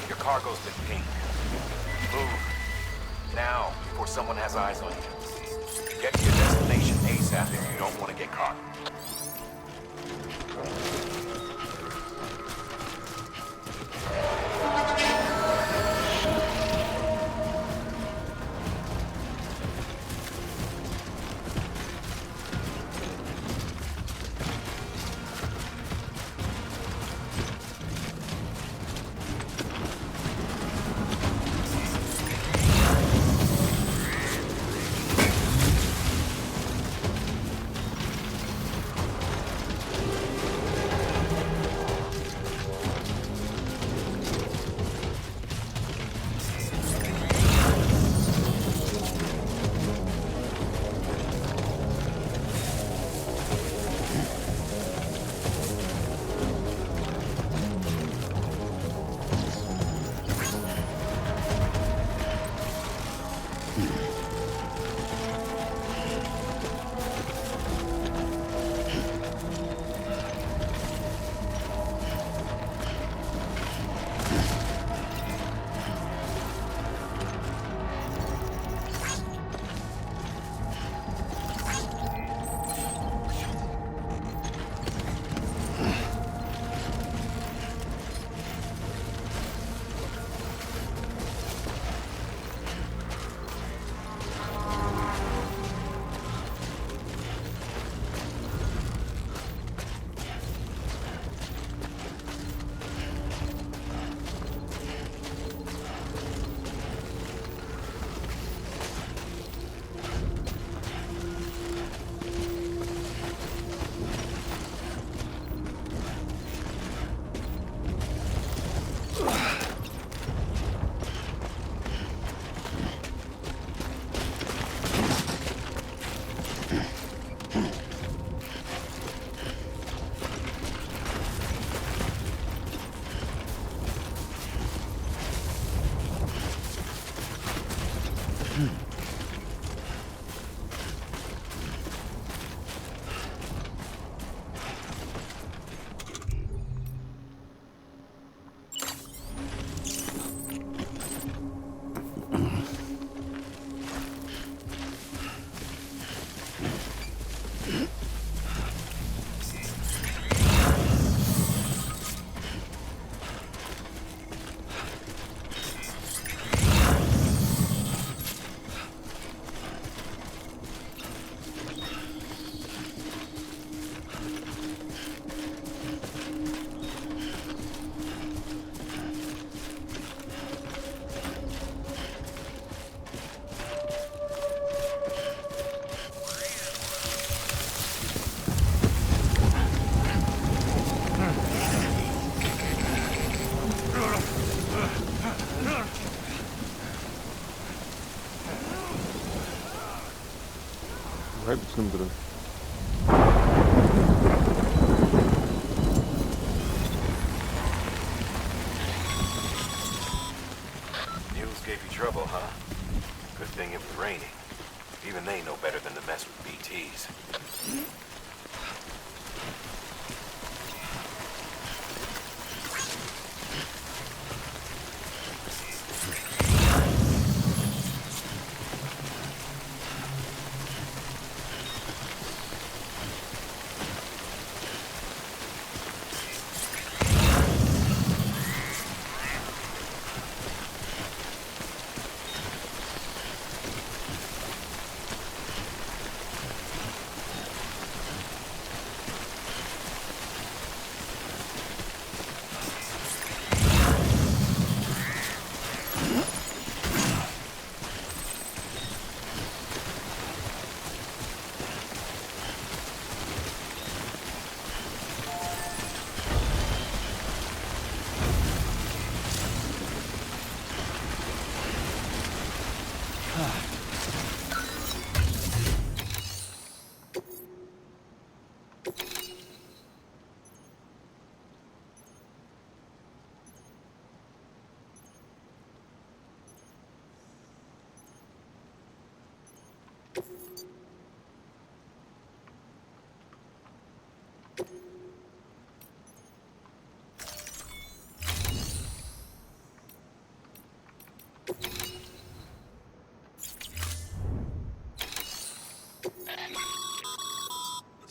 Speaker 18: Your cargo's been pinged. Move. Now, before someone has eyes on you. Get to your destination ASAP if you don't want to get caught.
Speaker 1: 뭐야 미친놈들은.
Speaker 13: Mules gave you trouble, huh? Good thing it was raining. Even they know better than to mess with BTs.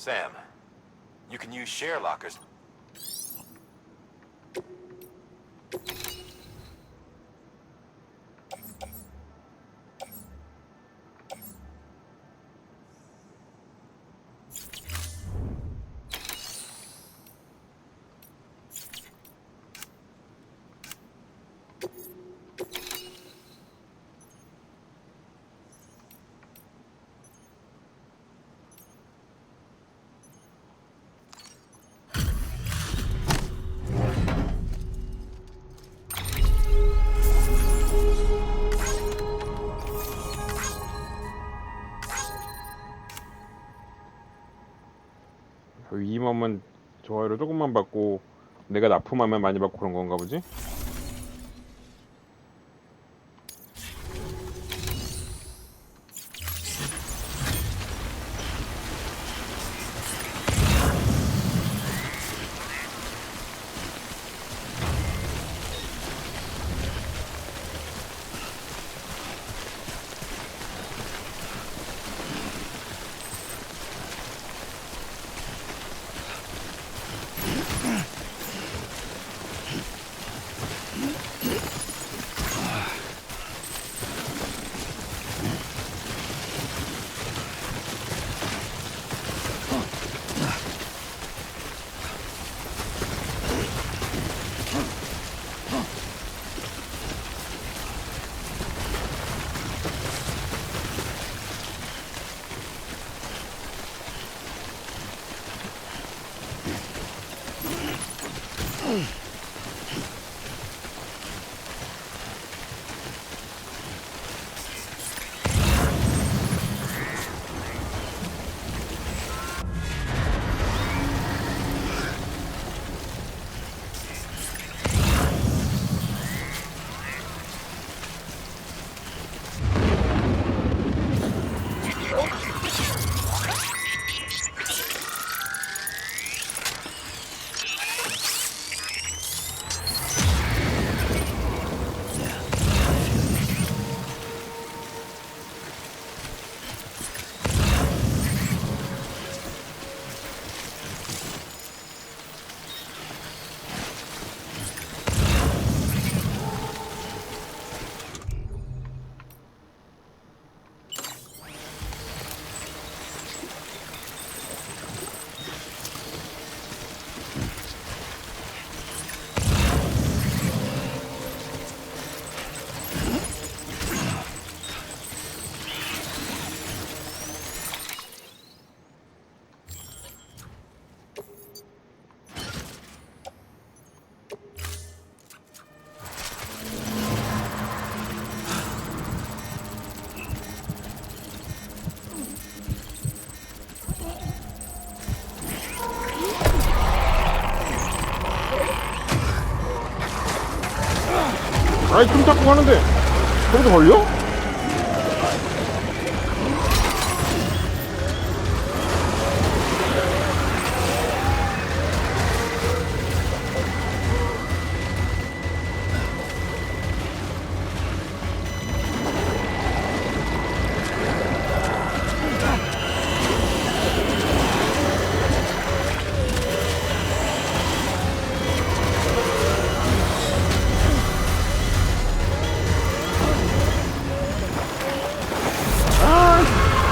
Speaker 13: Sam, you can use share lockers.
Speaker 1: 위임하면 좋아요를 조금만 받고 내가 납품하면 많이 받고 그런 건가 보지? 아이 좀 잡고 가는데 거기서 걸려?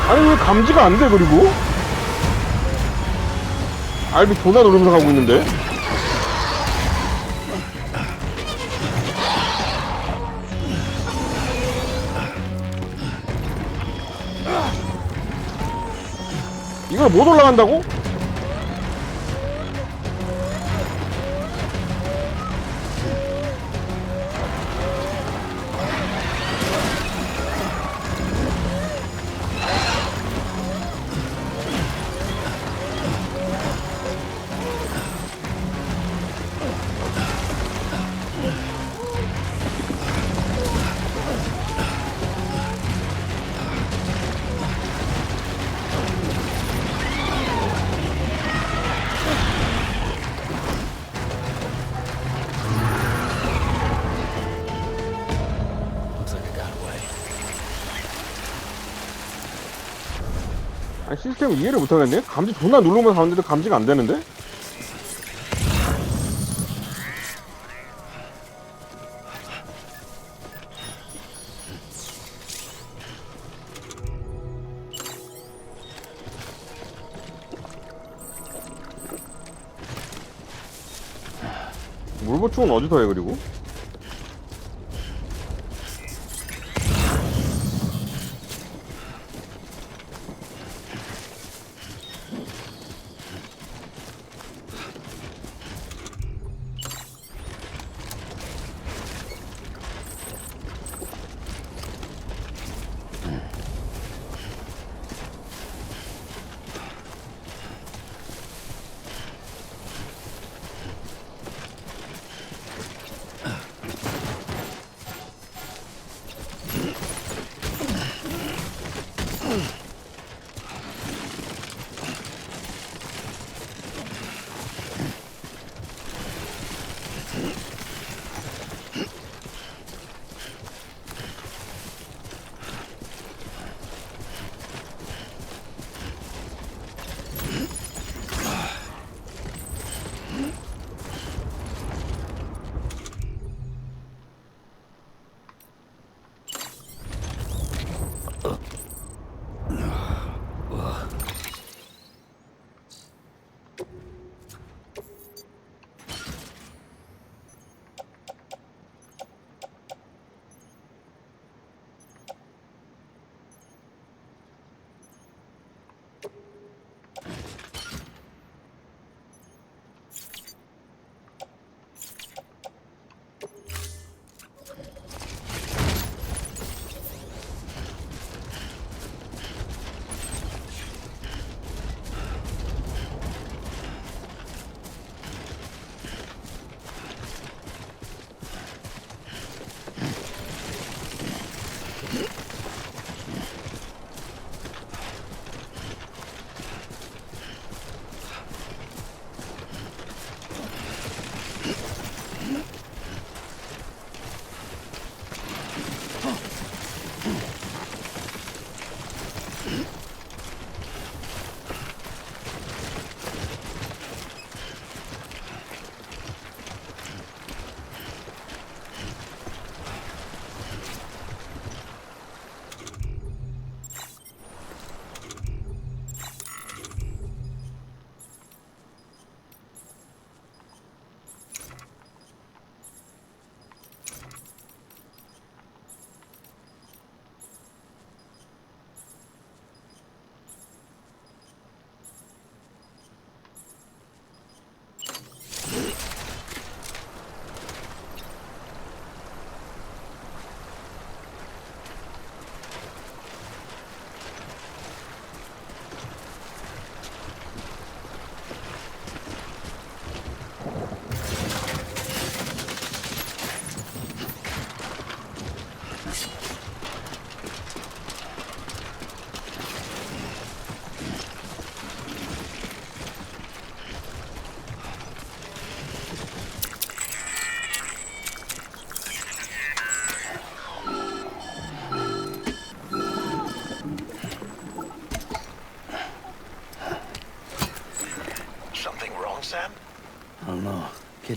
Speaker 1: 아니 왜 감지가 안 돼 그리고? 알비 존나 누르면서 가고 있는데? 이걸 못 올라간다고? 아니 시스템 이해를 못하겠네? 감지 존나 누르면서 가는데도 감지가 안 되는데? 물보충은 어디서 해 그리고?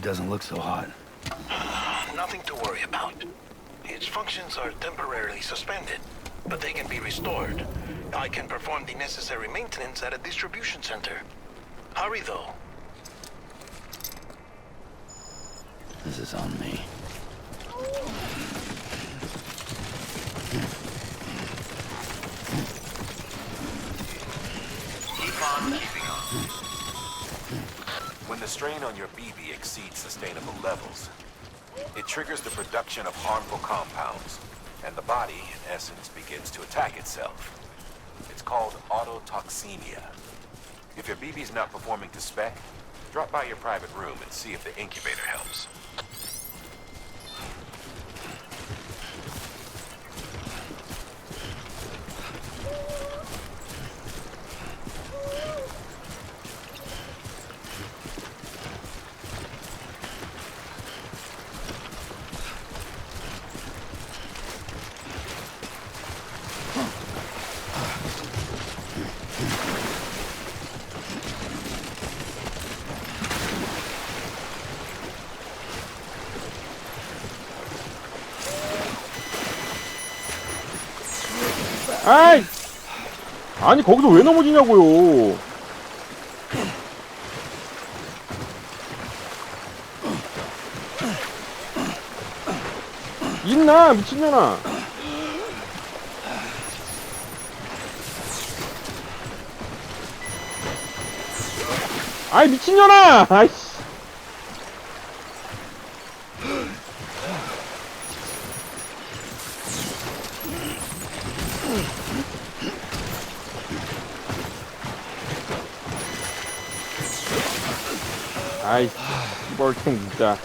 Speaker 2: doesn't look so hot.
Speaker 9: Nothing to worry about. Its functions are temporarily suspended, but they can be restored. I can perform the necessary maintenance at a distribution center. Hurry, though.
Speaker 2: This is on me.
Speaker 18: Keep on keeping on. When the strain on your BB exceeds sustainable levels, it triggers the production of harmful compounds, and the body, in essence, begins to attack itself. It's called autotoxemia. If your BB's not performing to spec, drop by your private room and see if the incubator helps.
Speaker 1: 아이! 아니 거기서 왜 넘어지냐고요. 있나 미친년아. 아이 미친년아. 아이씨. 아이씨, 뻘탱 진짜.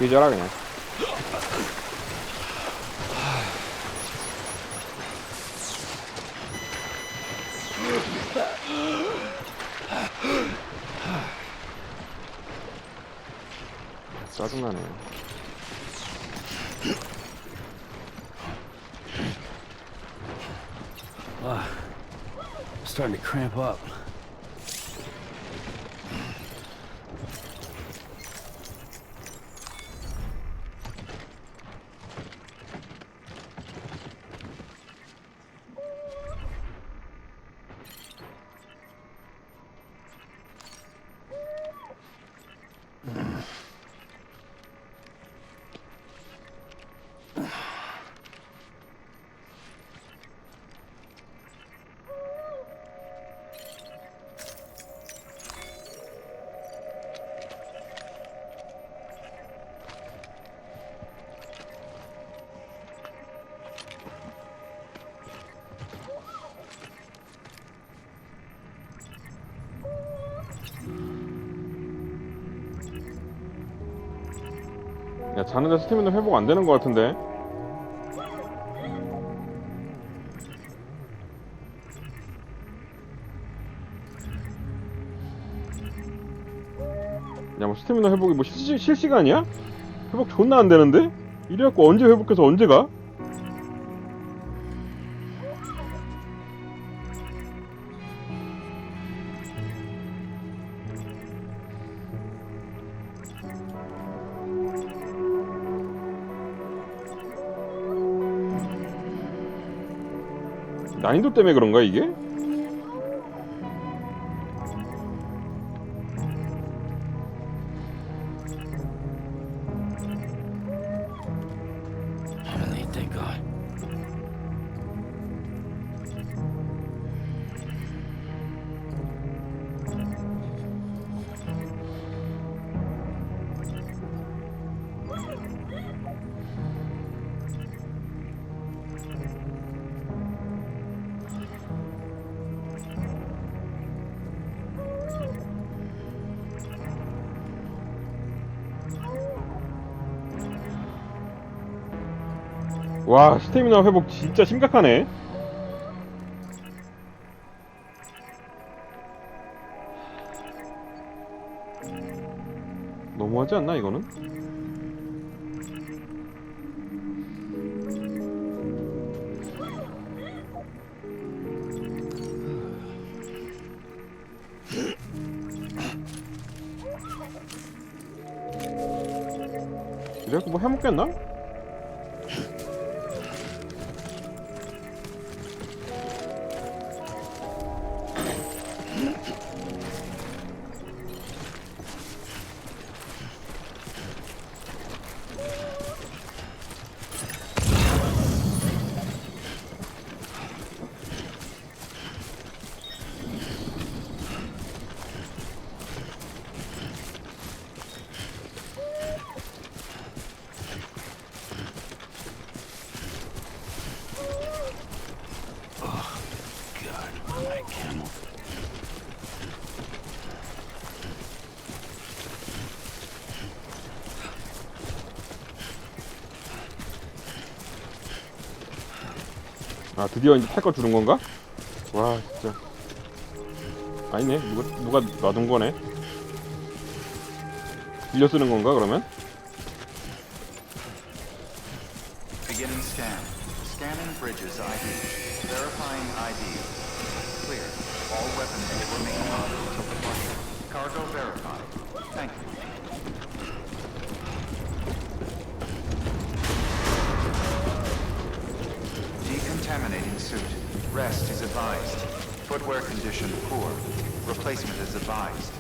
Speaker 1: 뒤져라 그냥. 짜증나네.
Speaker 2: I'm starting to cramp up.
Speaker 1: 야, 자는데 스태미나 회복 안 되는 것 같은데? 야, 뭐 스태미나 회복이 뭐 실시간이야? 회복 존나 안 되는데? 이래갖고 언제 회복해서 언제 가? 난이도 때문에 그런가 이게?
Speaker 2: Emily, thank God.
Speaker 1: 와, 스태미나 회복 진짜 심각하네.
Speaker 8: 하지 않나 이거는? 이래? 뭐 해먹겠나? 아 드디어 이제 탈 거 주는 건가? 와 진짜 아니네 누가 놔둔 거네. 빌려 쓰는 건가 그러면?
Speaker 10: Beginning scan. Scanning bridges ID. Verifying ID. Clear. All weapons will remain on until departure. Cargo verified. Thank you. Decontaminating suit. Rest is advised. Footwear condition poor. Replacement is advised.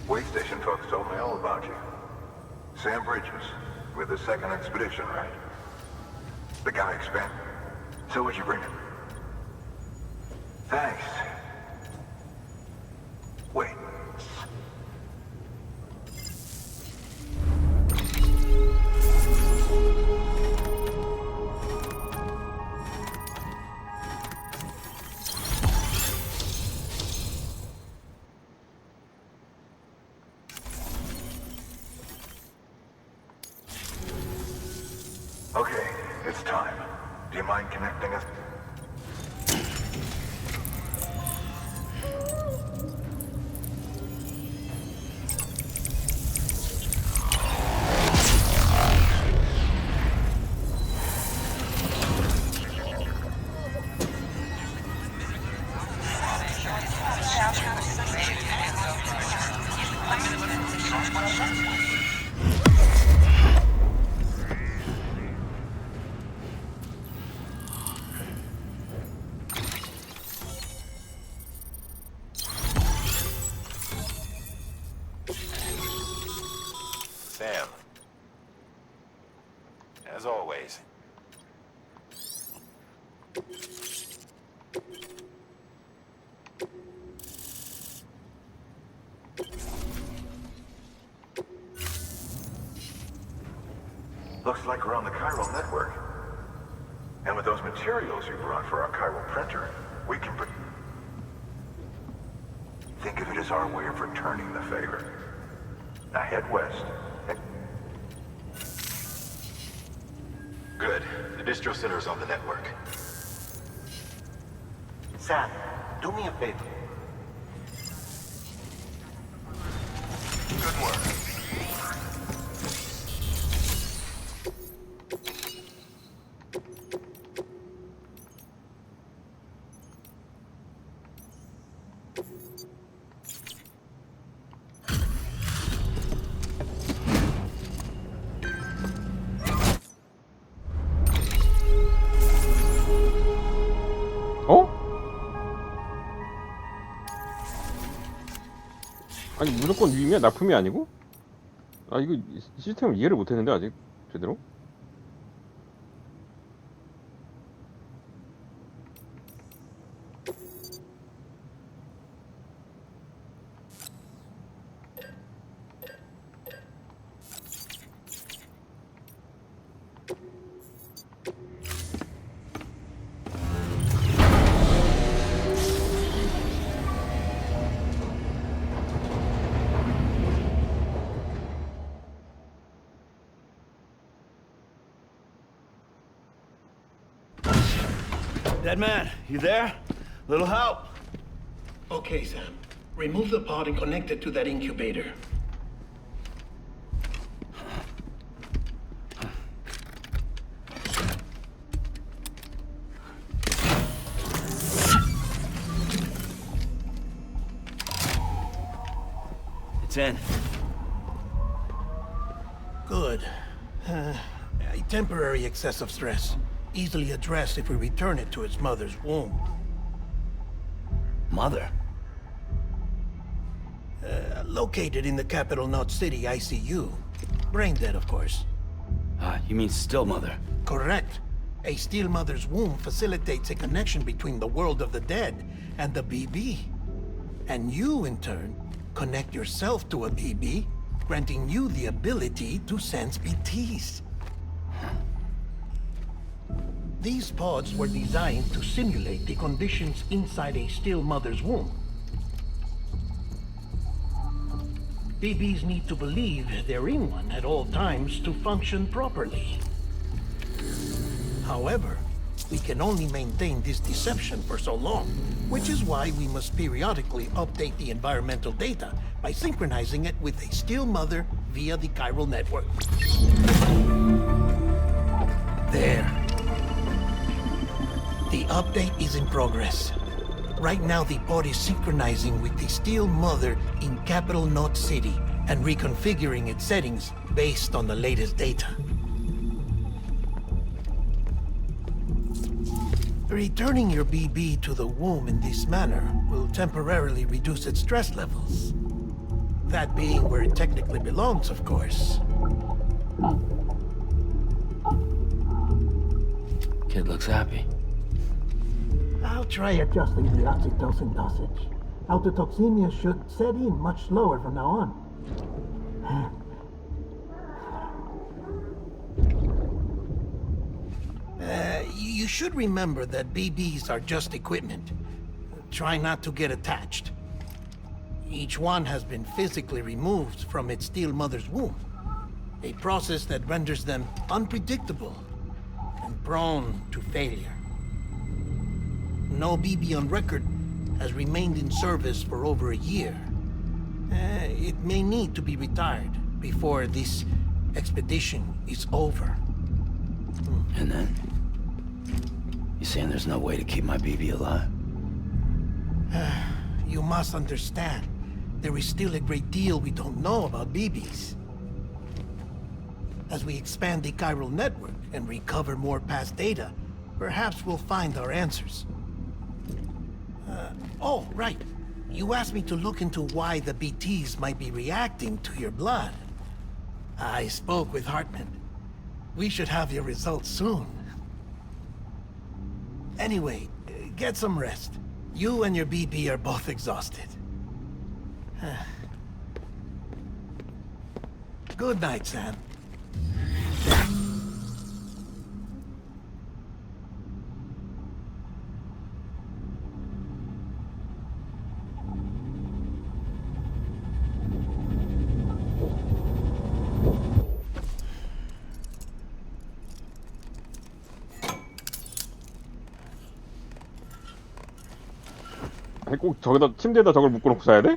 Speaker 6: Way station folks told me all about you. Sam Bridges, with the second expedition, right? The guy expanded. So what'd you bring him? Thanks. Wait. Okay, it's time. Do you mind connecting us?
Speaker 18: Sam. As always.
Speaker 6: Looks like we're on the chiral network. And with those materials you brought for our chiral printer, we can put... Think of it as our way of returning the favor. Now head west.
Speaker 18: Good. The distro center is on the network.
Speaker 6: Sam, do me a favor. Good work.
Speaker 8: 어? 아니 무조건 위임이야? 납품이 아니고? 아 이거 시스템을 이해를 못했는데 아직 제대로?
Speaker 9: Dead man, you there? Little help? Okay, Sam. Remove the pod and connect it to that incubator.
Speaker 7: It's in.
Speaker 9: Good. A temporary excess of stress. Easily addressed if we return it to its mother's womb.
Speaker 2: Mother?
Speaker 9: Located in the capital Knot City ICU. Brain dead, of course.
Speaker 2: You mean still mother?
Speaker 9: Correct. A still mother's womb facilitates a connection between the world of the dead and the BB. And you, in turn, connect yourself to a BB, granting you the ability to sense BTs. These pods were designed to simulate the conditions inside a still mother's womb. BBs need to believe they're in one at all times to function properly. However, we can only maintain this deception for so long, which is why we must periodically update the environmental data by synchronizing it with a still mother via the chiral network. There. The update is in progress. Right now, the pod is synchronizing with the still mother in capital Knot City and reconfiguring its settings based on the latest data. Returning your BB to the womb in this manner will temporarily reduce its stress levels. That being where it technically belongs, of course.
Speaker 2: Kid looks happy.
Speaker 9: I'll try adjusting the oxytocin dosage. Autotoxemia should set in much slower from now on. You should remember that BBs are just equipment. Try not to get attached. Each one has been physically removed from its still mother's womb. A process that renders them unpredictable and prone to failure. No BB on record has remained in service for over a year. It may need to be retired before this expedition is over.
Speaker 2: And then? You saying there's no way to keep my BB alive?
Speaker 9: You must understand, there is still a great deal we don't know about BBs. As we expand the chiral network and recover more past data, perhaps we'll find our answers. Oh, right. You asked me to look into why the BTs might be reacting to your blood. I spoke with Hartman. We should have your results soon. Anyway, get some rest. You and your BB are both exhausted. Good night, Sam.
Speaker 1: 아니 꼭 저기다 침대에다 저걸 묶어놓고 자야 돼?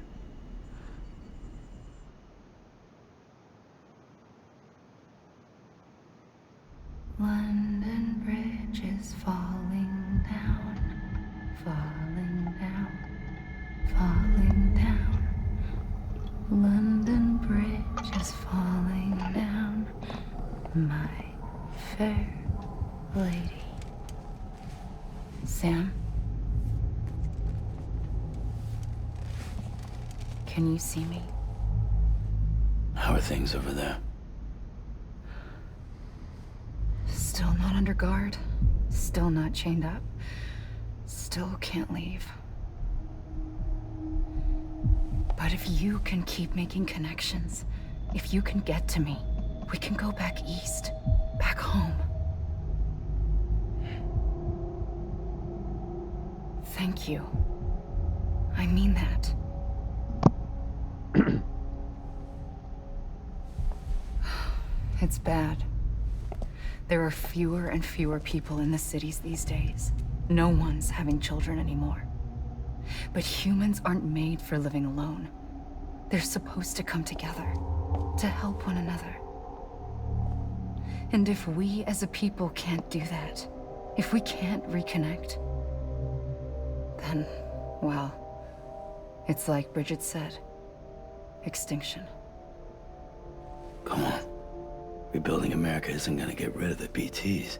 Speaker 15: London Bridge is falling down, falling down, falling down. London Bridge is falling down, my fair lady. Sam? Can you see me?
Speaker 2: How are things over there?
Speaker 15: Still not under guard. Still not chained up. Still can't leave. But if you can keep making connections, if you can get to me, we can go back east. Back home. Thank you. I mean that. It's bad. There are fewer and fewer people in the cities these days. No one's having children anymore. But humans aren't made for living alone. They're supposed to come together, to help one another. And if we as a people can't do that, if we can't reconnect, then, well, it's like Bridget said, extinction.
Speaker 2: Come on. Rebuilding America isn't gonna get rid of the BTs.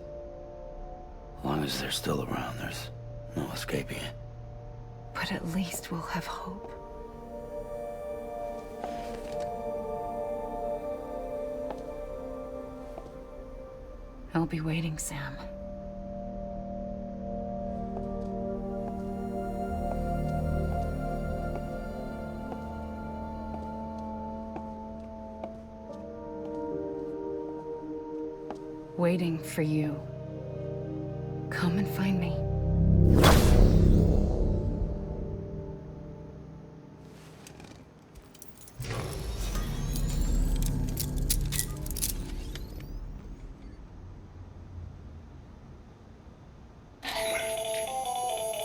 Speaker 2: As long as they're still around, there's no escaping it.
Speaker 15: But at least we'll have hope. I'll be waiting, Sam. Waiting for you. Come and find me.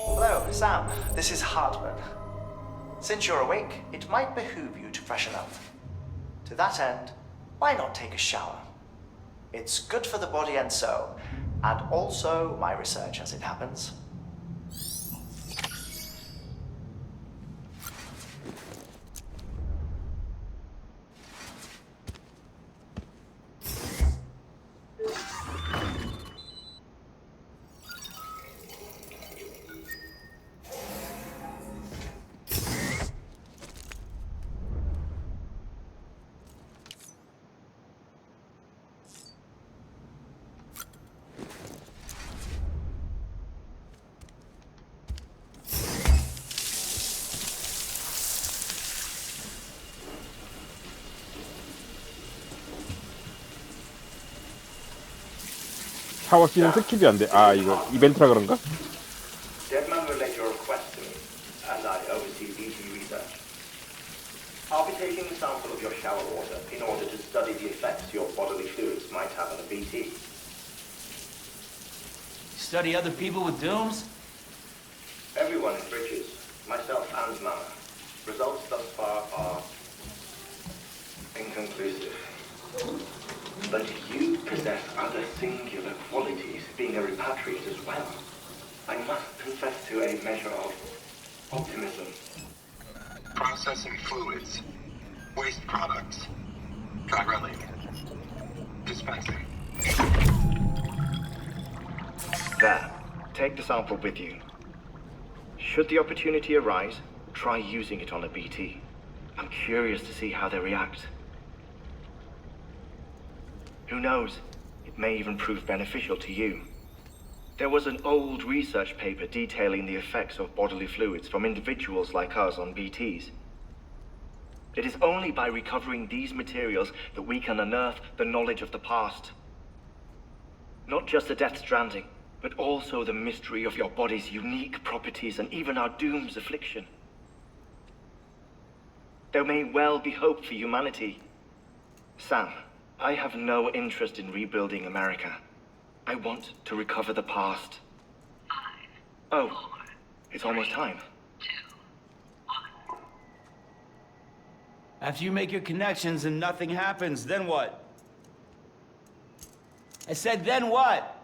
Speaker 16: Hello, Sam. This is Hartman. Since you're awake, it might behoove you to freshen up. To that end, why not take a shower? It's good for the body and soul, and also my research as it happens.
Speaker 1: 샤워기는 스킵이 안 돼. 아, 이거 이벤트라 그런가?
Speaker 19: Deadman relayed your request to me, and I oversee BT research. I'll be taking a sample of your shower water in order to study the effects your bodily fluids might have on a BT.
Speaker 7: Study other people with dooms?
Speaker 19: Everyone in Bridges, myself and Mama. Results thus far are inconclusive. But you possess other singular qualities, being a repatriate as well. I must confess to a measure of optimism.
Speaker 18: Processing fluids. Waste products. Drilling. Dispensing.
Speaker 19: There. Take the sample with you. Should the opportunity arise, try using it on a BT. I'm curious to see how they react. Who knows? It may even prove beneficial to you. There was an old research paper detailing the effects of bodily fluids from individuals like us on BTs. It is only by recovering these materials that we can unearth the knowledge of the past. Not just the Death Stranding, but also the mystery of your body's unique properties and even our doom's affliction. There may well be hope for humanity. Sam, I have no interest in rebuilding America. I want to recover the past. Oh, it's almost time.
Speaker 7: After you make your connections and nothing happens, then what? I said, then what?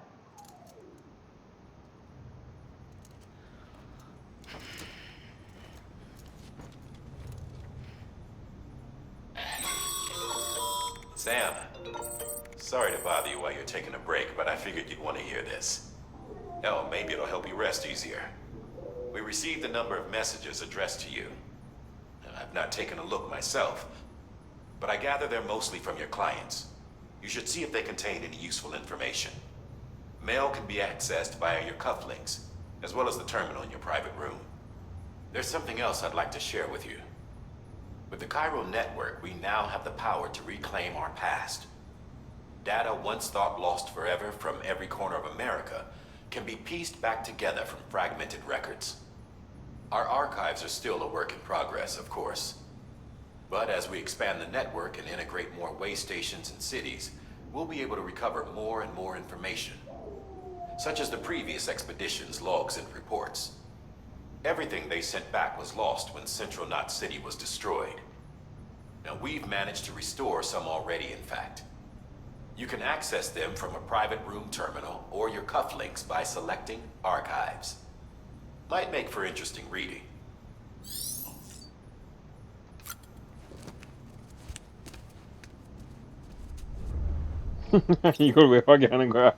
Speaker 18: Sam, sorry to bother you while you're taking a break, but I figured you'd want to hear this. Hell, maybe it'll help you rest easier. We received a number of messages addressed to you. I've not taken a look myself, but I gather they're mostly from your clients. You should see if they contain any useful information. Mail can be accessed via your cufflinks, as well as the terminal in your private room. There's something else I'd like to share with you. With the Cairo network, we now have the power to reclaim our past. Data once thought lost forever from every corner of America can be pieced back together from fragmented records. Our archives are still a work in progress, of course. But as we expand the network and integrate more way stations and cities, we'll be able to recover more and more information. such as the previous expedition's logs and reports. Everything they sent back was lost when Central Knot City was destroyed. Now, we've managed to restore some already, in fact. You can access them from a private room terminal or your cufflinks by selecting Archives. Might make for interesting reading.
Speaker 1: 이걸 왜 확인하는 거야?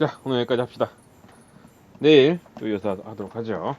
Speaker 1: 자, 오늘 여기까지 합시다. 내일 또 이어서 하도록 하죠.